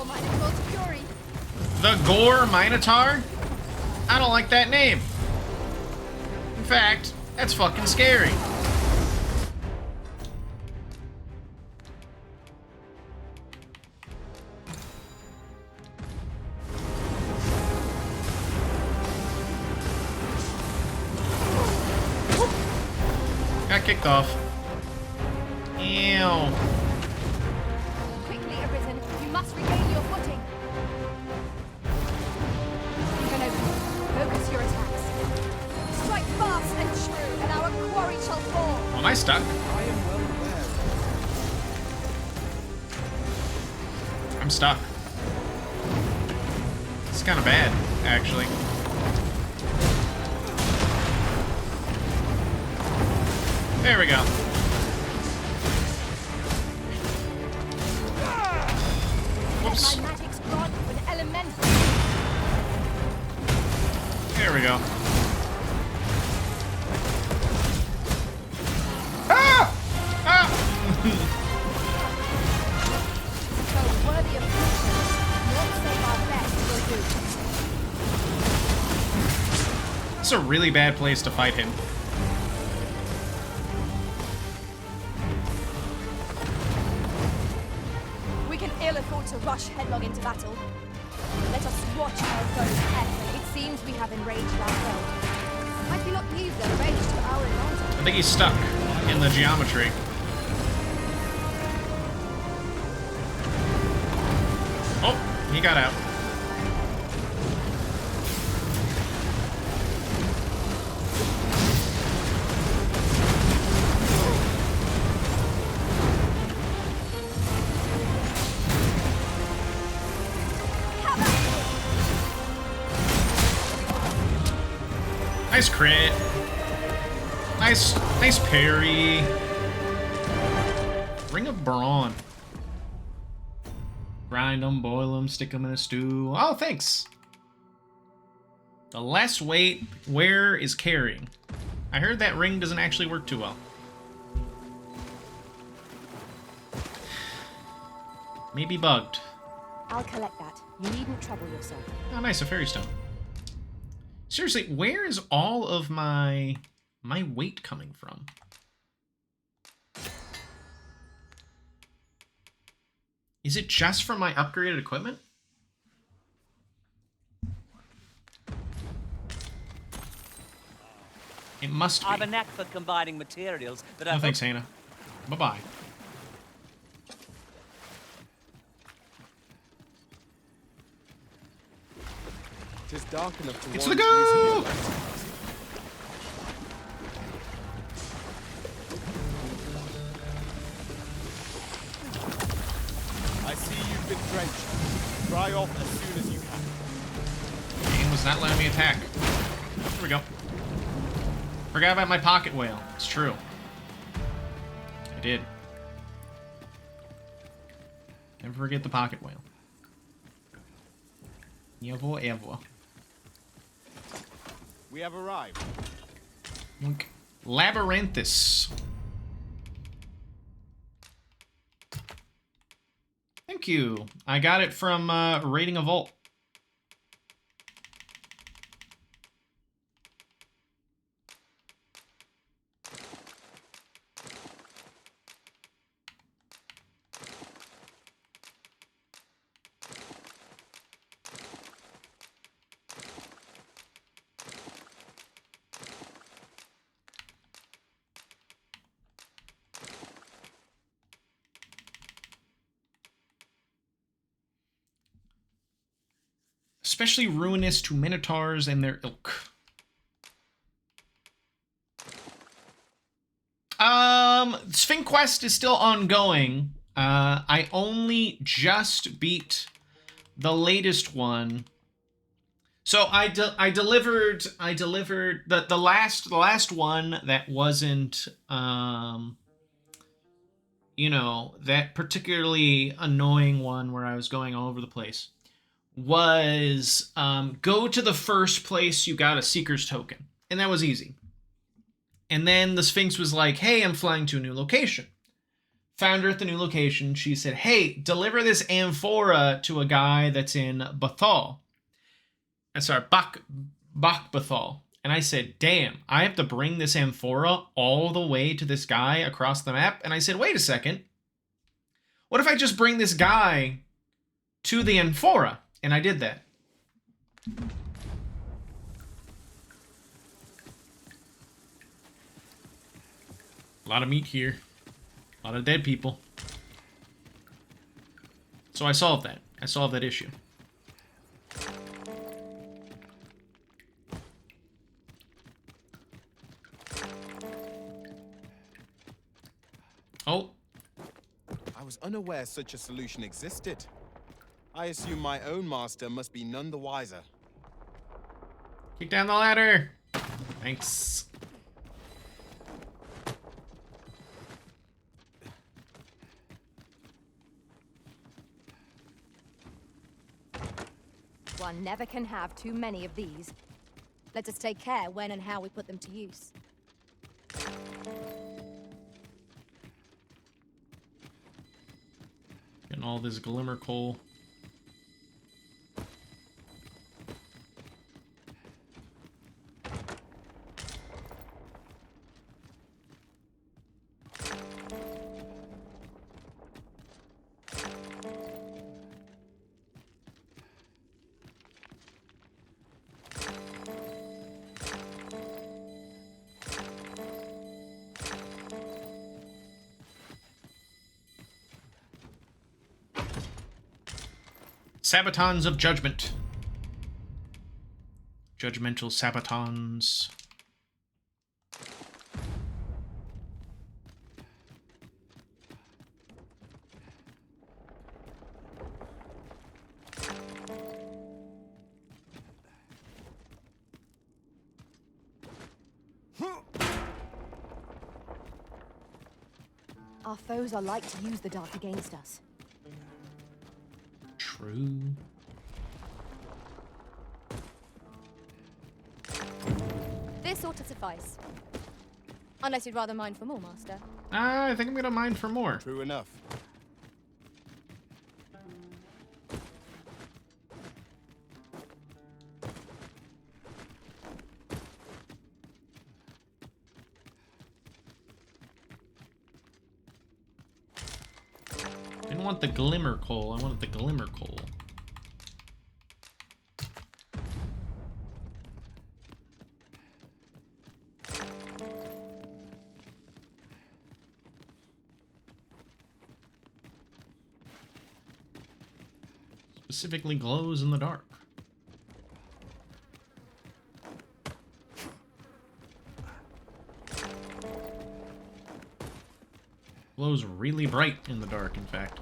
Gore Minotaur's fury. The Gore Minotaur? I don't like that name. In fact, that's fucking scary. Got kicked off. Ew. Quickly, Arisen. You must regain your footing. Focus your attacks. Strike fast and true, and our quarry shall fall. Well, am I stuck? I am well aware. I'm stuck. It's kind of bad, actually. There we go. Whoops. My magic's gone to an elemental. There we go. Ah! Ah! So worthy of future. Not save our best will do. It's a really bad place to fight him. We can ill afford to rush headlong into battle. Let us watch our foes carefully. It seems we have enraged our foe. Might we not use their rage to our advantage? I think he's stuck in the geometry. Oh, he got out. Nice crit. Nice parry. Ring of Brawn. Grind them, boil them, stick them in a stew. Oh, thanks. The less weight, where is carrying? I heard that ring doesn't actually work too well. Maybe bugged. I'll collect that. You needn't trouble yourself. Oh, nice, a fairy stone. Seriously, where is all of my weight coming from? Is it just from my upgraded equipment? It must be. I have a knack for combining materials that No thanks, Hannah. Bye-bye. It is dark enough to It's warrant the go! using the I see you've been drenched. Dry off as soon as you can. Game was not letting me attack. There we go. Forgot about my pocket whale. It's true. I did. Never forget the pocket whale. Never ever. We have arrived. Link. Labyrinthus. Thank you. I got it from raiding a vault. Especially ruinous to minotaurs and their ilk. Sphinx Quest is still ongoing. I only just beat the latest one. So I delivered the last one that wasn't you know, that particularly annoying one where I was going all over the place. Was go to the first place you got a Seeker's Token. And that was easy. And then the Sphinx was like, hey, I'm flying to a new location. Found her at the new location. She said, hey, deliver this amphora to a guy that's in Bathal. Bathal. And I said, damn, I have to bring this amphora all the way to this guy across the map? And I said, wait a second. What if I just bring this guy to the amphora? And I did that. A lot of meat here. A lot of dead people. So I solved that. I solved that issue. Oh. I was unaware such a solution existed. I assume my own master must be none the wiser. Kick down the ladder. Thanks. One never can have too many of these. Let us take care when and how we put them to use. Getting all this glimmer coal. Sabatons of Judgment. Judgmental Sabatons. Our foes are like to use the dark against us. True. This ought to suffice. Unless you'd rather mine for more, Master. I think I'm gonna mine for more. True enough. Didn't want the glimmer coal, I wanted the glimmer coal. Specifically glows in the dark. Glows really bright in the dark, in fact.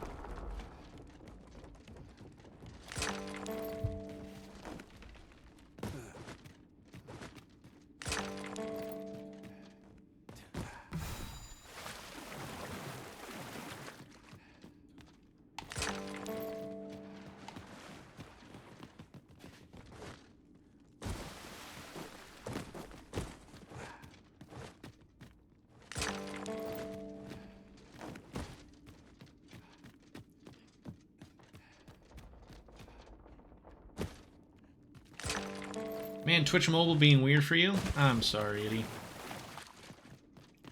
Man, Twitch Mobile being weird for you? I'm sorry, Eddie.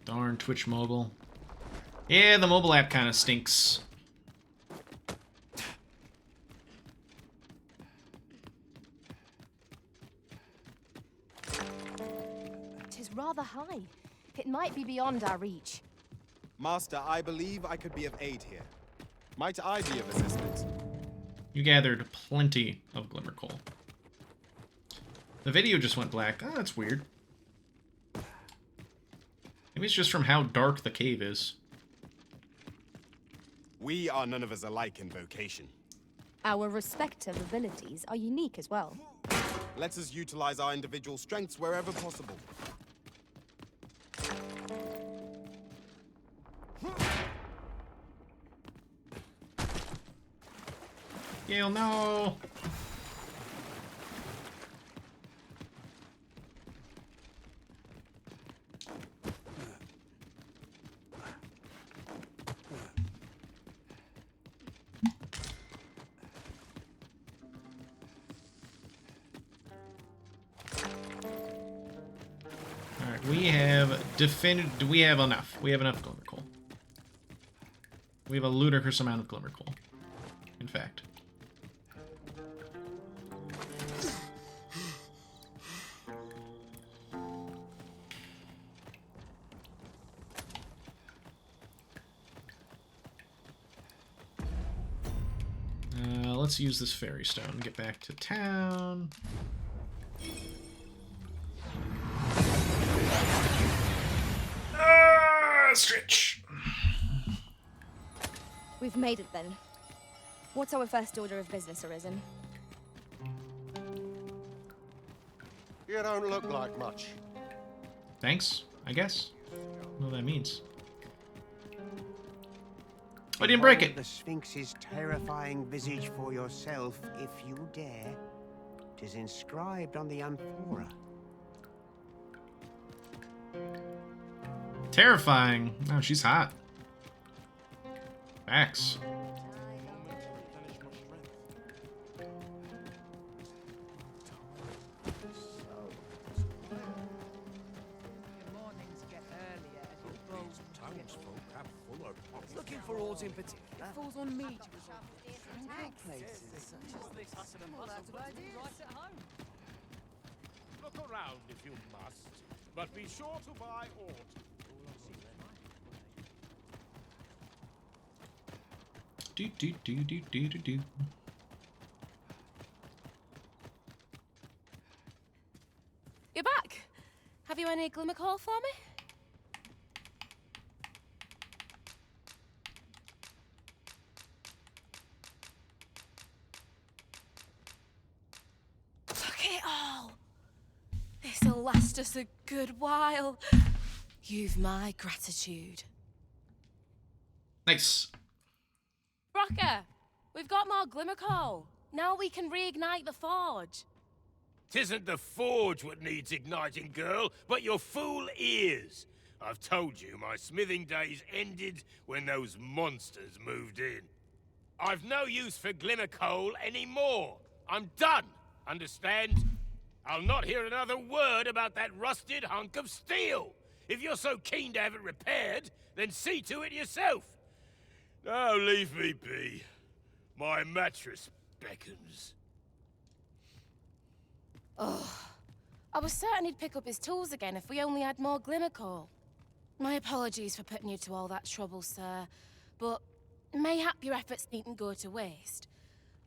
Darn Twitch Mobile. Yeah, the mobile app kind of stinks. Tis rather high. It might be beyond our reach. Master, I believe I could be of aid here. Might I be of assistance? You gathered plenty of glimmer coal. The video just went black. Oh, that's weird. Maybe it's just from how dark the cave is. We are none of us alike in vocation. Our respective abilities are unique as well. Let us utilize our individual strengths wherever possible. Gale, no! We have we have enough. We have enough glimmer coal. We have a ludicrous amount of glimmer coal. In fact. Let's use this fairy stone and get back to town. Stretch. We've made it then. What's our first order of business, Arisen? You don't look like much. Thanks, I guess. I don't know what that means. I didn't break it. The Sphinx's terrifying visage for yourself, if you dare. 'Tis inscribed on the amphora. Terrifying. Oh, she's hot. Facts. Looking for aught in particular? It falls on me to resolve places such as this. Look around if you must, but be sure to buy aught. Do do do do do do do. You're back. Have you any glimmer coal for me? Look at it all. This'll last us a good while. You've my gratitude. Nice. Brocker, we've got more glimmer coal. Now we can reignite the forge. 'Tisn't the forge what needs igniting, girl, but your fool ears. I've told you my smithing days ended when those monsters moved in. I've no use for glimmer coal anymore. I'm done, understand? I'll not hear another word about that rusted hunk of steel. If you're so keen to have it repaired, then see to it yourself. Now leave me be. My mattress beckons. Oh, I was certain he'd pick up his tools again if we only had more glimmer coal. My apologies for putting you to all that trouble, sir, but mayhap your efforts needn't go to waste.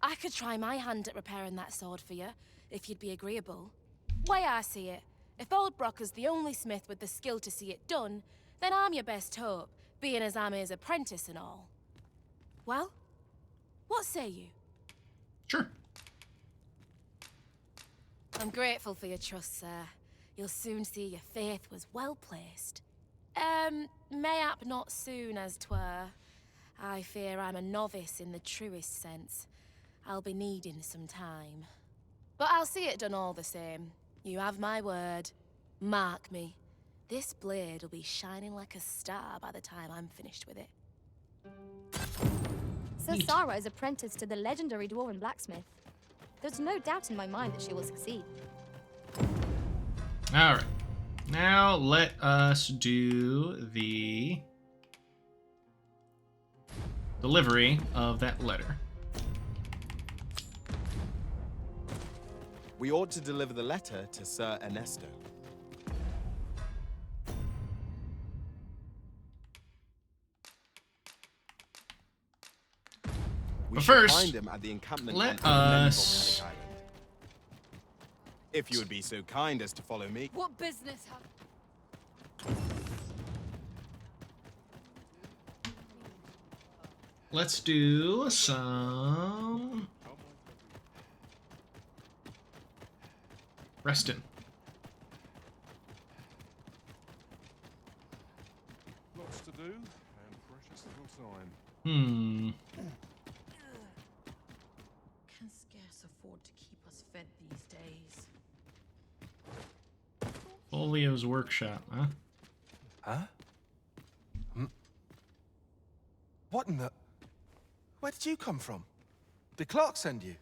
I could try my hand at repairing that sword for you, if you'd be agreeable. Way I see it, if old Brocker's the only smith with the skill to see it done, then I'm your best hope, being as I'm his apprentice and all. Well, what say you? Sure. I'm grateful for your trust, sir. You'll soon see your faith was well placed. Mayhap not soon as 'twere. I fear I'm a novice in the truest sense. I'll be needing some time. But I'll see it done all the same. You have my word. Mark me. This blade will be shining like a star by the time I'm finished with it. Sir Sarah is apprenticed to the legendary dwarven blacksmith. There's no doubt in my mind that she will succeed. Alright. Now let us do the delivery of that letter. We ought to deliver the letter to Sir Ernesto. We But should first, find him at the encampment let on us... Volcanic Island. If you would be so kind as to follow me. What business have... Let's do some... Reston. Lots to do, and precious little time. Can scarce afford to keep us fed these days. Folio's workshop, huh? Huh? What in the... Where did you come from? Did Clark send you?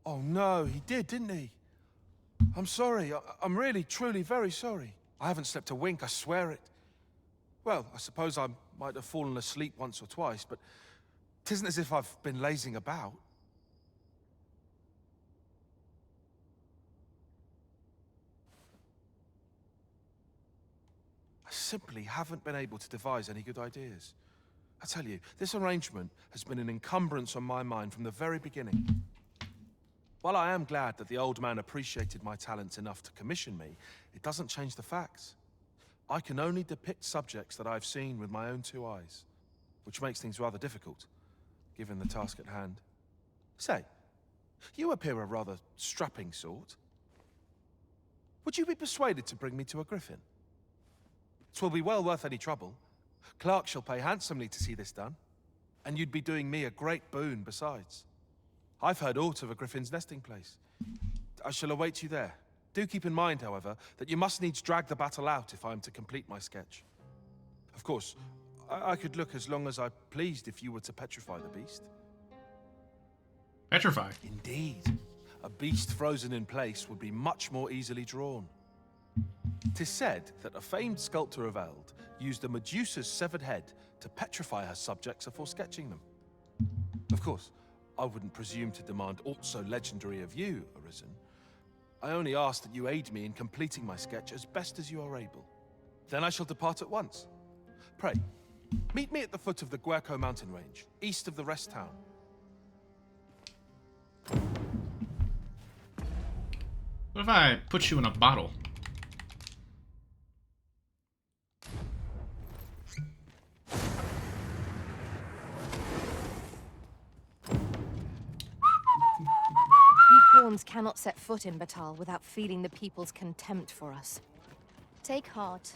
Oh no, he did, didn't he? I'm sorry. I'm really, truly very sorry. I haven't slept a wink, I swear it. Well, I suppose I might have fallen asleep once or twice, but 'tisn't as if I've been lazing about. I simply haven't been able to devise any good ideas. I tell you, this arrangement has been an encumbrance on my mind from the very beginning. While I am glad that the old man appreciated my talents enough to commission me, it doesn't change the facts. I can only depict subjects that I've seen with my own two eyes, which makes things rather difficult, given the task at hand. Say, you appear a rather strapping sort. Would you be persuaded to bring me to a griffin? 'Twill be well worth any trouble. Clark shall pay handsomely to see this done, and you'd be doing me a great boon besides. I've heard aught of a griffin's nesting place. I shall await you there. Do keep in mind, however, that you must needs drag the battle out if I am to complete my sketch. Of course, I could look as long as I pleased if you were to petrify the beast. Petrify? Indeed. A beast frozen in place would be much more easily drawn. 'Tis said that a famed sculptor of Eld used a Medusa's severed head to petrify her subjects before sketching them. Of course, I wouldn't presume to demand aught so legendary of you, Arisen. I only ask that you aid me in completing my sketch as best as you are able. Then I shall depart at once. Pray, meet me at the foot of the Guerco mountain range, east of the rest town. What if I put you in a bottle? We pawns cannot set foot in Batal without feeling the people's contempt for us. Take heart.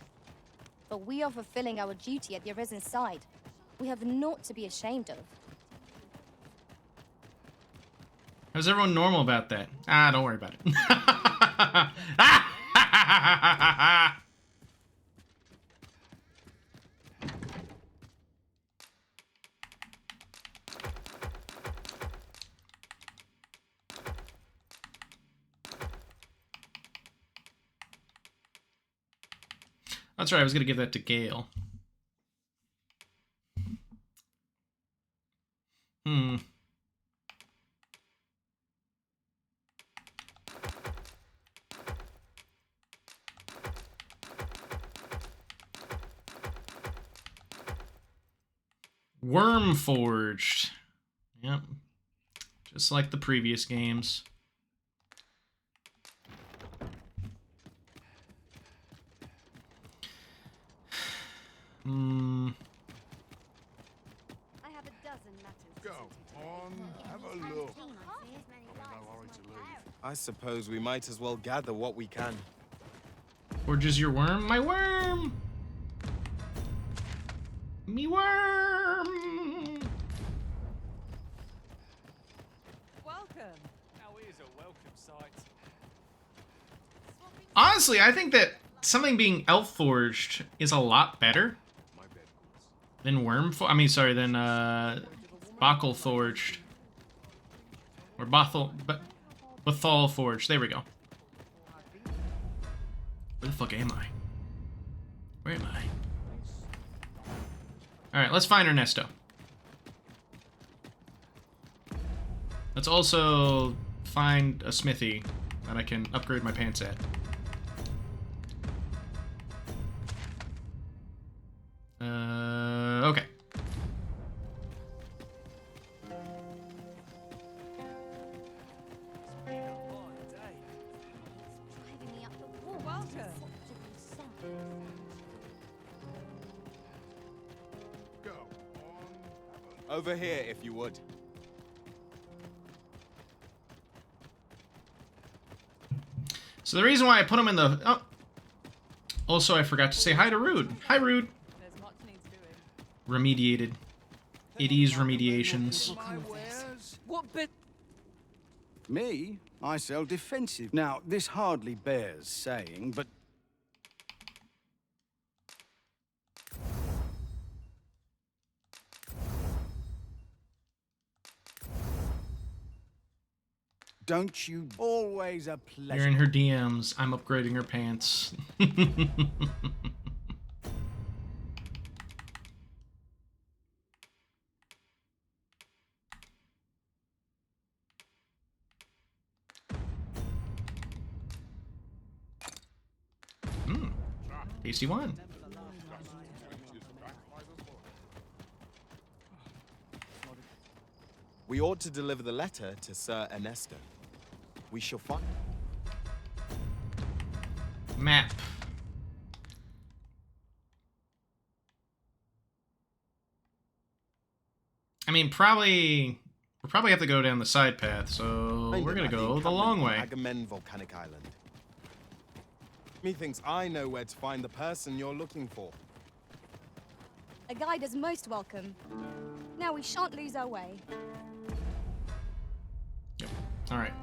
But we are fulfilling our duty at the Arisen's side. We have naught to be ashamed of. How's everyone normal about that? Ah, don't worry about it. That's right, I was gonna give that to Gale. Worm Forged. Yep. Just like the previous games. I have a dozen matters. Go on, have a look. I suppose we might as well gather what we can. Forges your worm? My worm! Me worm! Welcome. Now here's a welcome sight. Honestly, I think that something being elf forged is a lot better than than Bockle forged. Or Bathal forged. There we go. Where the fuck am I? Where am I? Alright, let's find Ernesto. Let's also find a smithy that I can upgrade my pants at. Okay. Over here, if you would. So the reason why I put him in the... Oh. Also, I forgot to say hi to Rude. Hi, Rude. Remediated. It is remediations. What bit? Me? I sell defensive. Now, this hardly bears saying, but... don't you? Always a pleasure. You're in her DMs. I'm upgrading her pants. Tasty wine. We ought to deliver the letter to Sir Ernesto. We shall find... Map. I mean, we'll probably have to go down the side path, so we're gonna go the long way. Agamemnon Volcanic Island. Methinks I know where to find the person you're looking for. A guide is most welcome. Now we shan't lose our way. Yep. All right.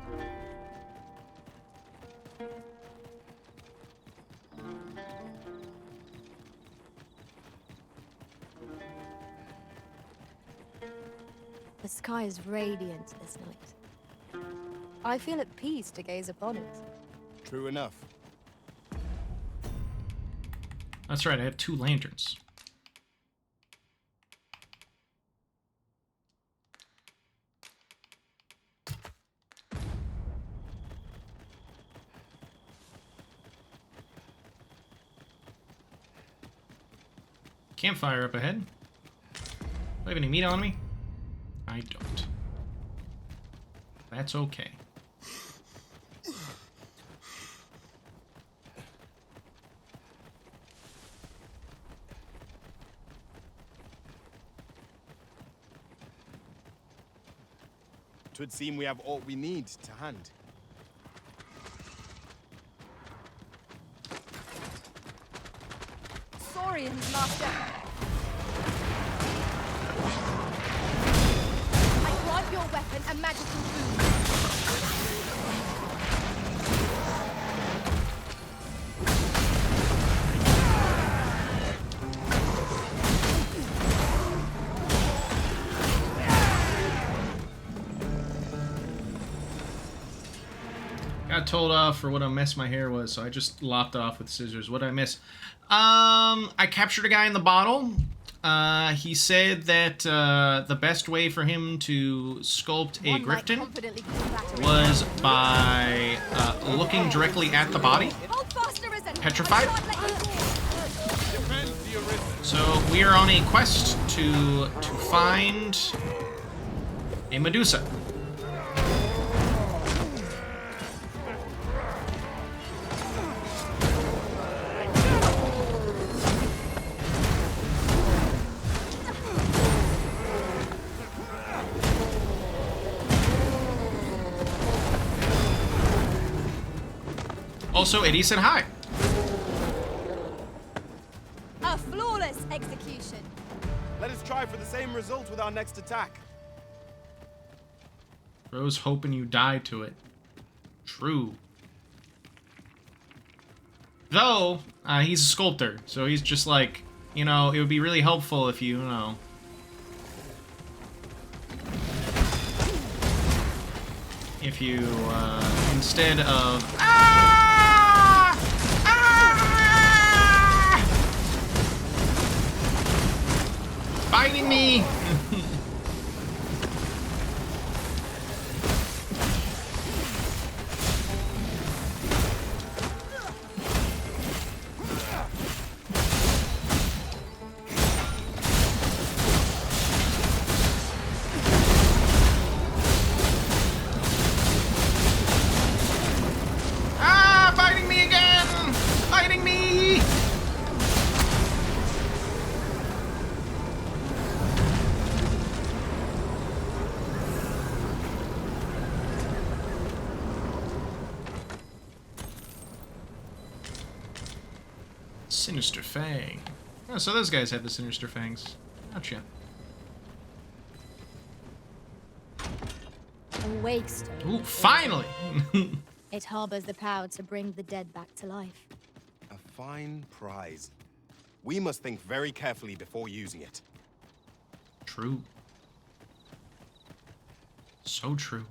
The sky is radiant this night. I feel at peace to gaze upon it. True enough. That's right, I have 2 lanterns. Campfire up ahead. Do I have any meat on me? I don't. That's okay. Twould seem we have all we need to hand. Saurians, master. I grant your weapon a magical boon. Got told off for what a mess my hair was, so I just lopped it off with scissors. What did I miss? I captured a guy in the bottle. He said that the best way for him to sculpt a griffin was by looking directly at the body, petrified. So we are on a quest to find a Medusa. Also, Eddie said hi. A flawless execution. Let us try for the same result with our next attack. Rose hoping you die to it. True. Though, he's a sculptor, so he's just like, you know, it would be really helpful if you know. If you, instead of... Biting me! Biting me again! Biting me! Sinister Fang. Oh, so those guys have the Sinister Fangs. Gotcha. A wake stone. Ooh, finally! It harbors the power to bring the dead back to life. A fine prize. We must think very carefully before using it. True. So true.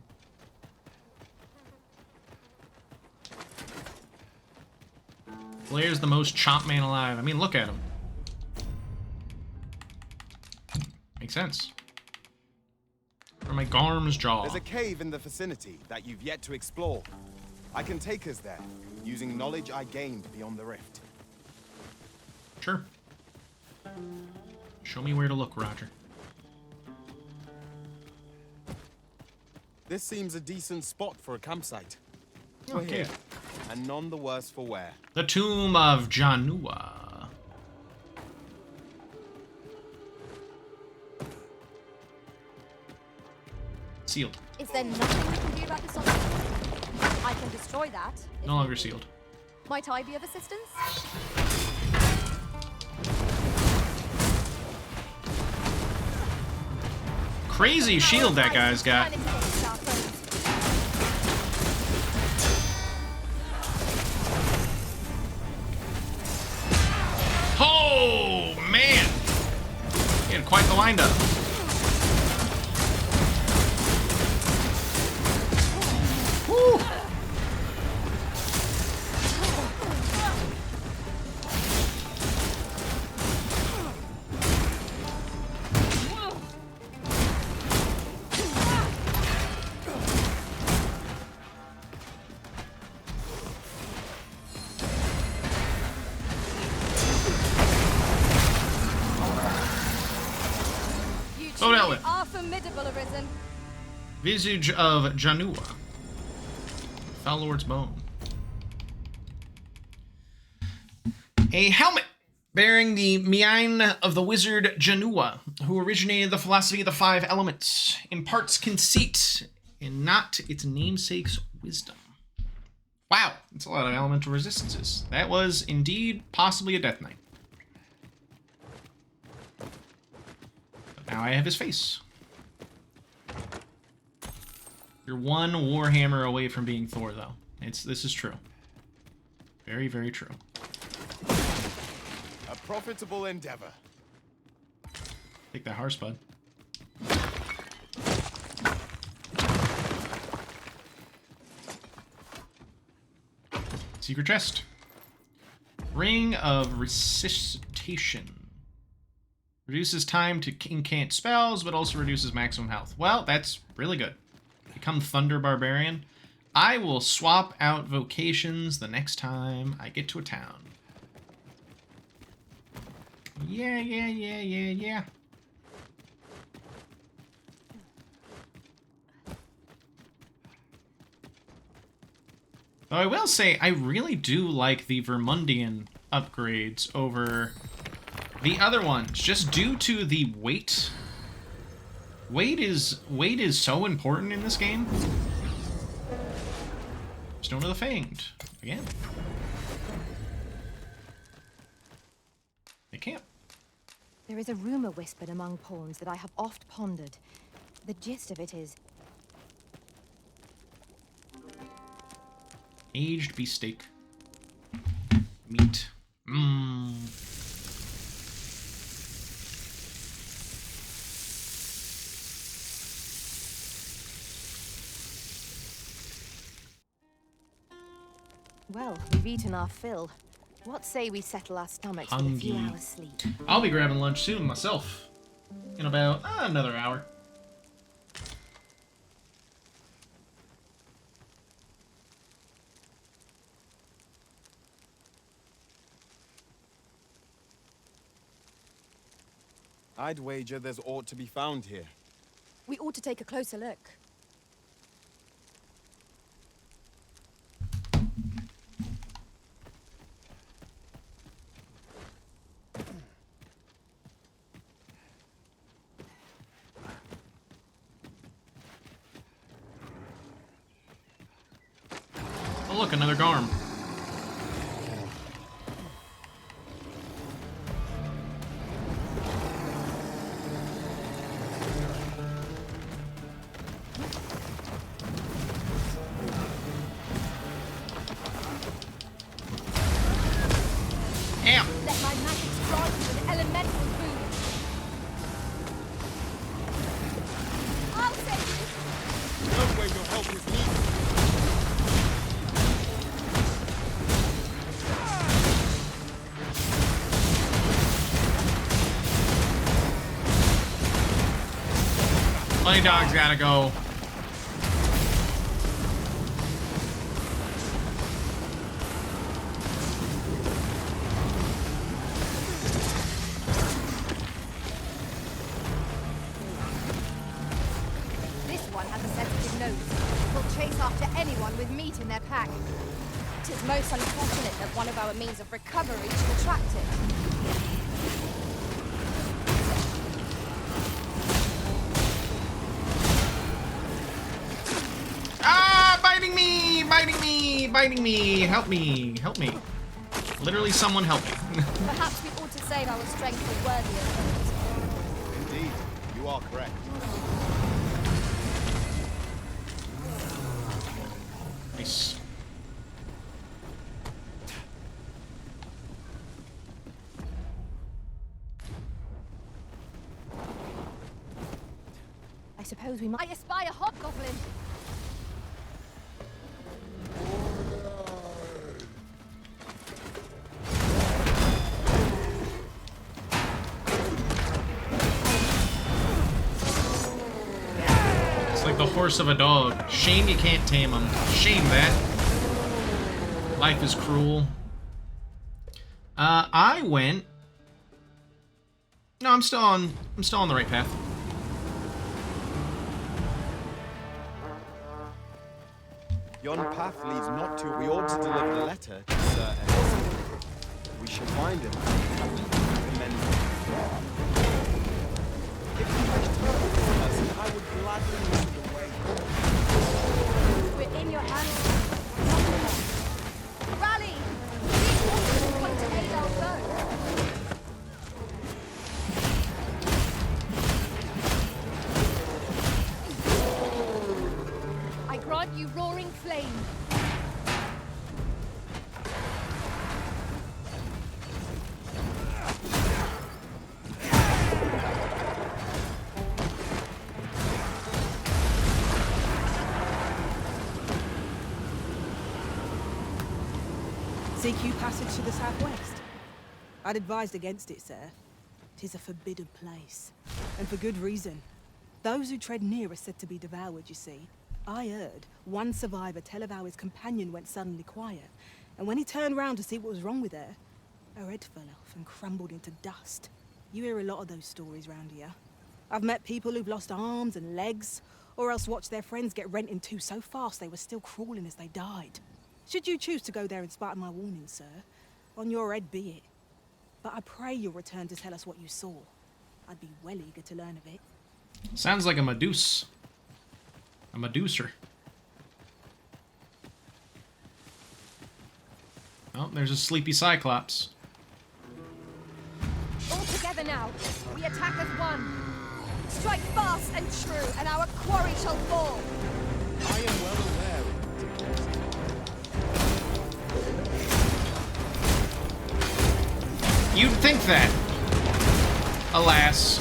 Flair's the most chomp man alive. I mean, look at him. Makes sense. From my Garm's jaw. There's a cave in the vicinity that you've yet to explore. I can take us there, using knowledge I gained beyond the rift. Sure. Show me where to look, Roger. This seems a decent spot for a campsite. We're Okay. here, and none the worse for wear. The Tomb of Janua. Sealed. Is there nothing we can do about this obstacle? I can destroy that. No longer sealed. Might I be of assistance? Crazy shield that guy's got. Oh, man. He had quite the wind-up. Woo. You are formidable, Arisen. Visage of Janua. Foul Lord's Bone. A helmet bearing the mien of the wizard Janua, who originated the philosophy of the 5 elements, imparts conceit and not its namesake's wisdom. Wow, that's a lot of elemental resistances. That was indeed possibly a Death Knight. But now I have his face. You're one Warhammer away from being Thor, though. This is true. Very, very true. A profitable endeavor. Take that horse, bud. Secret chest. Ring of Resuscitation. Reduces time to incant spells, but also reduces maximum health. Well, that's really good. Become Thunder Barbarian. I will swap out vocations the next time I get to a town. Yeah. Though I will say, I really do like the Vermundian upgrades over the other ones, just due to the weight. Weight is so important in this game. Stone of the Fanged. Again. They can't. There is a rumor whispered among pawns that I have oft pondered. The gist of it is... Aged beefsteak. Meat. Mmm. Well, we've eaten our fill. What say we settle our stomachs with a few hours sleep? I'll be grabbing lunch soon myself. In about another hour. I'd wager there's aught to be found here. We ought to take a closer look. Oh look, another Garm. Let my magic strike you with elemental boon. I'll save you. Know where your help is needed. My dog's gotta go. This one has a sensitive nose. Will chase after anyone with meat in their pack. It is most unfortunate that one of our means of recovery should attract it. Ah! Biting me! Biting me! Biting me! Help me! Help me! Literally, someone help me. Perhaps we ought to save our strength for worthier foes. Indeed, you are correct. Nice. I suppose we might. I espy a hobgoblin. It's like the horse of a dog. Shame you can't tame him. Shame that. Life is cruel. I went. No, I'm still on the right path. Yon path leads not to... We ought to deliver the letter to Sir Ernesto. We shall find him. If you wish to help us, I would gladly lead the way. We're in your hands. Rally! These horses have come to aid our foe. I grant you roaring flame. Seek you passage to the southwest? I'd advised against it, sir. 'Tis a forbidden place, and for good reason. Those who tread near are said to be devoured, you see. I heard one survivor tell of how his companion went suddenly quiet, and when he turned round to see what was wrong with her, her head fell off and crumbled into dust. You hear a lot of those stories round here. I've met people who've lost arms and legs, or else watched their friends get rent in two so fast they were still crawling as they died. Should you choose to go there in spite of my warning, sir, on your head be it. But I pray you'll return to tell us what you saw. I'd be well eager to learn of it. Sounds like a Medusa. A Meduser. Oh, there's a sleepy Cyclops. All together now. We attack as one. Strike fast and true, and our quarry shall fall. I am well aware of You'd think that. Alas.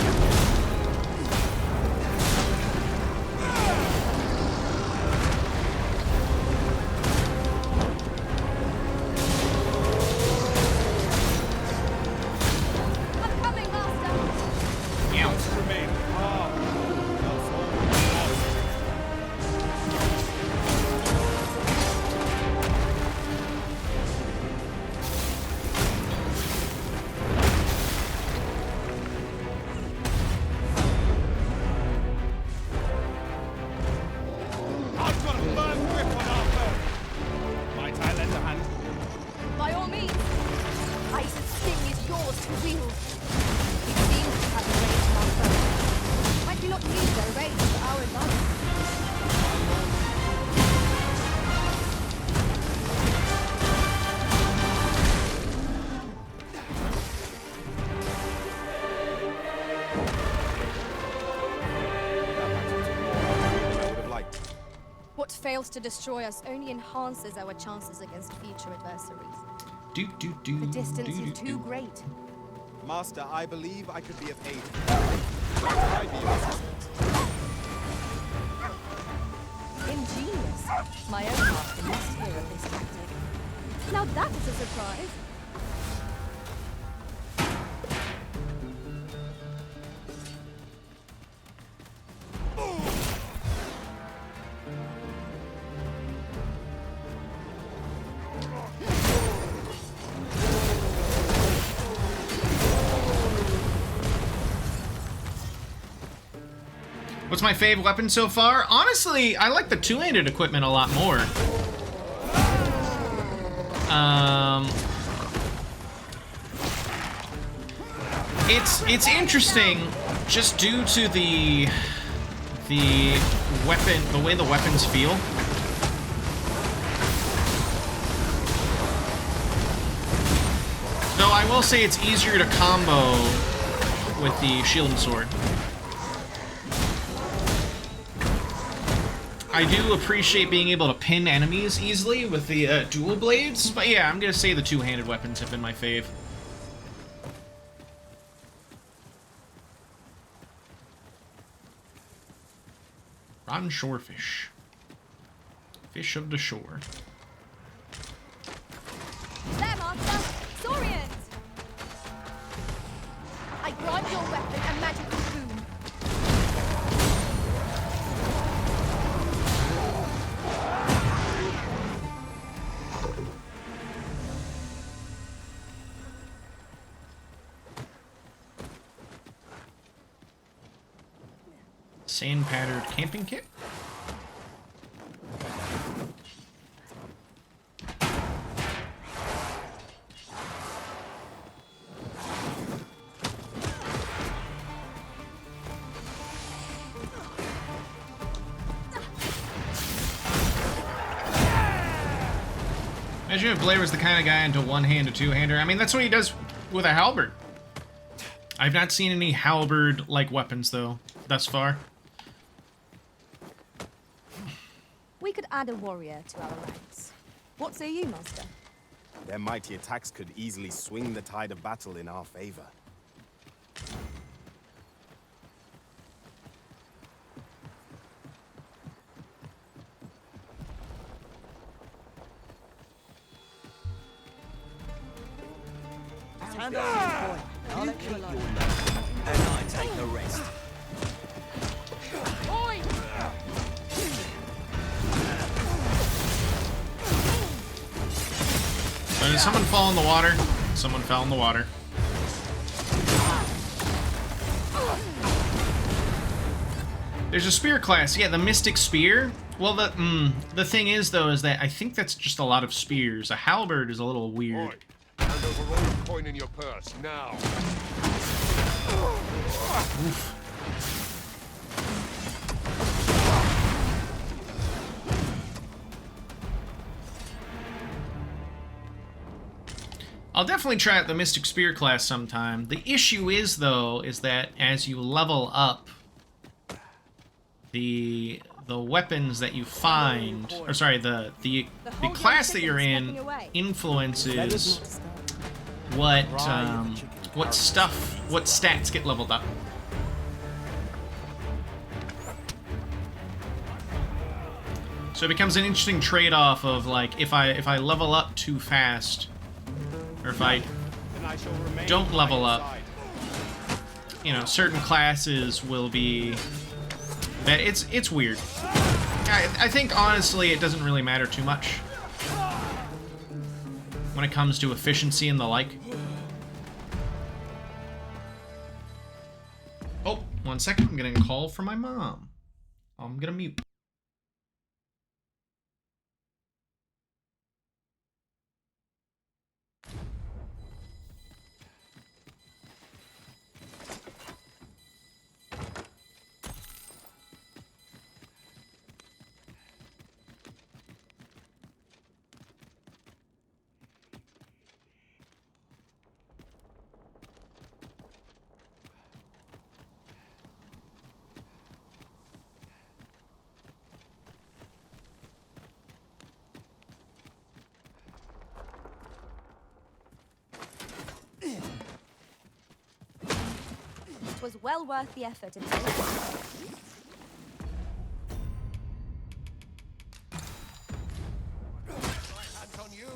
I'm coming, Master. Meow. remain calm. Else all I've got a firm grip on our foe. Might I lend a hand? By all means. Ice's sting is yours to wield. It seems to have erased our foe. Might we not use their rage for our advantage? I would have liked. What fails to destroy us only enhances our chances against future adversaries. The distance is too great. Master, I believe I could be of aid. Might I be of assistance? Ingenious. My own master must hear of this tactic. Now that is a surprise. What's my fave weapon so far? Honestly, I like the two-handed equipment a lot more. It's interesting just due to the weapon, the way the weapons feel. Though I will say it's easier to combo with the shield and sword. I do appreciate being able to pin enemies easily with the dual blades, but yeah, I'm gonna say the two-handed weapons have been my fave. Rotten shorefish. Fish of the shore. There, Master! Saurians! I grant your weapon a magical boon. Sand-patterned camping kit. Imagine if Blair was the kind of guy into one-hand, a two-hander. I mean, that's what he does with a halberd. I've not seen any halberd-like weapons, though, thus far. We could add a warrior to our ranks. What say you, Master? Their mighty attacks could easily swing the tide of battle in our favor. Stand up, boy. I'll keep your load, and I take the rest. Oi! So did someone fall in the water? Someone fell in the water. There's a spear class. Yeah, the Mystic Spear. Well, the thing is, though, is that I think that's just a lot of spears. A halberd is a little weird. Oi. Hand over all the coin in your purse, now. Oof. I'll definitely try out the Mystic Spear class sometime. The issue is, though, is that as you level up, the weapons that you find, or sorry, the class that you're in influences what stats get leveled up. So it becomes an interesting trade-off of like if I level up too fast, or if I don't level up, you know, certain classes will be that it's weird. I think honestly it doesn't really matter too much when it comes to efficiency and the like. Oh, 1 second, I'm getting a call from my mom. I'm gonna mute. It was well worth the effort until Hands on you.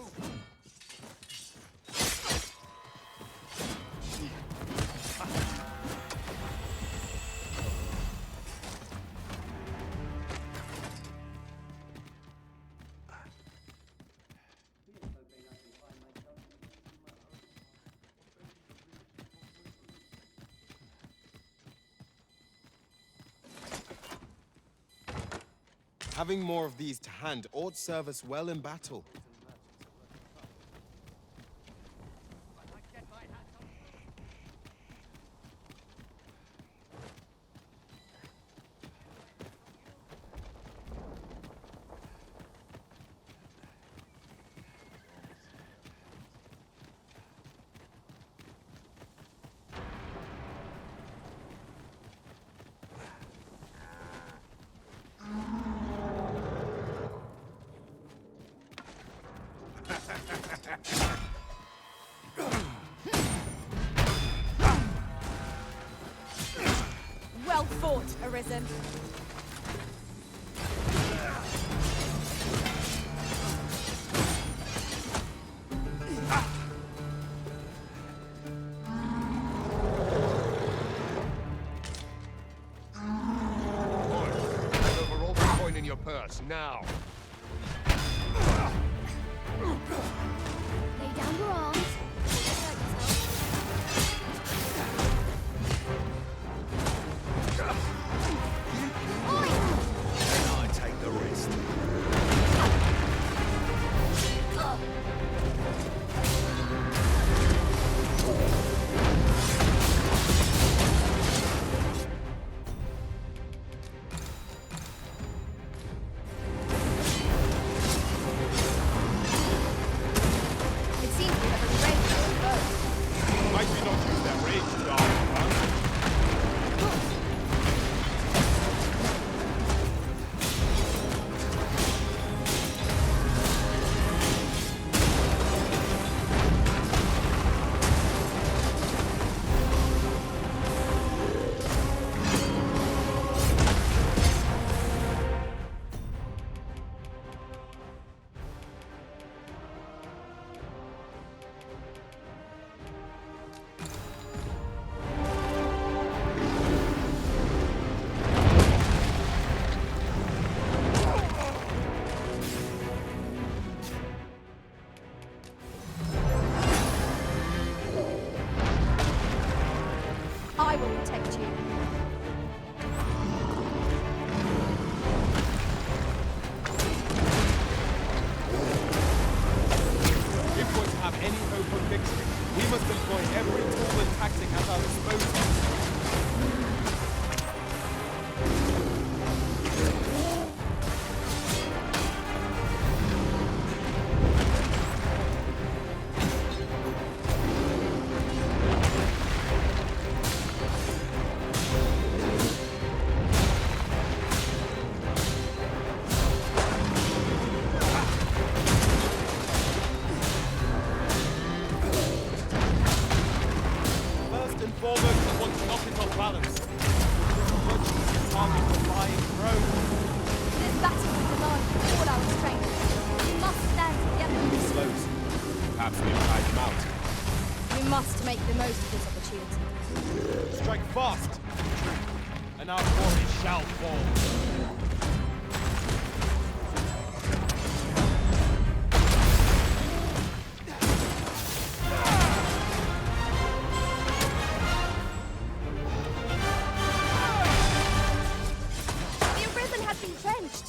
Having more of these to hand ought serve us well in battle. Well fought, Arisen. Hand over all the coin in your purse, now! Lay down your arms. And I take the rest. It seems we have a range on both. Might we not use that rage, dog? I will protect you. If we're to have any hope of victory, we must employ every tool and tactic at our disposal. First and foremost, I want to knock it off balance. Target the flying throne. This battle will demand all our strength. We must stand together. Slows. Perhaps we'll tide them out. We must make the most of this opportunity. Strike fast, and our glory shall fall. The Arisen has been drenched.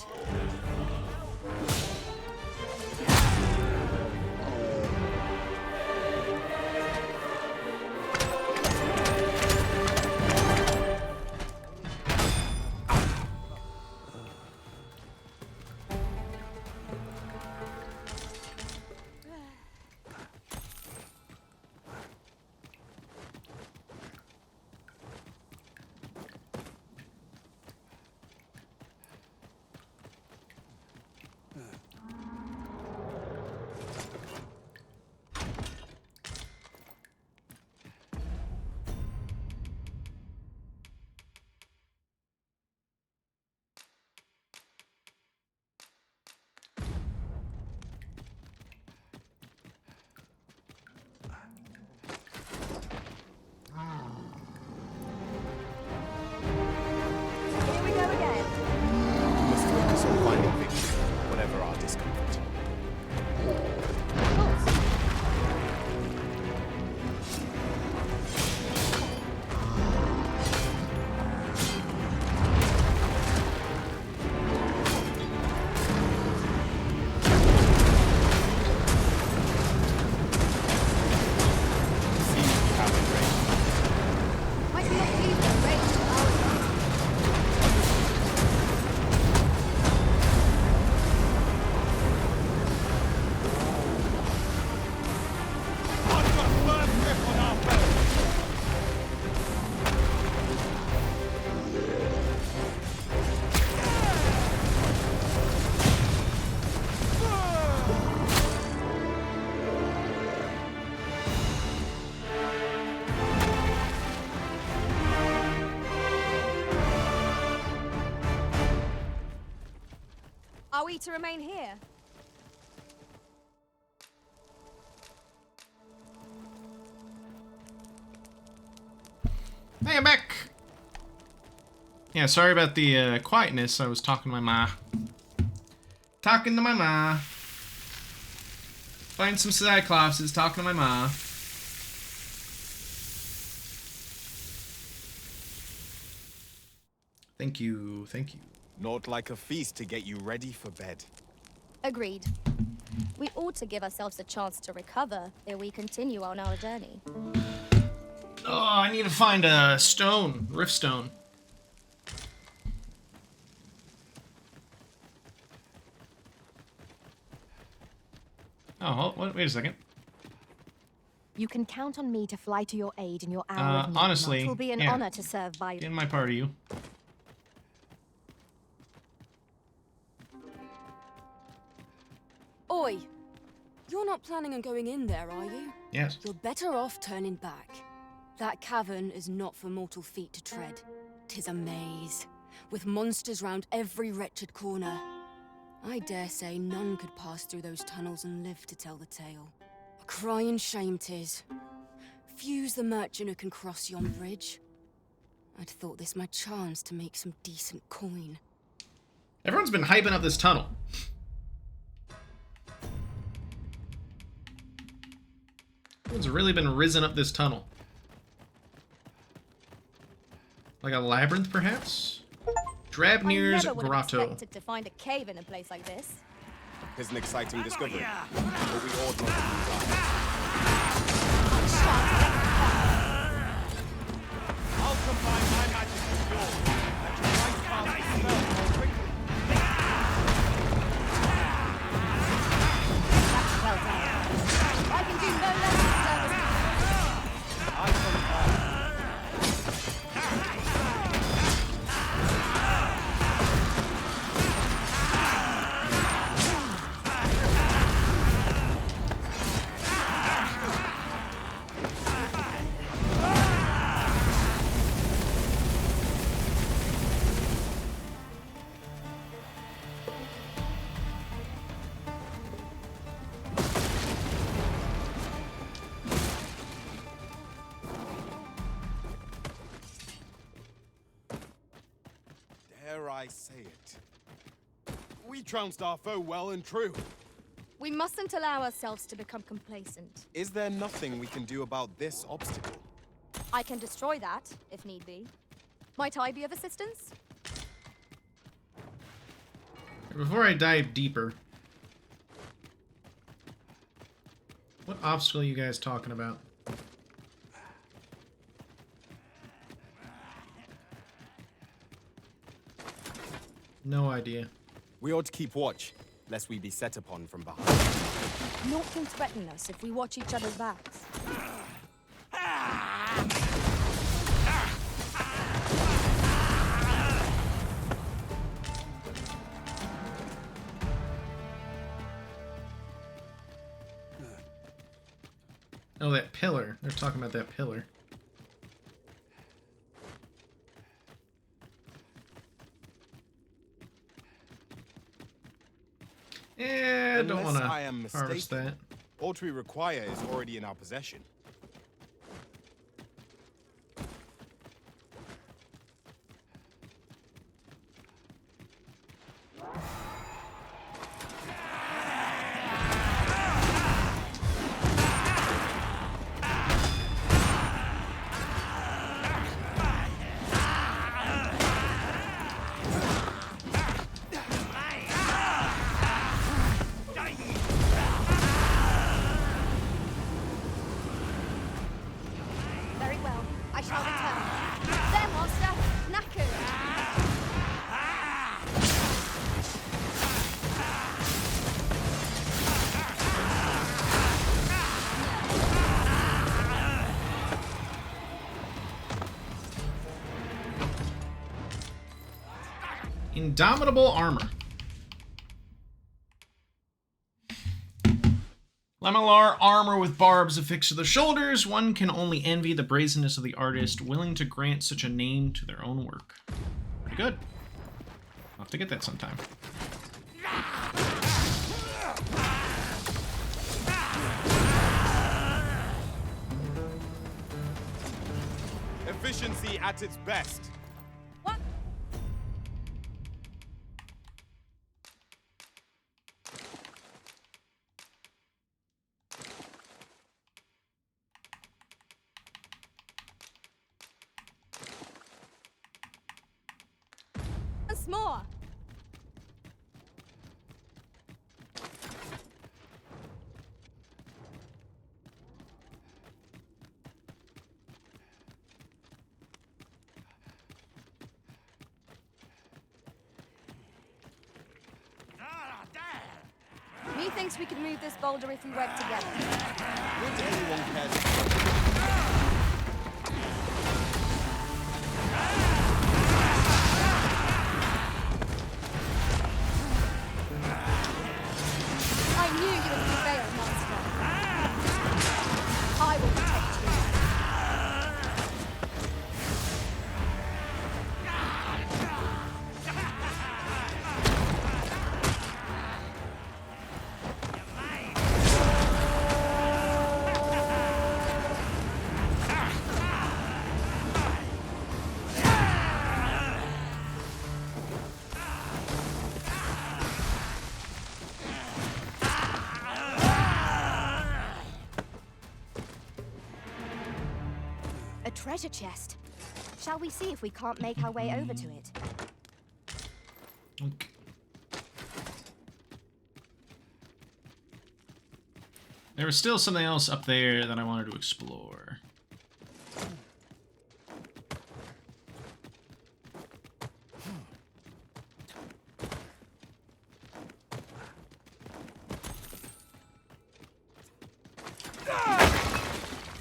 Are we to remain here? Hey, I'm back! Yeah, sorry about the quietness. I was talking to my ma. Talking to my ma. Find some Cyclopses, talking to my ma. Thank you, thank you. Not like a feast to get you ready for bed. Agreed. We ought to give ourselves a chance to recover ere we continue on our journey. Oh, I need to find a stone, rift stone. Oh, wait a second. You can count on me to fly to your aid in your hour of need. Honestly, It will be an honor to serve by you. Get in my party, you. Oi! You're not planning on going in there, are you? Yes. You're better off turning back. That cavern is not for mortal feet to tread. 'Tis a maze, with monsters round every wretched corner. I dare say none could pass through those tunnels and live to tell the tale. A crying shame 'tis. Few's the merchant who can cross yon bridge. I'd thought this my chance to make some decent coin. Everyone's been hyping up this tunnel. Everyone's really been rizzing up this tunnel. Like a labyrinth, perhaps? Drabnir's I never would have Grotto. expected to find a cave in a place like this. Here's an exciting discovery. But we ought not to lose our I'll combine my magic with yours, and try to cast the spell more quickly. That's well done. I can do no less than service. I concur. Dare I say it? We trounced our foe well and true. We mustn't allow ourselves to become complacent. Is there nothing we can do about this obstacle? I can destroy that, if need be. Might I be of assistance? Before I dive deeper, what obstacle are you guys talking about? No idea. We ought to keep watch, lest we be set upon from behind. Naught can threaten us if we watch each other's backs. Oh, that pillar. They're talking about that pillar. I don't want to harvest that. What we require is already in our possession. Very well. I shall return. There, monster! Knackered! Indomitable armor. Lamellar armor with barbs affixed to the shoulders. One can only envy the brazenness of the artist willing to grant such a name to their own work. Pretty good. I'll have to get that sometime. Efficiency at its best. Once more. Methinks we could move this boulder if we work together. Would anyone care to... I knew you would prevail, monster. I will protect you. A treasure chest. Shall we see if we can't make our way over to it? Okay. There was still something else up there that I wanted to explore.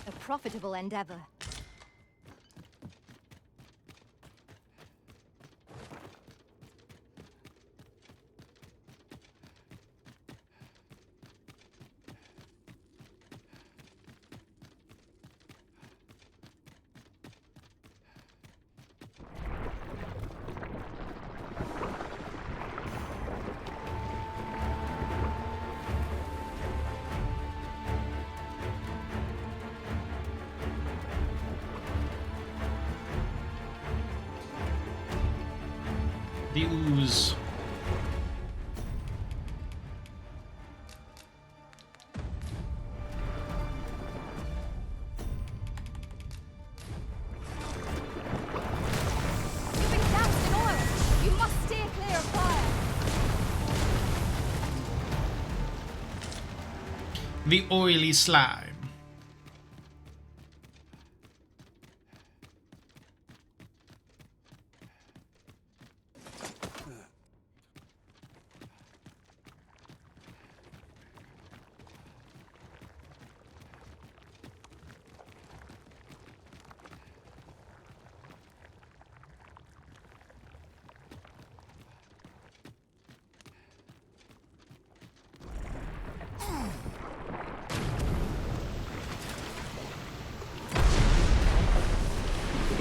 A profitable endeavor. The ooze. You've been doused in oil. You must steer clear of fire. The oily slime.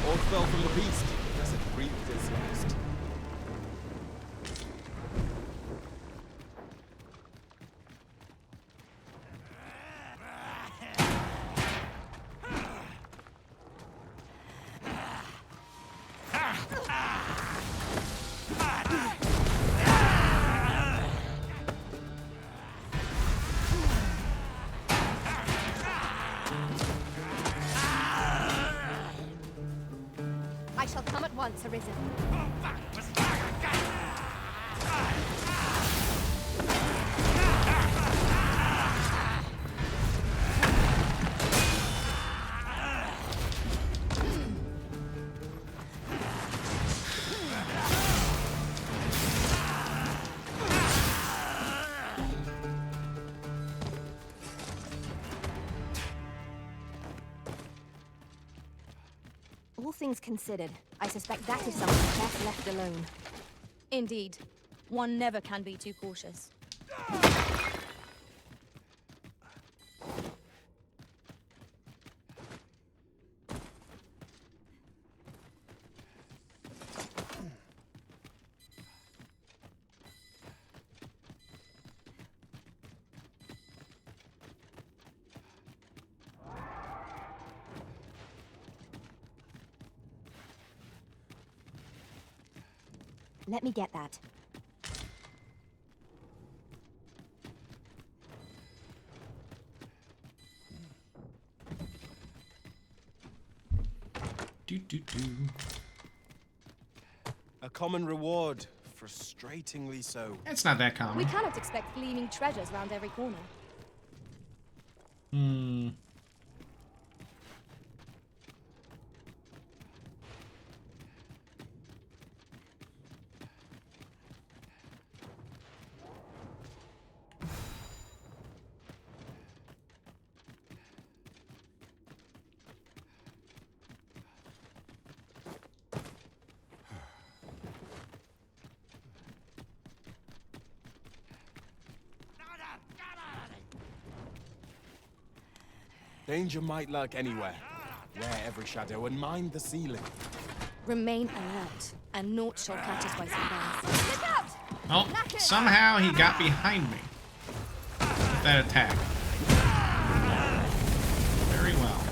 All fell from the beast as it breathed its last. I shall come at once, Arisen. All things considered, I suspect that is something best left alone. Indeed. One never can be too cautious. Let me get that. A common reward, frustratingly so. It's not that common. We cannot expect gleaming treasures round every corner. Hmm. Danger might lurk anywhere. Wear every shadow and mind the ceiling. Remain alert, and naught shall catch us by surprise. Look out! Oh, somehow he got behind me with that attack. Very well.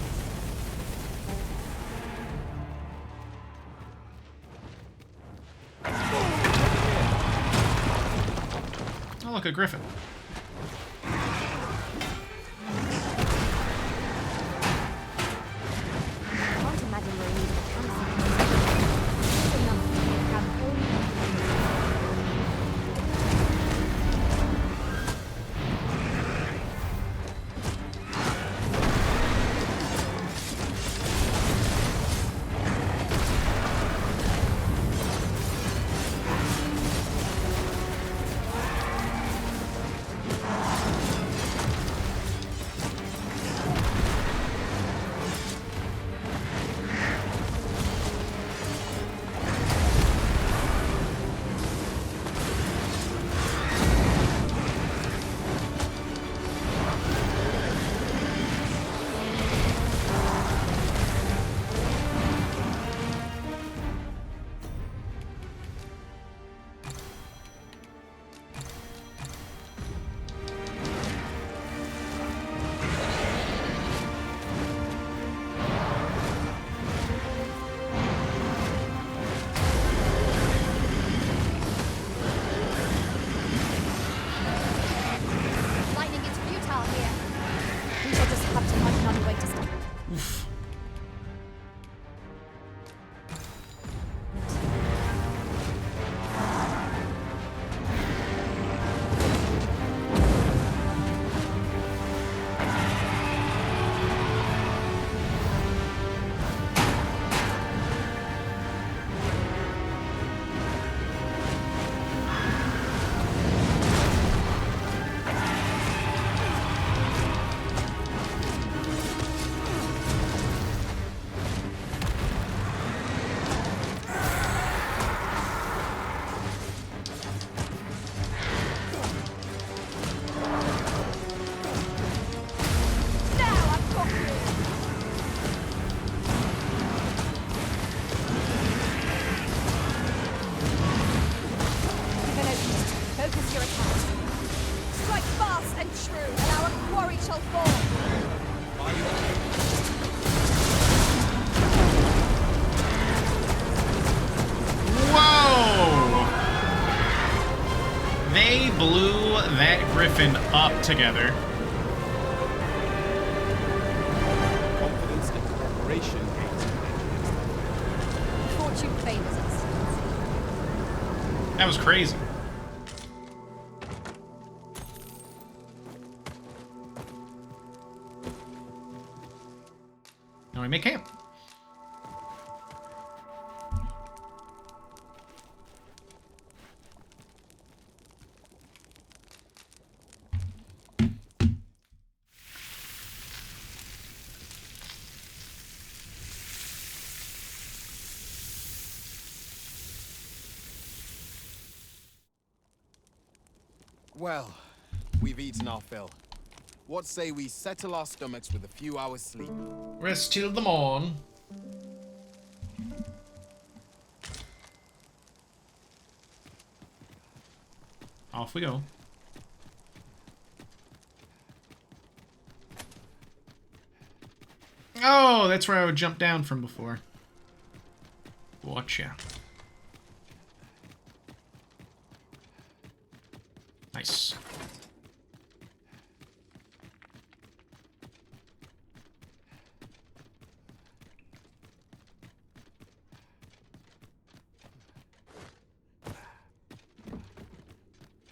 Oh, look, a griffin. Up together. Confidence and preparation. Fortune favors us. That was crazy. Now we make camp. Well, we've eaten our fill. What say we settle our stomachs with a few hours sleep? Rest till the morn. Off we go. Oh, that's where I would jump down from before. Watcha. Nice.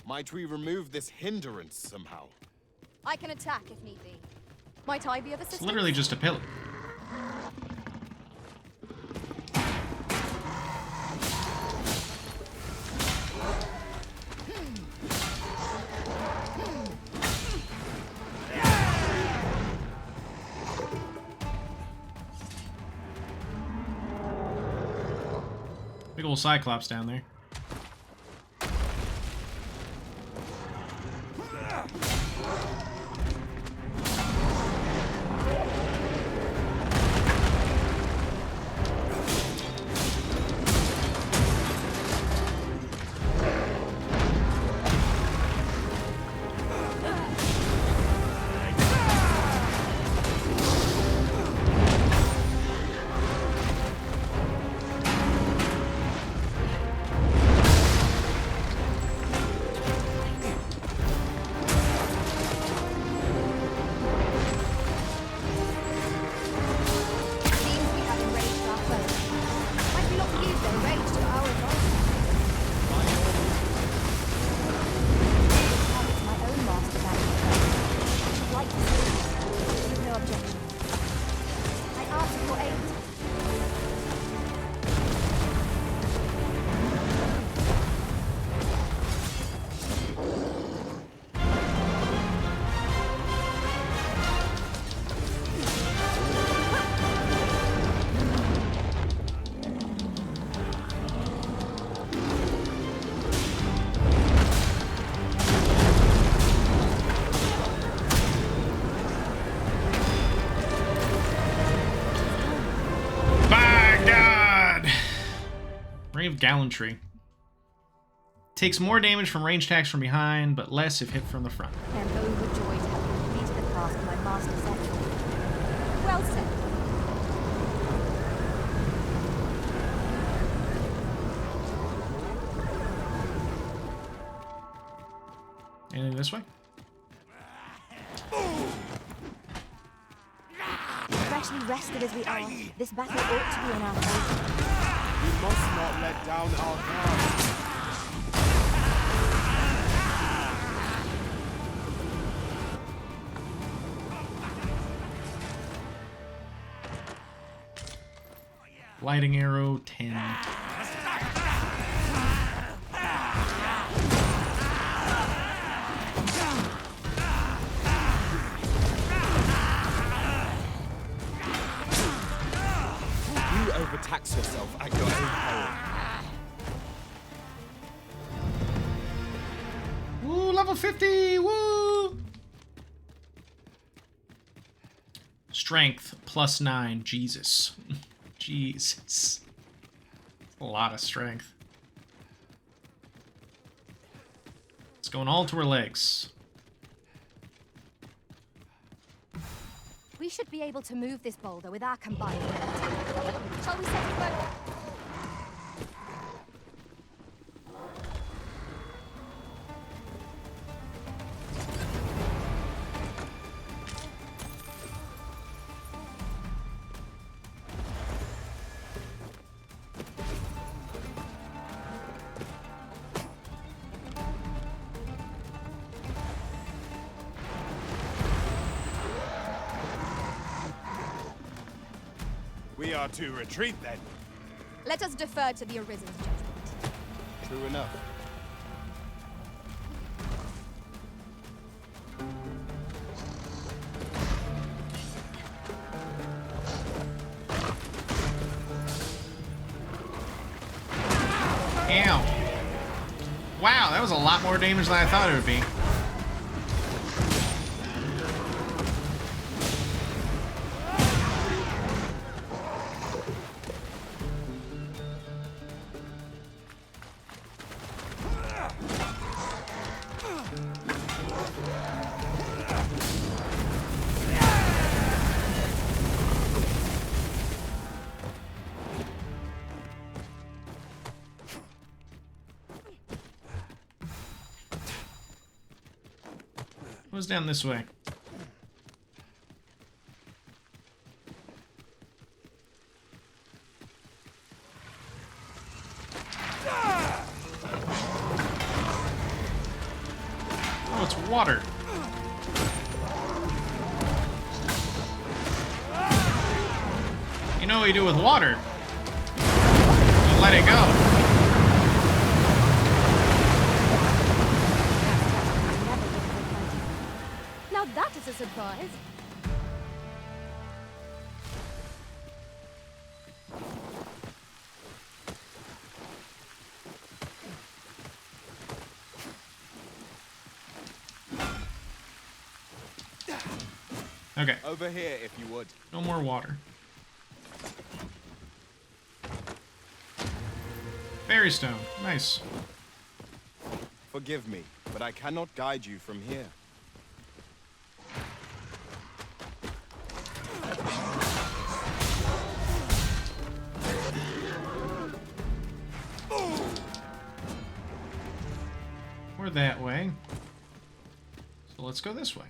Might we remove this hindrance somehow? I can attack if need be. Might I be of assistance? It's literally just a pillar. Big old Cyclops down there. Of gallantry. Takes more damage from range attacks from behind, but less if hit from the front. I am overjoyed to have completed the task my master set for me. Well said. Anything this way? Freshly rested as we are, this battle ought to be in our favor. We must not let down our guard. Lighting arrow 10. You overtax yourself at your own peril. Woo, level 50! Woo! Strength plus 9. Jesus. Jesus. A lot of strength. It's going all to her legs. We should be able to move this boulder with our combined weight. Shall we set to work? We are to retreat then. Let us defer to the Arisen's judgment. True enough. Ow. Wow, that was a lot more damage than I thought it would be. Who's down this way? Oh, it's water. You know what you do with water? You let it go. Now that is a surprise. Okay. Over here, if you would. No more water. Fairy stone. Nice. Forgive me, but I cannot guide you from here. We're that way. So let's go this way.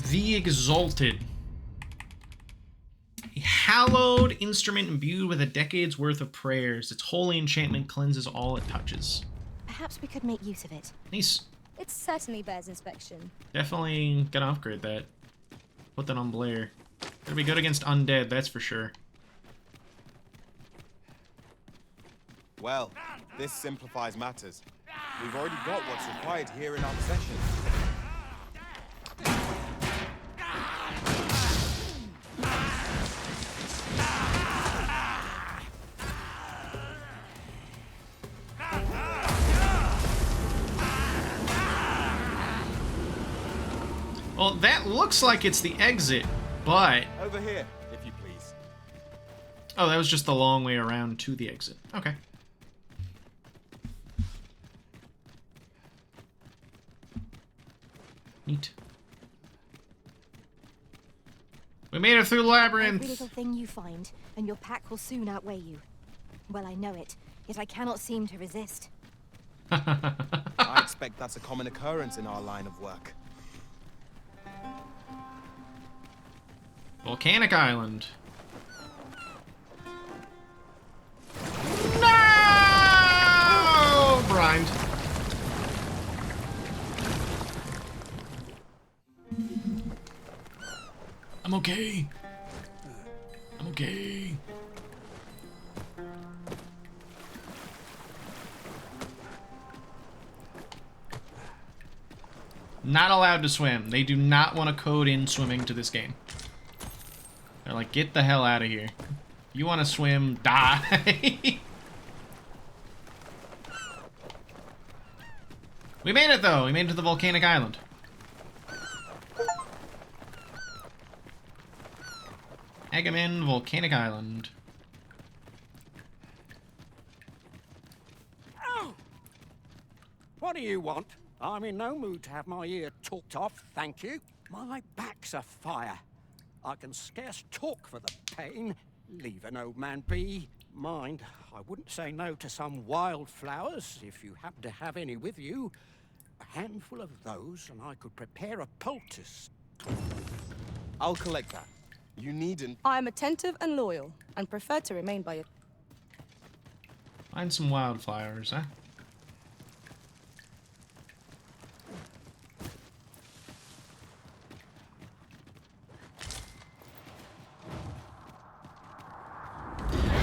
The Exalted. A hallowed instrument imbued with a decade's worth of prayers. Its holy enchantment cleanses all it touches. Perhaps we could make use of it. Nice. It certainly bears inspection. Definitely gonna upgrade that. Put that on Blair. Gonna be good against undead, that's for sure. Well, this simplifies matters. We've already got what's required here in our possession. Well, that looks like it's the exit, but... Over here, if you please. Oh, that was just the long way around to the exit. Okay. Neat. We made it through the labyrinth! Every little thing you find, and your pack will soon outweigh you. Well, I know it, yet I cannot seem to resist. I expect that's a common occurrence in our line of work. Volcanic Island. No! Brined. I'm okay. I'm okay. Not allowed to swim. They do not want to code in swimming to this game. They're like, get the hell out of here. You want to swim, die. We made it, though. We made it to the volcanic island. Agamemnon Volcanic Island. Oh! What do you want? I'm in no mood to have my ear talked off, thank you. My back's afire. I can scarce talk for the pain. Leave an old man be. Mind, I wouldn't say no to some wildflowers, if you happen to have any with you. A handful of those, and I could prepare a poultice. I'll collect that. You needn't. I am attentive and loyal, and prefer to remain by your... Find some wildflowers, huh?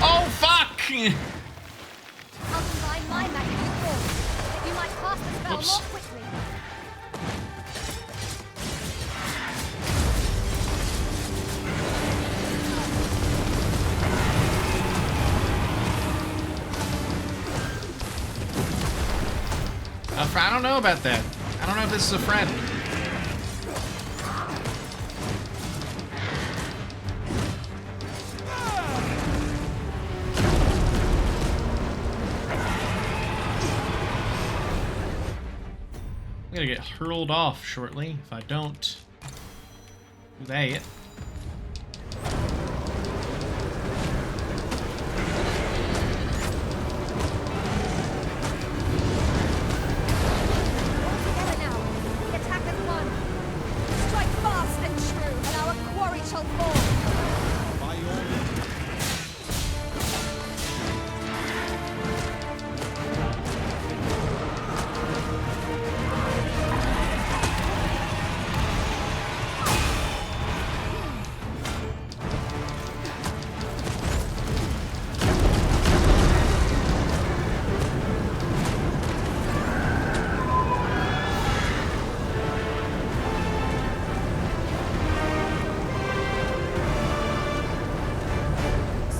Oh, fuck! I'll combine my magic with yours. You might cast the spell Oops. more quickly. I don't know about that. I don't know if this is a friend. I'm gonna get hurled off shortly if I don't do that. Together now. The attack has won. Strike fast and true, and our quarry shall fall. By your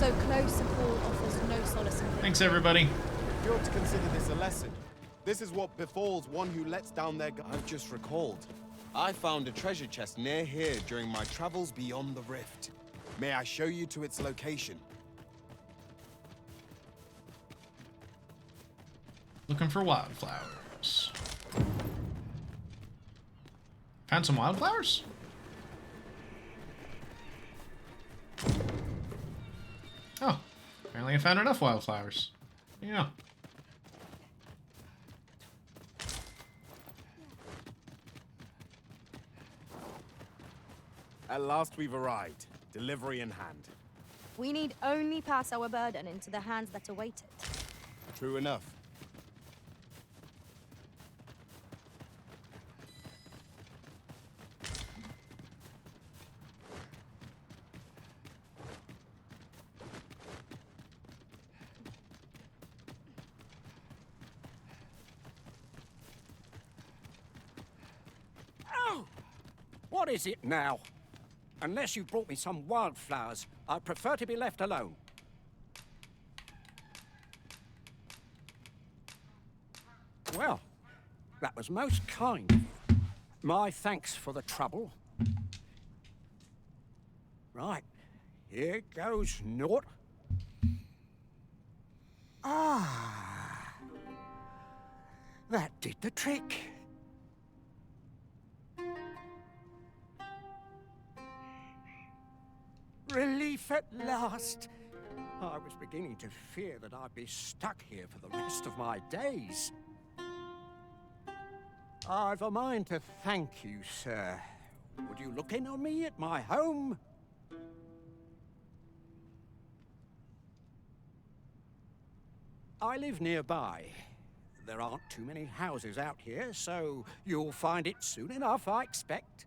So close a call offers no solace in Thanks, everybody. You ought to consider this a lesson. This is what befalls one who lets down their guard. I've just recalled. I found a treasure chest near here during my travels beyond the rift. May I show you to its location? Looking for wildflowers. Found some wildflowers? Oh, apparently I found enough wildflowers. Yeah. At last we've arrived. Delivery in hand. We need only pass our burden into the hands that await it. True enough. Oh! What is it now? Unless you brought me some wildflowers, I'd prefer to be left alone. Well, that was most kind of you. My thanks for the trouble. Right, here goes naught. Ah, that did the trick. Relief at last. I was beginning to fear that I'd be stuck here for the rest of my days. I've a mind to thank you, sir. Would you look in on me at my home? I live nearby. There aren't too many houses out here, so you'll find it soon enough, I expect.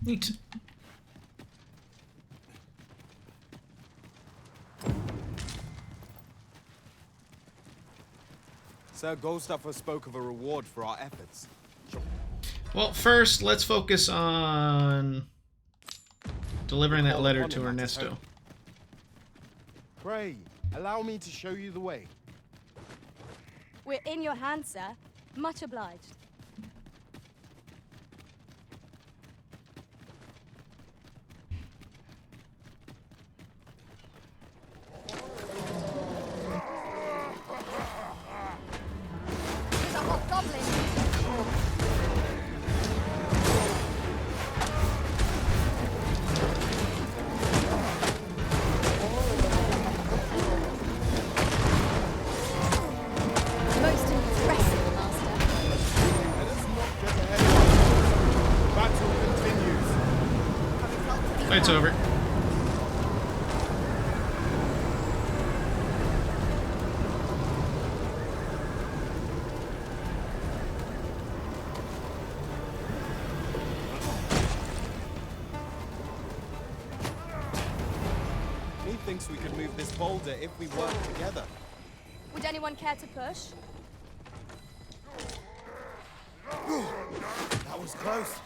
Neat. Sir Goldstuffer spoke of a reward for our efforts. Well, first, let's focus on delivering that letter to Ernesto. Pray, allow me to show you the way. We're in your hands, sir. Much obliged. It's over. Methinks we could move this boulder if we work together. Would anyone care to push? That was close.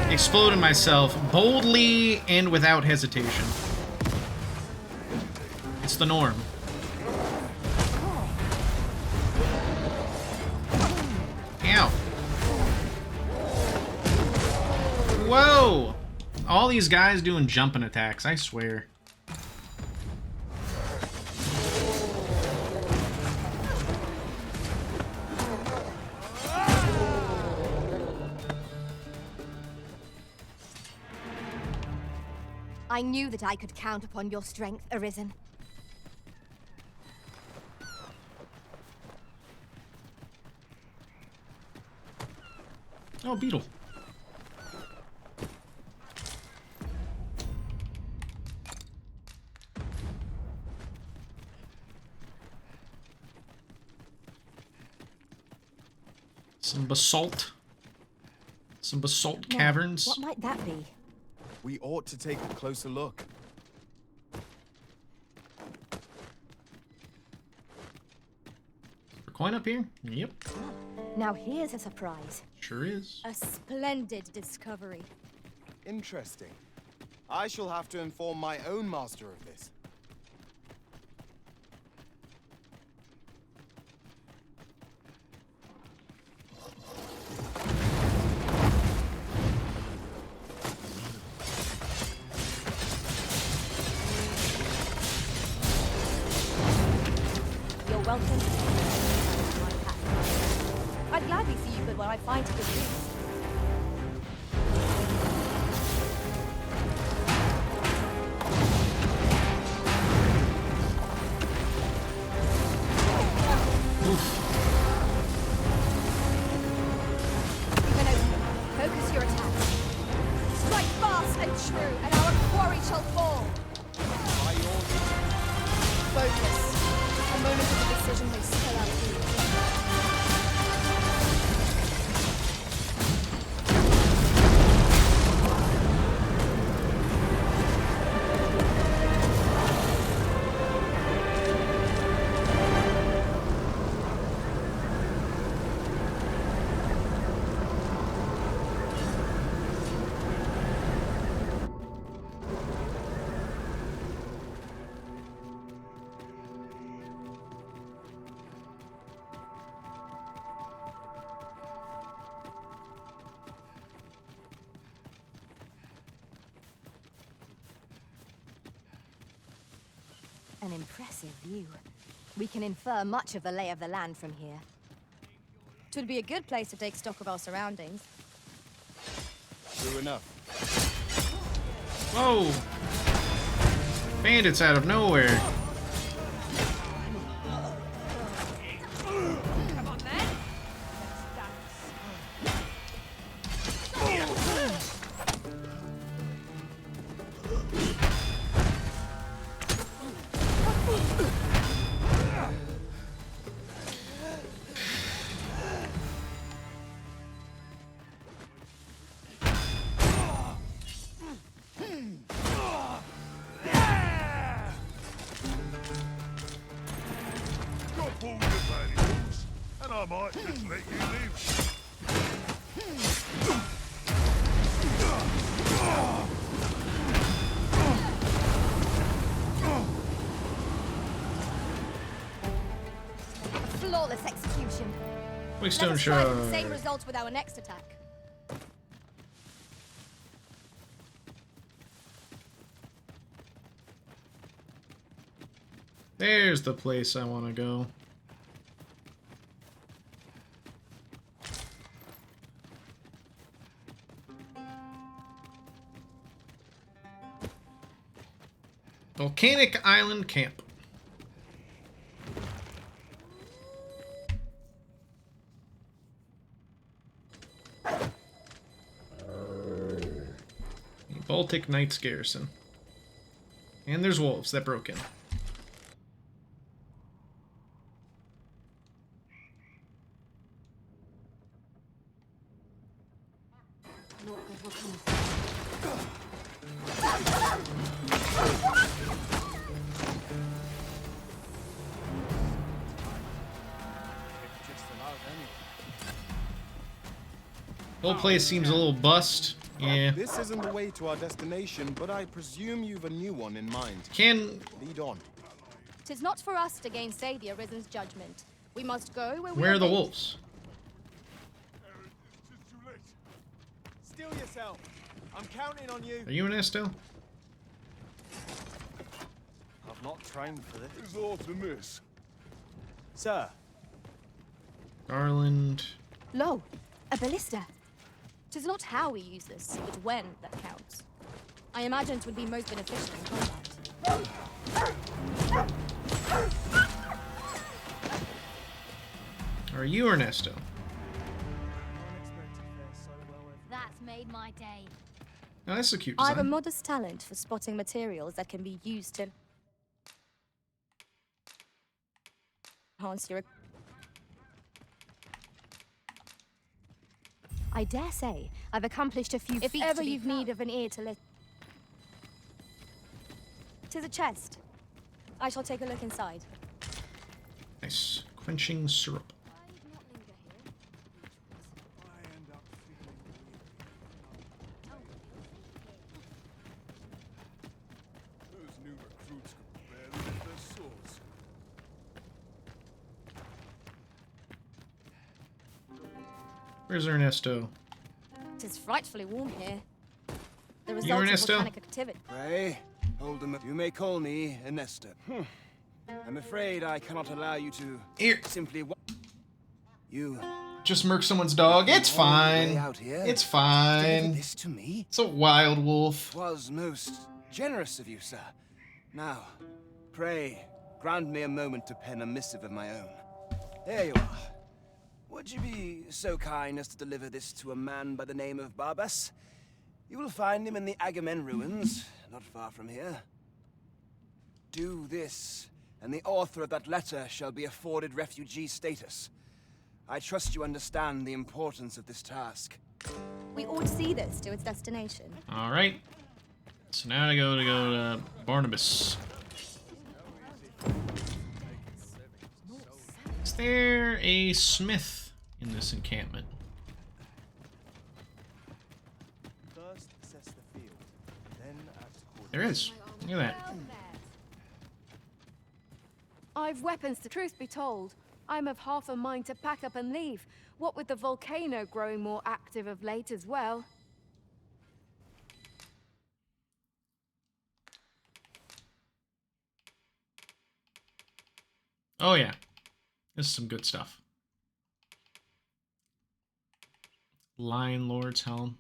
exploding myself boldly and without hesitation. It's the norm. Ow. Whoa! All these guys doing jumping attacks, I swear. I knew that I could count upon your strength, Arisen. Oh, beetle. Some basalt. Some basalt caverns. What might that be? We ought to take a closer look. A coin up here? Yep. Now here's a surprise. Sure is. A splendid discovery. Interesting. I shall have to inform my own master of this. You're welcome. I'd gladly see you put what I find to good use. Focus your attacks. Strike fast and true, and our quarry shall fall. Focus. A moment of the decision may spell out here. An impressive view. We can infer much of the lay of the land from here. Twould be a good place to take stock of our surroundings. True enough. Whoa! Bandits out of nowhere. Come on then. And I might just let you live. Flawless execution. Waystone Let us try the shot. same result with our next attack. There's the place I want to go. Volcanic Island Camp. Baltic Knights Garrison. And there's wolves that broke in. The whole place seems a little bust. Yeah. This isn't the way to our destination, but I presume you've a new one in mind. Lead on. 'Tis not for us to gainsay the Arisen's judgment. We must go where we Where are the made. wolves? Steel yourself. I'm counting on you. Are you in there still? I've not trained for this. Who's ought to miss? Sir. Garland. Lo, a ballista. 'Tis not how we use this, but when that counts. I imagine it would be most beneficial in combat. Are you Ernesto? That's made my day. Oh, that's a cute I have a design. modest talent for spotting materials that can be used to enhance your... I dare say I've accomplished a few feats. If ever you've need of an ear to let... 'Tis a chest. I shall take a look inside. Nice. Quenching syrup. Those new recruits could barely lift their swords. Where's Ernesto? 'Tis frightfully warm here. The You result of Ernesto? volcanic activity. Pray, hold them. You may call me Ernesto. I'm afraid I cannot allow you to simply. You Just murk someone's dog. It's all the way fine. out here It's to fine. deliver this to me? It's a wild wolf. Was most generous of you, sir. Now, pray, grant me a moment to pen a missive of my own. There you are. Would you be so kind as to deliver this to a man by the name of Barbas? You will find him in the Agamemnon ruins, not far from here. Do this, and the author of that letter shall be afforded refugee status. I trust you understand the importance of this task. We ought to see this to its destination. All right. So now I go to Barnabas. Is there a smith in this encampment? First assess the field, then act accordingly. There is. Look at that. I've weapons to truth be told. I'm of half a mind to pack up and leave. What with the volcano growing more active of late as well. Oh yeah. This is some good stuff. Lion Lord's Helm.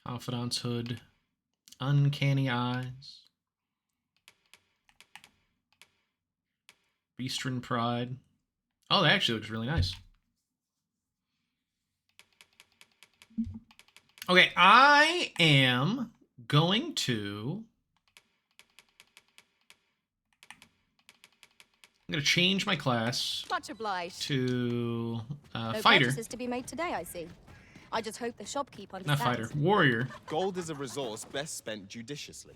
Confidant's Hood. Uncanny Eyes. Beastren Pride. Oh, that actually looks really nice. Okay, I am going to... I'm going to change my class Much obliged. to No fighter. purchases to be made today, I see. I just hope the shopkeep Not understands. fighter. Warrior. Gold is a resource best spent judiciously.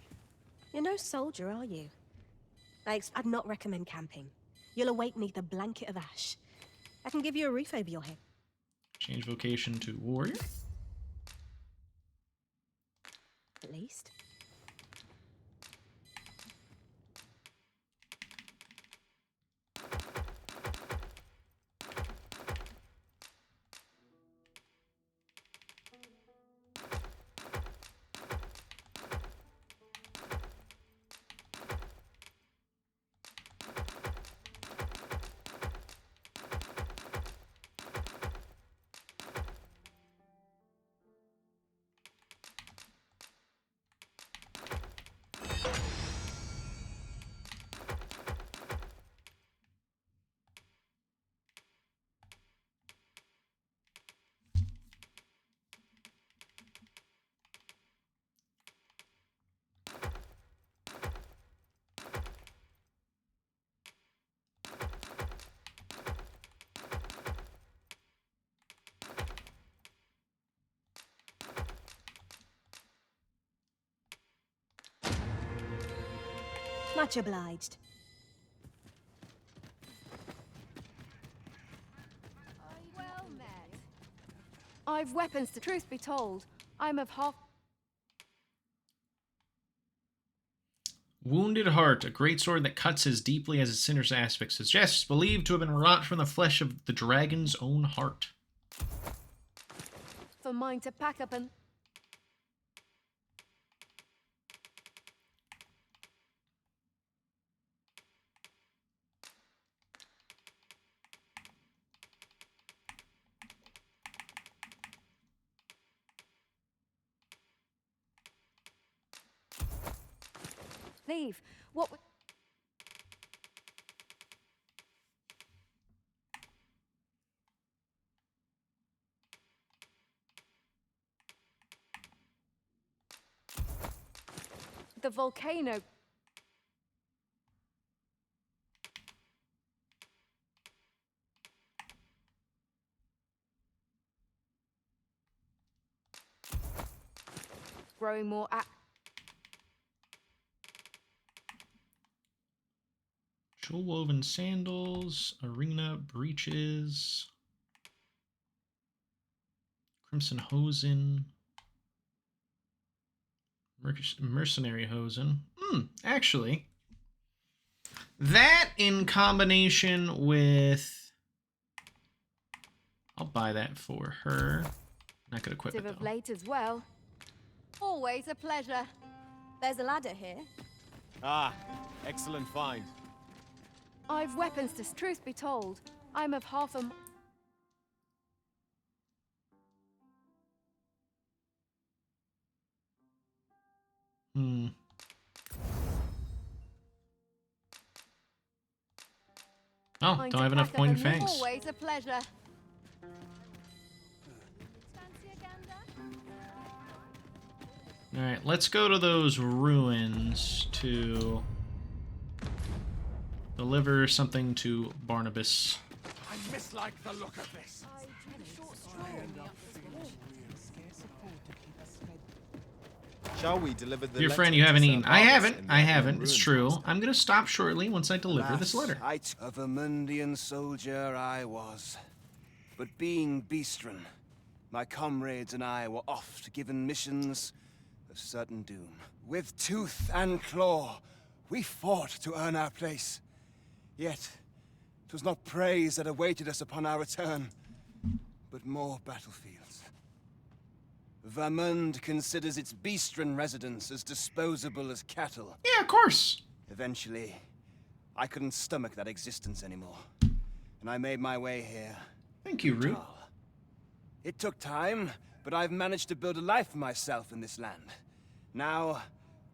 You're no soldier, are you? I'd not recommend camping. You'll awake neath a blanket of ash. I can give you a roof over your head. Change vocation to warrior. At least. Much obliged. I've weapons to... Truth be told, I'm of half... Wounded Heart, a great sword that cuts as deeply as its sinister aspect suggests, believed to have been wrought from the flesh of the dragon's own heart. For mine to pack up and... leave. What... the volcano... growing more Jewel woven sandals, arena breeches, crimson hosen, mercenary hosen. Actually, that in combination with, I'll buy that for her. Not gonna equip it of though. late as well. Always a pleasure. There's a ladder here. Ah, excellent find. I've weapons to... Truth be told, I'm of half a... Oh, don't have enough pointed fangs. Always a pleasure. Alright, let's go to those ruins to deliver something to Barnabas. I mislike the look of this. Shall we deliver the Dear friend, you haven't eaten. I haven't. It's true. I'm gonna stop shortly once I deliver this letter. A Vermundian soldier I was. But being Beastren, my comrades and I were oft given missions of certain doom. With tooth and claw, we fought to earn our place. Yet, 'twas not praise that awaited us upon our return, but more battlefields. Vermund considers its Beastren residents as disposable as cattle. Yeah, of course. Eventually, I couldn't stomach that existence anymore, and I made my way here. Thank you, Root. It took time, but I've managed to build a life for myself in this land. Now,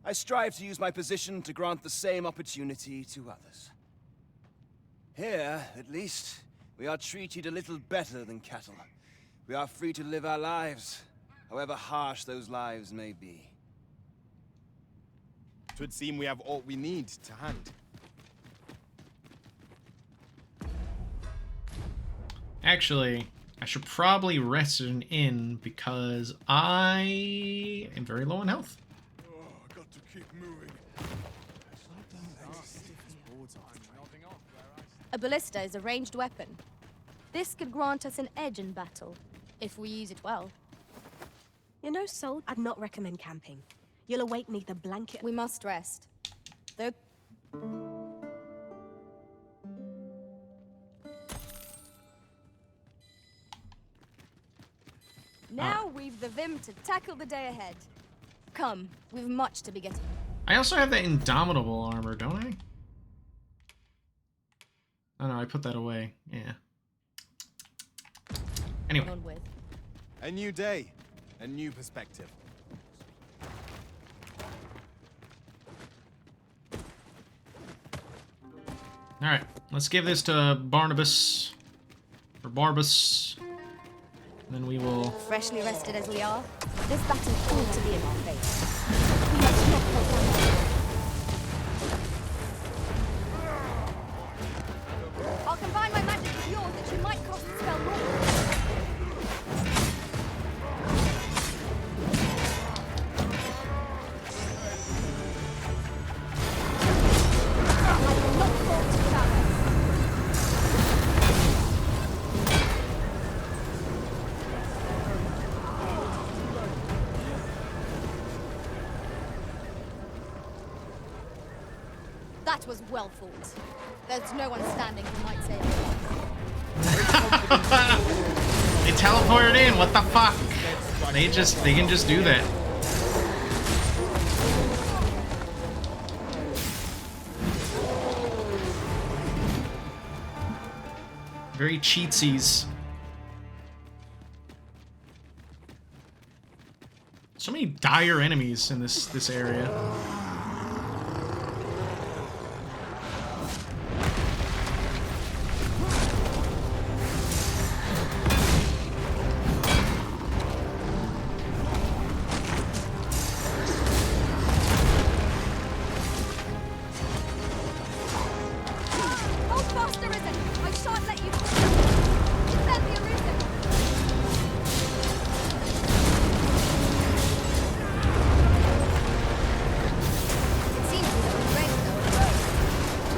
I strive to use my position to grant the same opportunity to others. Here, at least, we are treated a little better than cattle. We are free to live our lives, however harsh those lives may be. It would seem we have all we need to hand. Actually, I should probably rest in an inn because I am very low on health. I got to keep moving. A ballista is a ranged weapon. This could grant us an edge in battle, if we use it well. You know, Sol, I'd not recommend camping. You'll awake neath a blanket. We must rest. Though... Now we've the vim to tackle the day ahead. Come, we've much to be getting. I also have that indomitable armor, don't I? Oh no, I put that away. Yeah. Anyway. A new day, a new perspective. Alright, let's give this to Barnabas. Or Barbas. Then we will... Freshly rested as we are, this battle ought to be in our face. We must not proclaim. I'll combine my magic with yours that you might cast the spell more. That was well fought. There's no one standing who might say They teleported in. What the fuck? They can just do that. Very cheatsies. So many dire enemies in this area. Hold fast, Arisen! I shan't let you fall! Defend the Arisen! It seems we don't raise though, road.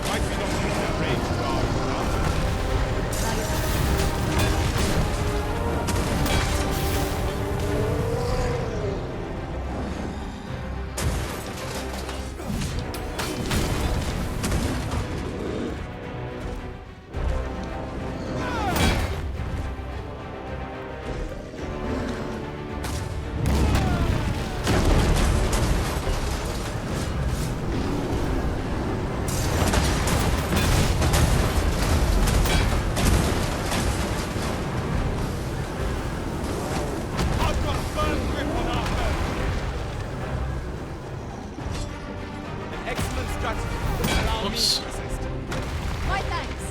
Might be not using that range guard. Whoops. My thanks.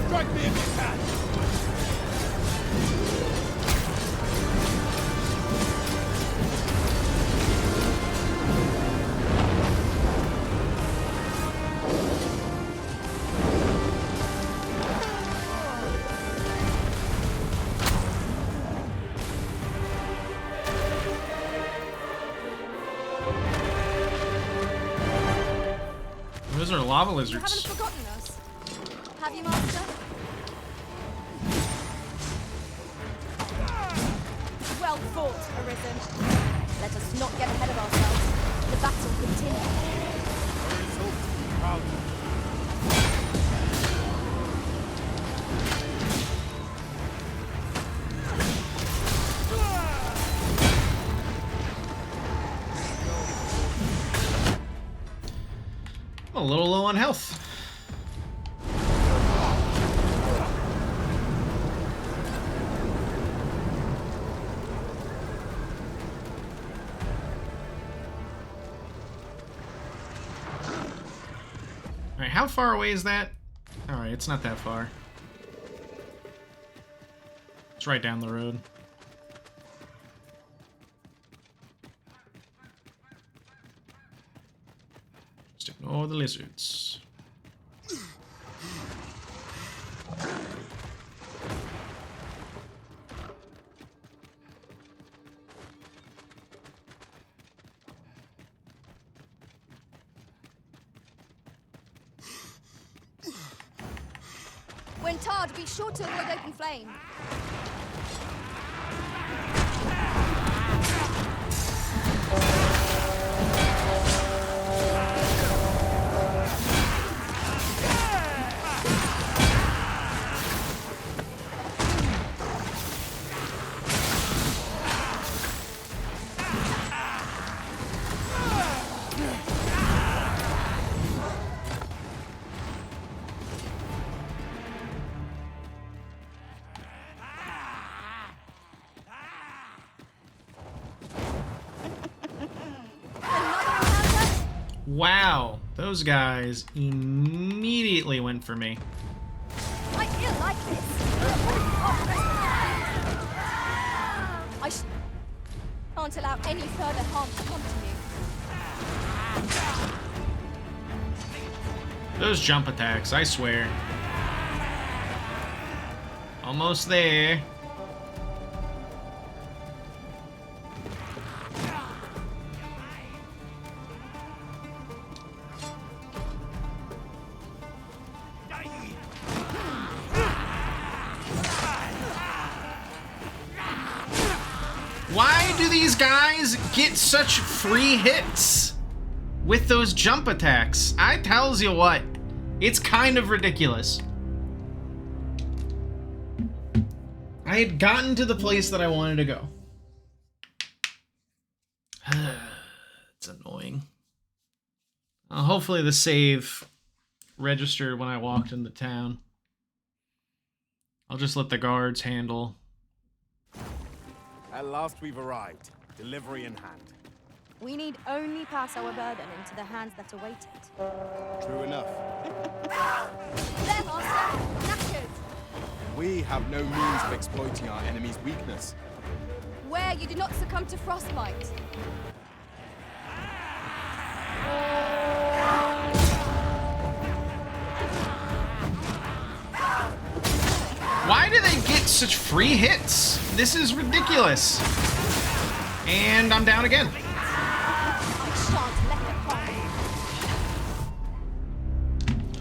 Strike me if you can! Those are lava You lizards. haven't forgotten us, have you, Master? Well fought, Arisen. Let us not get ahead of ourselves. The battle continues. I'm a little low on health. Alright, how far away is that? Alright, it's not that far. It's right down the road. Just ignore the lizards. When tarred, be sure to avoid open flame. Wow, those guys immediately went for me. I feel like this. I can't allow any further harm to come to you. Those jump attacks, I swear. Almost there. Why do these guys get such free hits with those jump attacks? I tells you what, it's kind of ridiculous. I had gotten to the place that I wanted to go. It's annoying. Hopefully the save registered when I walked into town. I'll just let the guards handle. At last we've arrived. Delivery in hand. We need only pass our burden into the hands that await it. True enough. There, Master! Knackers! We have no means of exploiting our enemy's weakness. Where you do not succumb to frostbite. Why do they get such free hits? This is ridiculous. And I'm down again.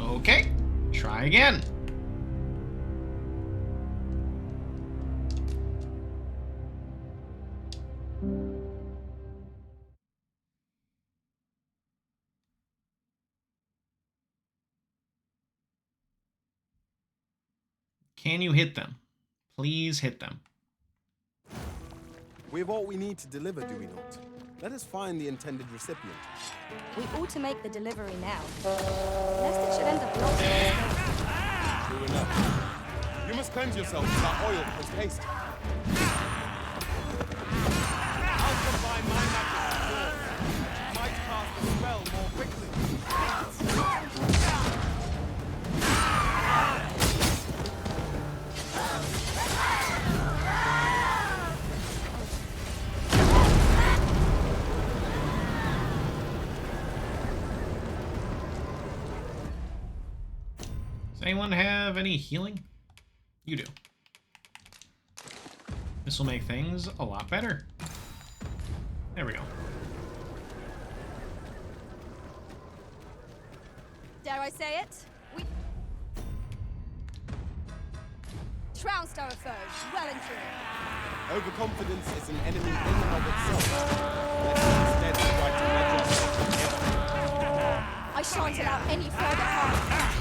Okay, try again. Can you hit them? Please hit them. We have all we need to deliver, do we not? Let us find the intended recipient. We ought to make the delivery now. Lest it should end up lost in mistake. True enough. You must cleanse yourself with our oil post haste. I'll combine my magic with yours. Might cast the spell more quickly. Does anyone have any healing? You do. This will make things a lot better. There we go. Dare I say it? We trounced our foes well and truly. Overconfidence is an enemy in and of itself. Let's instead try to measure together. I shan't allow any further harm.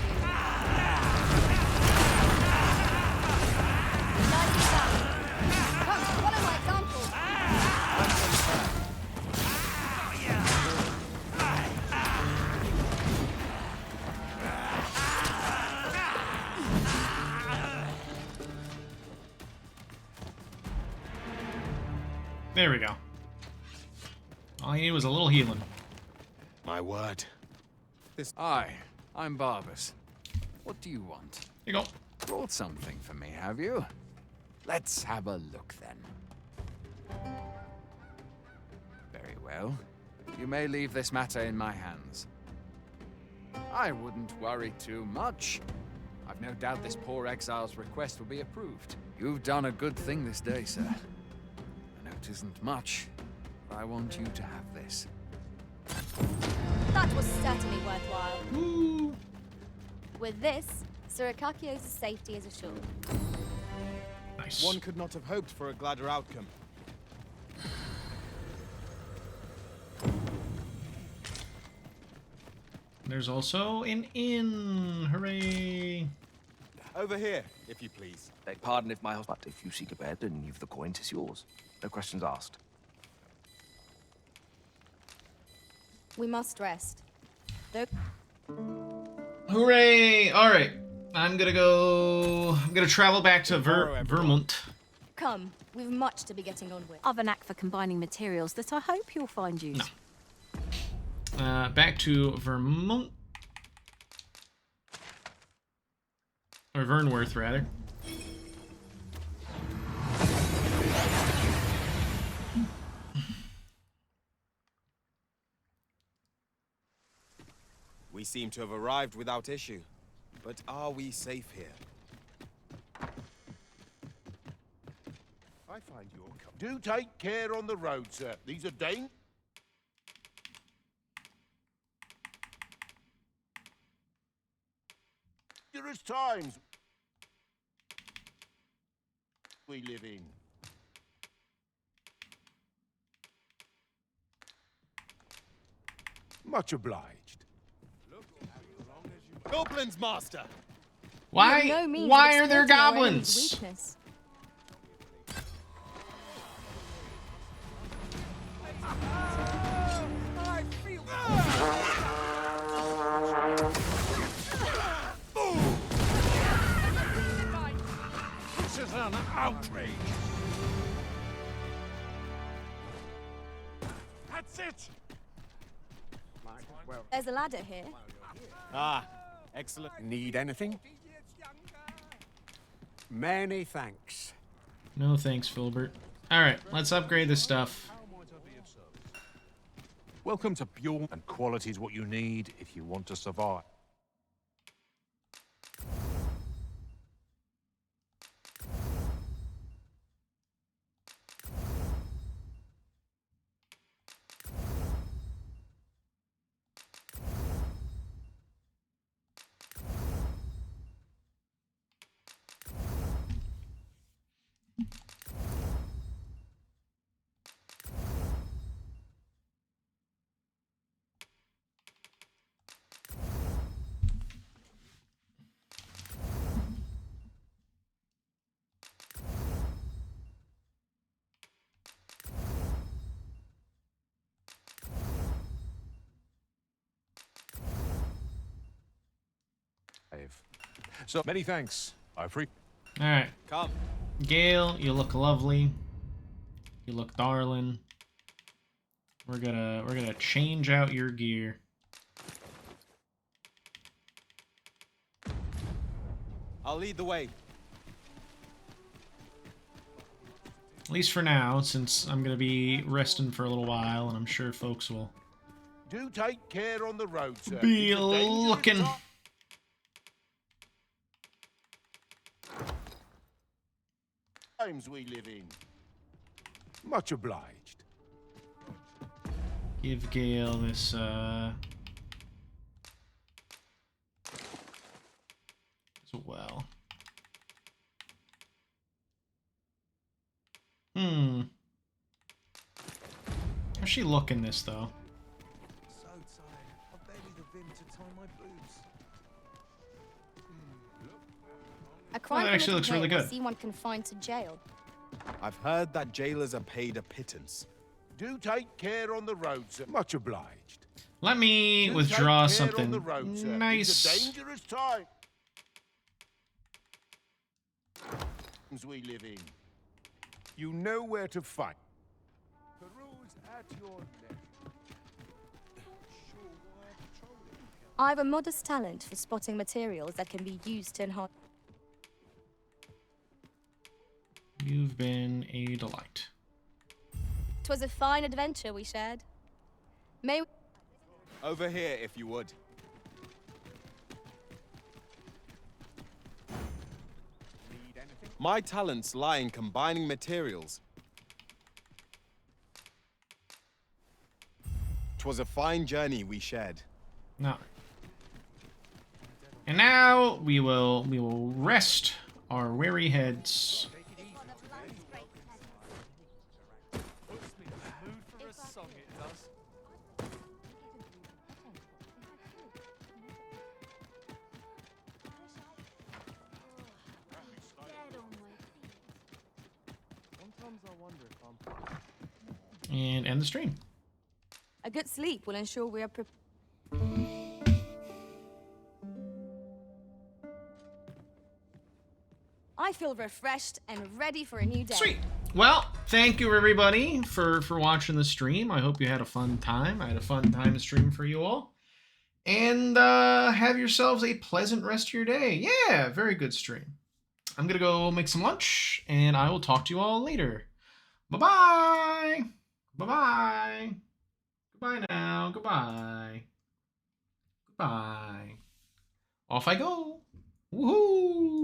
Come, follow my example. There we go. All you need was a little healing. My word. Hi, I'm Barbas. What do you want? Here you go. Brought something for me, have you? Let's have a look then. Very well. You may leave this matter in my hands. I wouldn't worry too much. I've no doubt this poor exile's request will be approved. You've done a good thing this day, sir. I know it isn't much, but I want you to have this. That was certainly worthwhile. With this, Sirikakio's safety is assured. Nice. One could not have hoped for a gladder outcome. There's also an inn. Hooray. Over here, if you please. Beg pardon if my house, but if you seek a bed and you've the coin, 'tis yours. No questions asked. We must rest. Though Hooray! Alright. I'm gonna travel back to Vermont. come, we've much to be getting on with. I've a knack for combining materials that I hope you'll find use. No. Back to Vermont. Or Vernworth, rather. We seem to have arrived without issue. But are we safe here? I find your do take care on the road, sir. These are dangerous times we live in. Much obliged. Goblins, master! Why? No means Why of are there exploiting our enemy's goblins? weakness. I feel This is an outrage. That's it. Might as well. There's a ladder here. Ah, excellent. Need anything? Many thanks. No thanks, Filbert. Alright, let's upgrade this stuff. Welcome to Pure, and quality is what you need if you want to survive. So many thanks. I appreciate. Alright. Come. Gale, you look lovely. You look darling. We're gonna change out your gear. I'll lead the way. At least for now, since I'm gonna be resting for a little while, and I'm sure folks will Do take care on the road, sir. be These are dangerous looking. times we live in. Much obliged. Give Gale this, as well. How's she looking this, though? So tired. I barely the vim to tie my boots. A crime that actually looks really committed will good. see one confined to jail. I've heard that jailers are paid a pittance. Do take care on the road, sir. Much obliged. Let me Do withdraw take care on something the road, sir. nice. It's a dangerous time we live in. You know where to find. Peruse at your leisure. I have a modest talent for spotting materials that can be used to enhance. You've been a delight. 'Twas a fine adventure we shared. May Over here, if you would. My talents lie in combining materials. 'Twas a fine journey we shared. No. And now we will rest our weary heads. And end the stream. a good sleep will ensure we are prepared. I feel refreshed and ready for a new day. Sweet. Well, thank you everybody for watching the stream. I hope you had a fun time. I had a fun time stream for you all. And have yourselves a pleasant rest of your day. Yeah, very good stream. I'm going to go make some lunch, and I will talk to you all later. Bye-bye. Bye-bye. Goodbye now. Goodbye. Goodbye. Off I go. Woohoo!